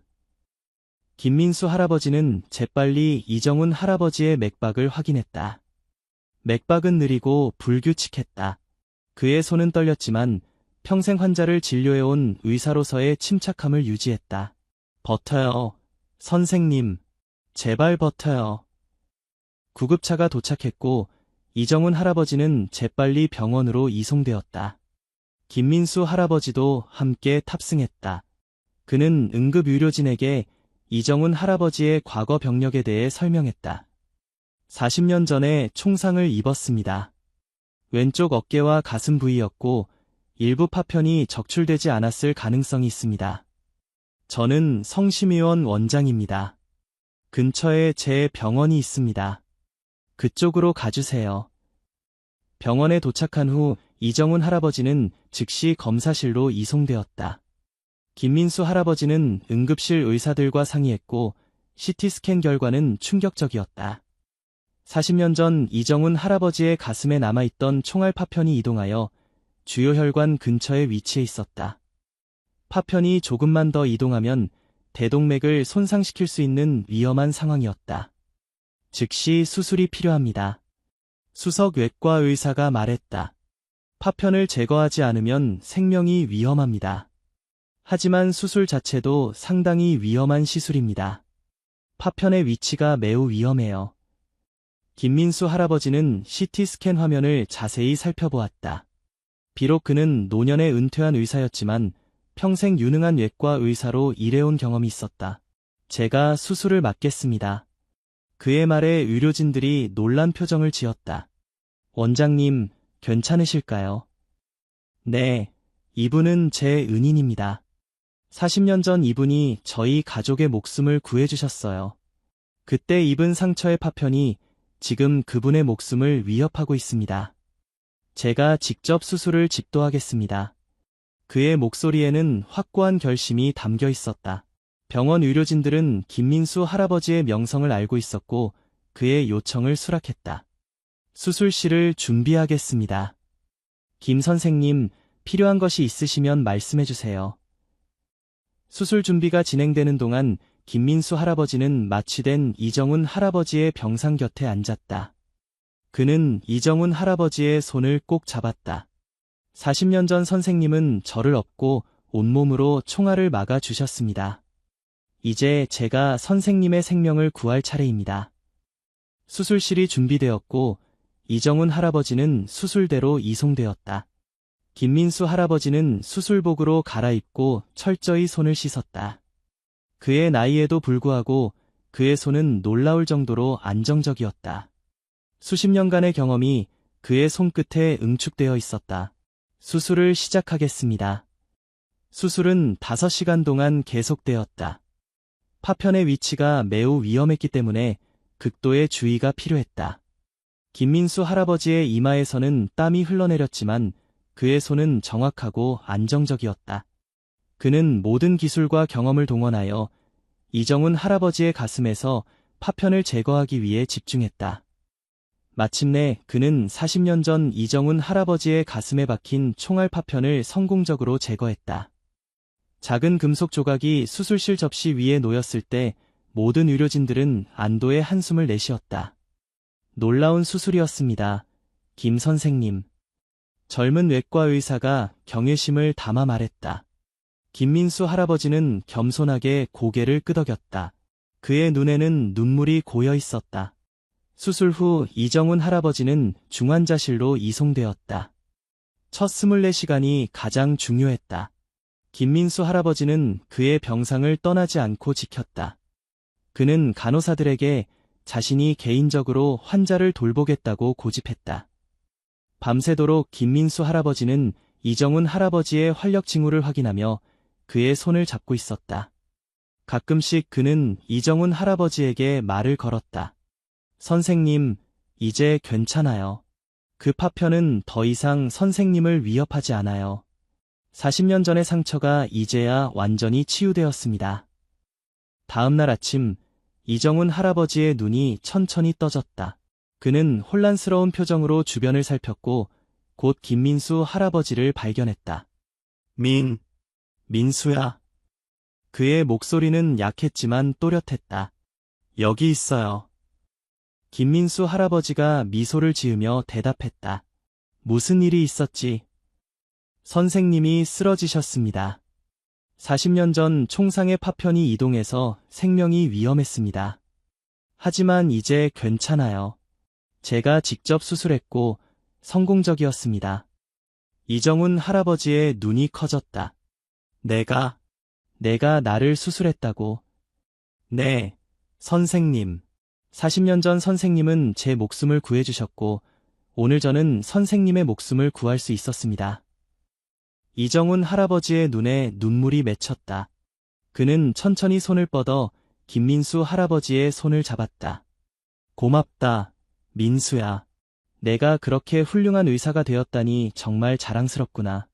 김민수 할아버지는 재빨리 이정훈 할아버지의 맥박을 확인했다. 맥박은 느리고 불규칙했다. 그의 손은 떨렸지만 평생 환자를 진료해온 의사로서의 침착함을 유지했다. 버텨요, 선생님. 제발 버텨요. 구급차가 도착했고 이정훈 할아버지는 재빨리 병원으로 이송되었다. 김민수 할아버지도 함께 탑승했다. 그는 응급의료진에게 이정훈 할아버지의 과거 병력에 대해 설명했다. 40년 전에 총상을 입었습니다. 왼쪽 어깨와 가슴 부위였고 일부 파편이 적출되지 않았을 가능성이 있습니다. 저는 성심의원 원장입니다. 근처에 제 병원이 있습니다. 그쪽으로 가주세요. 병원에 도착한 후 이정훈 할아버지는 즉시 검사실로 이송되었다. 김민수 할아버지는 응급실 의사들과 상의했고 CT스캔 결과는 충격적이었다. 40년 전 이정훈 할아버지의 가슴에 남아있던 총알 파편이 이동하여 주요 혈관 근처에 위치해 있었다. 파편이 조금만 더 이동하면 대동맥을 손상시킬 수 있는 위험한 상황이었다. 즉시 수술이 필요합니다. 수석 외과 의사가 말했다. 파편을 제거하지 않으면 생명이 위험합니다. 하지만 수술 자체도 상당히 위험한 시술입니다. 파편의 위치가 매우 위험해요. 김민수 할아버지는 CT스캔 화면을 자세히 살펴보았다. 비록 그는 노년에 은퇴한 의사였지만 평생 유능한 외과 의사로 일해온 경험이 있었다. 제가 수술을 맡겠습니다. 그의 말에 의료진들이 놀란 표정을 지었다. 원장님, 괜찮으실까요? 네, 이분은 제 은인입니다. 40년 전 이분이 저희 가족의 목숨을 구해주셨어요. 그때 입은 상처의 파편이 지금 그분의 목숨을 위협하고 있습니다. 제가 직접 수술을 집도하겠습니다. 그의 목소리에는 확고한 결심이 담겨 있었다. 병원 의료진들은 김민수 할아버지의 명성을 알고 있었고 그의 요청을 수락했다. 수술실을 준비하겠습니다. 김 선생님, 필요한 것이 있으시면 말씀해 주세요. 수술 준비가 진행되는 동안 김민수 할아버지는 마취된 이정훈 할아버지의 병상 곁에 앉았다. 그는 이정훈 할아버지의 손을 꼭 잡았다. 40년 전 선생님은 저를 업고 온몸으로 총알을 막아 주셨습니다. 이제 제가 선생님의 생명을 구할 차례입니다. 수술실이 준비되었고 이정훈 할아버지는 수술대로 이송되었다. 김민수 할아버지는 수술복으로 갈아입고 철저히 손을 씻었다. 그의 나이에도 불구하고 그의 손은 놀라울 정도로 안정적이었다. 수십 년간의 경험이 그의 손끝에 응축되어 있었다. 수술을 시작하겠습니다. 수술은 5시간 동안 계속되었다. 파편의 위치가 매우 위험했기 때문에 극도의 주의가 필요했다. 김민수 할아버지의 이마에서는 땀이 흘러내렸지만 그의 손은 정확하고 안정적이었다. 그는 모든 기술과 경험을 동원하여 이정훈 할아버지의 가슴에서 파편을 제거하기 위해 집중했다. 마침내 그는 40년 전 이정훈 할아버지의 가슴에 박힌 총알 파편을 성공적으로 제거했다. 작은 금속 조각이 수술실 접시 위에 놓였을 때 모든 의료진들은 안도의 한숨을 내쉬었다. 놀라운 수술이었습니다. 김 선생님. 젊은 외과 의사가 경외심을 담아 말했다. 김민수 할아버지는 겸손하게 고개를 끄덕였다. 그의 눈에는 눈물이 고여 있었다. 수술 후 이정훈 할아버지는 중환자실로 이송되었다. 첫 24시간이 가장 중요했다. 김민수 할아버지는 그의 병상을 떠나지 않고 지켰다. 그는 간호사들에게 자신이 개인적으로 환자를 돌보겠다고 고집했다. 밤새도록 김민수 할아버지는 이정훈 할아버지의 활력 징후를 확인하며 그의 손을 잡고 있었다. 가끔씩 그는 이정훈 할아버지에게 말을 걸었다. 선생님, 이제 괜찮아요. 그 파편은 더 이상 선생님을 위협하지 않아요. 40년 전의 상처가 이제야 완전히 치유되었습니다. 다음 날 아침, 이정훈 할아버지의 눈이 천천히 떠졌다. 그는 혼란스러운 표정으로 주변을 살폈고 곧 김민수 할아버지를 발견했다. 민수야. 그의 목소리는 약했지만 또렷했다. 여기 있어요. 김민수 할아버지가 미소를 지으며 대답했다. 무슨 일이 있었지? 선생님이 쓰러지셨습니다. 40년 전 총상의 파편이 이동해서 생명이 위험했습니다. 하지만 이제 괜찮아요. 제가 직접 수술했고 성공적이었습니다. 이정훈 할아버지의 눈이 커졌다. 내가 나를 수술했다고. 네, 선생님. 40년 전 선생님은 제 목숨을 구해주셨고, 오늘 저는 선생님의 목숨을 구할 수 있었습니다. 이정훈 할아버지의 눈에 눈물이 맺혔다. 그는 천천히 손을 뻗어 김민수 할아버지의 손을 잡았다. 고맙다, 민수야. 내가 그렇게 훌륭한 의사가 되었다니 정말 자랑스럽구나.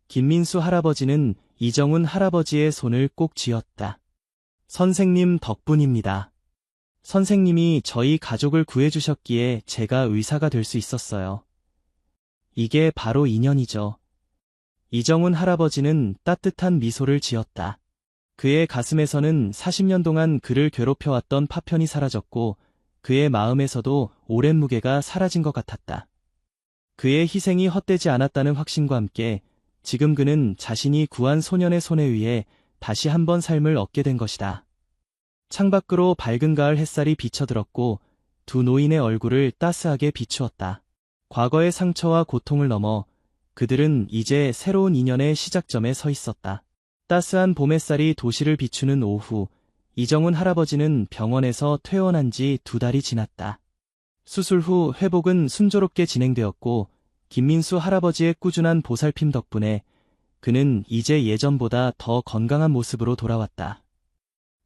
김민수 할아버지는 이정훈 할아버지의 손을 꼭 쥐었다. 선생님 덕분입니다. 선생님이 저희 가족을 구해주셨기에 제가 의사가 될 수 있었어요. 이게 바로 인연이죠. 이정훈 할아버지는 따뜻한 미소를 지었다. 그의 가슴에서는 40년 동안 그를 괴롭혀왔던 파편이 사라졌고 그의 마음에서도 오랜 무게가 사라진 것 같았다. 그의 희생이 헛되지 않았다는 확신과 함께 지금 그는 자신이 구한 소년의 손에 의해 다시 한번 삶을 얻게 된 것이다. 창밖으로 밝은 가을 햇살이 비쳐들었고 두 노인의 얼굴을 따스하게 비추었다. 과거의 상처와 고통을 넘어 그들은 이제 새로운 인연의 시작점에 서 있었다. 따스한 봄 햇살이 도시를 비추는 오후, 이정훈 할아버지는 병원에서 퇴원한 지 2달이 지났다. 수술 후 회복은 순조롭게 진행되었고 김민수 할아버지의 꾸준한 보살핌 덕분에 그는 이제 예전보다 더 건강한 모습으로 돌아왔다.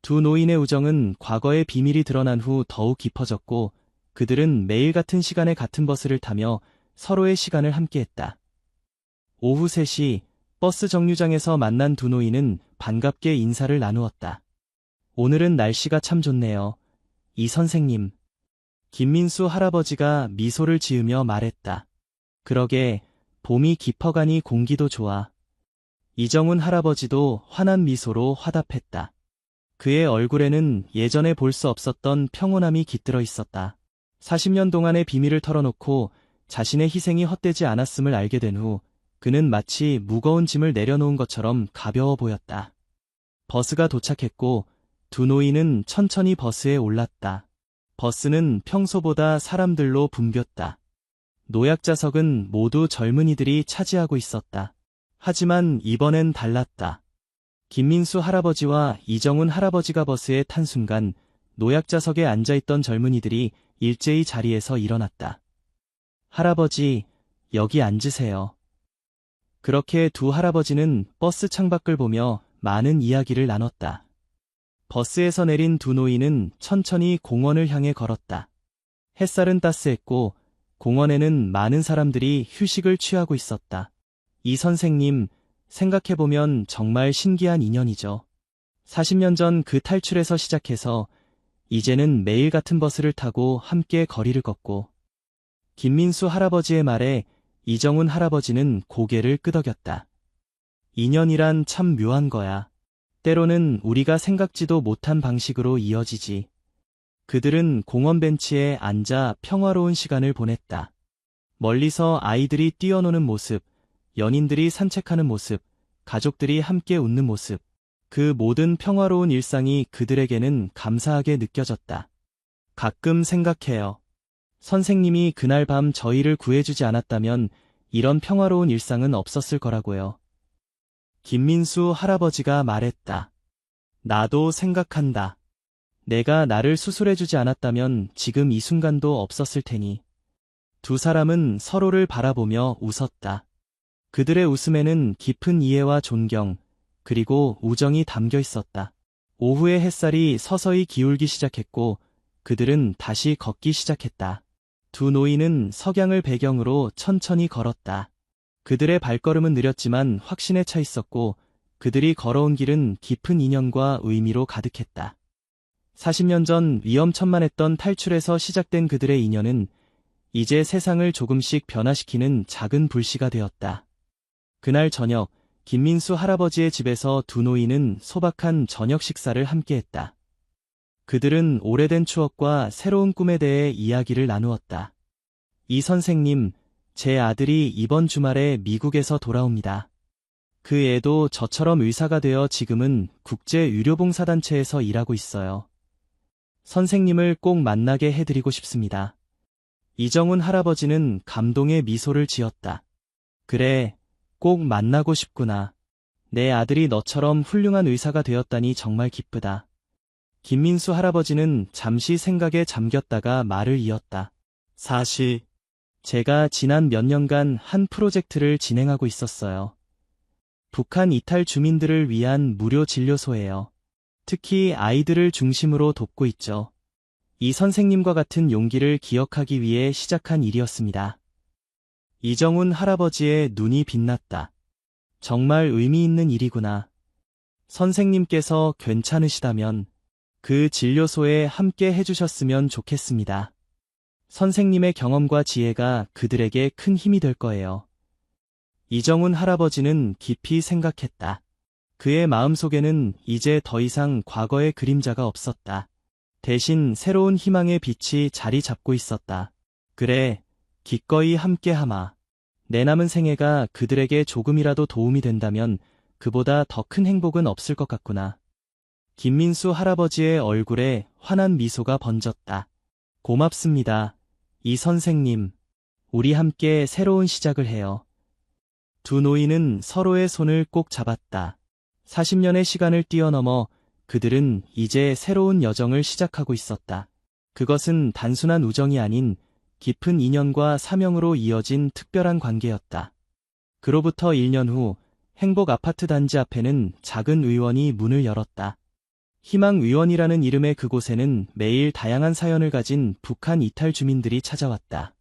두 노인의 우정은 과거의 비밀이 드러난 후 더욱 깊어졌고 그들은 매일 같은 시간에 같은 버스를 타며 서로의 시간을 함께했다. 오후 3시 버스 정류장에서 만난 두 노인은 반갑게 인사를 나누었다. 오늘은 날씨가 참 좋네요. 이 선생님. 김민수 할아버지가 미소를 지으며 말했다. 그러게, 봄이 깊어가니 공기도 좋아. 이정훈 할아버지도 환한 미소로 화답했다. 그의 얼굴에는 예전에 볼 수 없었던 평온함이 깃들어 있었다. 40년 동안의 비밀을 털어놓고 자신의 희생이 헛되지 않았음을 알게 된 후 그는 마치 무거운 짐을 내려놓은 것처럼 가벼워 보였다. 버스가 도착했고 두 노인은 천천히 버스에 올랐다. 버스는 평소보다 사람들로 붐볐다. 노약자석은 모두 젊은이들이 차지하고 있었다. 하지만 이번엔 달랐다. 김민수 할아버지와 이정훈 할아버지가 버스에 탄 순간 노약자석에 앉아있던 젊은이들이 일제히 자리에서 일어났다. 할아버지, 여기 앉으세요. 그렇게 두 할아버지는 버스 창밖을 보며 많은 이야기를 나눴다. 버스에서 내린 두 노인은 천천히 공원을 향해 걸었다. 햇살은 따스했고 공원에는 많은 사람들이 휴식을 취하고 있었다. 이 선생님, 생각해보면 정말 신기한 인연이죠. 40년 전 그 탈출에서 시작해서 이제는 매일 같은 버스를 타고 함께 거리를 걷고 김민수 할아버지의 말에 이정훈 할아버지는 고개를 끄덕였다. 인연이란 참 묘한 거야. 때로는 우리가 생각지도 못한 방식으로 이어지지. 그들은 공원 벤치에 앉아 평화로운 시간을 보냈다. 멀리서 아이들이 뛰어노는 모습, 연인들이 산책하는 모습, 가족들이 함께 웃는 모습, 그 모든 평화로운 일상이 그들에게는 감사하게 느껴졌다. 가끔 생각해요. 선생님이 그날 밤 저희를 구해주지 않았다면 이런 평화로운 일상은 없었을 거라고요. 김민수 할아버지가 말했다. 나도 생각한다. 내가 나를 수술해주지 않았다면 지금 이 순간도 없었을 테니. 두 사람은 서로를 바라보며 웃었다. 그들의 웃음에는 깊은 이해와 존경, 그리고 우정이 담겨 있었다. 오후의 햇살이 서서히 기울기 시작했고 그들은 다시 걷기 시작했다. 두 노인은 석양을 배경으로 천천히 걸었다. 그들의 발걸음은 느렸지만 확신에 차 있었고 그들이 걸어온 길은 깊은 인연과 의미로 가득했다. 40년 전 위험천만했던 탈출에서 시작된 그들의 인연은 이제 세상을 조금씩 변화시키는 작은 불씨가 되었다. 그날 저녁, 김민수 할아버지의 집에서 두 노인은 소박한 저녁 식사를 함께했다. 그들은 오래된 추억과 새로운 꿈에 대해 이야기를 나누었다. 이 선생님, 제 아들이 이번 주말에 미국에서 돌아옵니다. 그 애도 저처럼 의사가 되어 지금은 국제의료봉사단체에서 일하고 있어요. 선생님을 꼭 만나게 해드리고 싶습니다. 이정훈 할아버지는 감동의 미소를 지었다. 그래, 꼭 만나고 싶구나. 내 아들이 너처럼 훌륭한 의사가 되었다니 정말 기쁘다. 김민수 할아버지는 잠시 생각에 잠겼다가 말을 이었다. 사실, 제가 지난 몇 년간 한 프로젝트를 진행하고 있었어요. 북한 이탈 주민들을 위한 무료 진료소예요. 특히 아이들을 중심으로 돕고 있죠. 이 선생님과 같은 용기를 기억하기 위해 시작한 일이었습니다. 이정훈 할아버지의 눈이 빛났다. 정말 의미 있는 일이구나. 선생님께서 괜찮으시다면 그 진료소에 함께 해주셨으면 좋겠습니다. 선생님의 경험과 지혜가 그들에게 큰 힘이 될 거예요. 이정훈 할아버지는 깊이 생각했다. 그의 마음속에는 이제 더 이상 과거의 그림자가 없었다. 대신 새로운 희망의 빛이 자리 잡고 있었다. 그래, 기꺼이 함께하마. 내 남은 생애가 그들에게 조금이라도 도움이 된다면 그보다 더 큰 행복은 없을 것 같구나. 김민수 할아버지의 얼굴에 환한 미소가 번졌다. 고맙습니다. 이 선생님, 우리 함께 새로운 시작을 해요. 두 노인은 서로의 손을 꼭 잡았다. 40년의 시간을 뛰어넘어 그들은 이제 새로운 여정을 시작하고 있었다. 그것은 단순한 우정이 아닌 깊은 인연과 사명으로 이어진 특별한 관계였다. 그로부터 1년 후 행복 아파트 단지 앞에는 작은 의원이 문을 열었다. 희망 의원이라는 이름의 그곳에는 매일 다양한 사연을 가진 북한 이탈 주민들이 찾아왔다.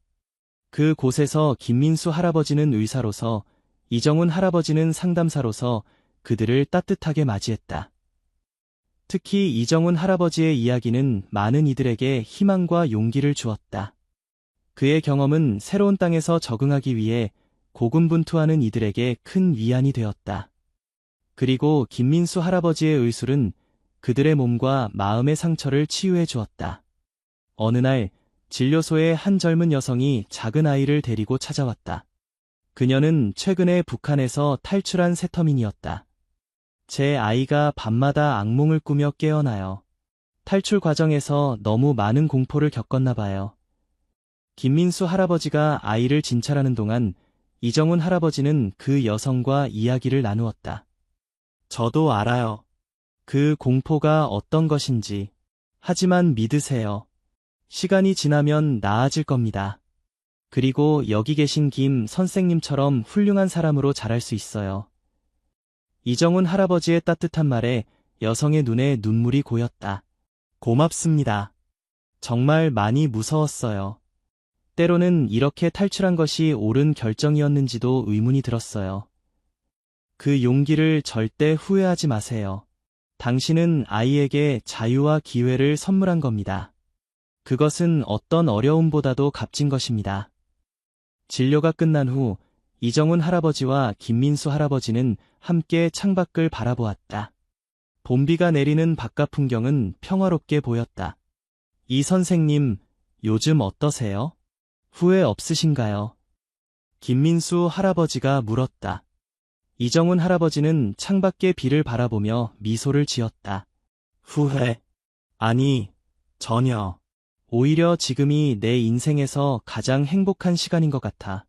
그 곳에서 김민수 할아버지는 의사로서, 이정훈 할아버지는 상담사로서 그들을 따뜻하게 맞이했다. 특히 이정훈 할아버지의 이야기는 많은 이들에게 희망과 용기를 주었다. 그의 경험은 새로운 땅에서 적응하기 위해 고군분투하는 이들에게 큰 위안이 되었다. 그리고 김민수 할아버지의 의술은 그들의 몸과 마음의 상처를 치유해 주었다. 어느 날 진료소에 한 젊은 여성이 작은 아이를 데리고 찾아왔다. 그녀는 최근에 북한에서 탈출한 세터민이었다. 제 아이가 밤마다 악몽을 꾸며 깨어나요. 탈출 과정에서 너무 많은 공포를 겪었나 봐요. 김민수 할아버지가 아이를 진찰하는 동안 이정훈 할아버지는 그 여성과 이야기를 나누었다. 저도 알아요. 그 공포가 어떤 것인지. 하지만 믿으세요. 시간이 지나면 나아질 겁니다. 그리고 여기 계신 김 선생님처럼 훌륭한 사람으로 자랄 수 있어요. 이정훈 할아버지의 따뜻한 말에 여성의 눈에 눈물이 고였다. 고맙습니다. 정말 많이 무서웠어요. 때로는 이렇게 탈출한 것이 옳은 결정이었는지도 의문이 들었어요. 그 용기를 절대 후회하지 마세요. 당신은 아이에게 자유와 기회를 선물한 겁니다. 그것은 어떤 어려움보다도 값진 것입니다. 진료가 끝난 후 이정훈 할아버지와 김민수 할아버지는 함께 창밖을 바라보았다. 봄비가 내리는 바깥 풍경은 평화롭게 보였다. 이 선생님, 요즘 어떠세요? 후회 없으신가요? 김민수 할아버지가 물었다. 이정훈 할아버지는 창밖의 비를 바라보며 미소를 지었다. 후회? 아니, 전혀. 오히려 지금이 내 인생에서 가장 행복한 시간인 것 같아.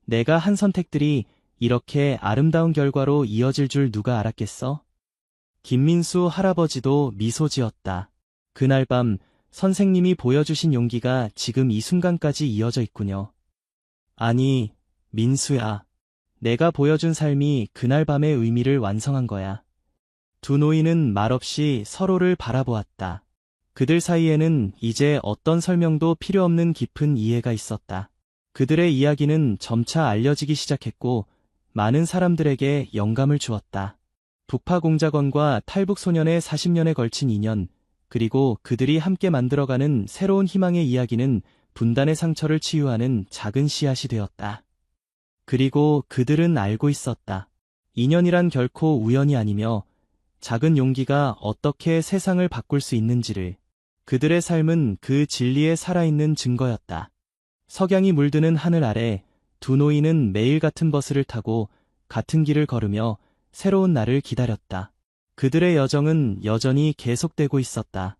내가 한 선택들이 이렇게 아름다운 결과로 이어질 줄 누가 알았겠어? 김민수 할아버지도 미소 지었다. 그날 밤 선생님이 보여주신 용기가 지금 이 순간까지 이어져 있군요. 아니, 민수야. 내가 보여준 삶이 그날 밤의 의미를 완성한 거야. 두 노인은 말없이 서로를 바라보았다. 그들 사이에는 이제 어떤 설명도 필요 없는 깊은 이해가 있었다. 그들의 이야기는 점차 알려지기 시작했고 많은 사람들에게 영감을 주었다. 북파공작원과 탈북소년의 40년에 걸친 인연, 그리고 그들이 함께 만들어가는 새로운 희망의 이야기는 분단의 상처를 치유하는 작은 씨앗이 되었다. 그리고 그들은 알고 있었다. 인연이란 결코 우연이 아니며 작은 용기가 어떻게 세상을 바꿀 수 있는지를. 그들의 삶은 그 진리에 살아있는 증거였다. 석양이 물드는 하늘 아래 두 노인은 매일 같은 버스를 타고 같은 길을 걸으며 새로운 날을 기다렸다. 그들의 여정은 여전히 계속되고 있었다.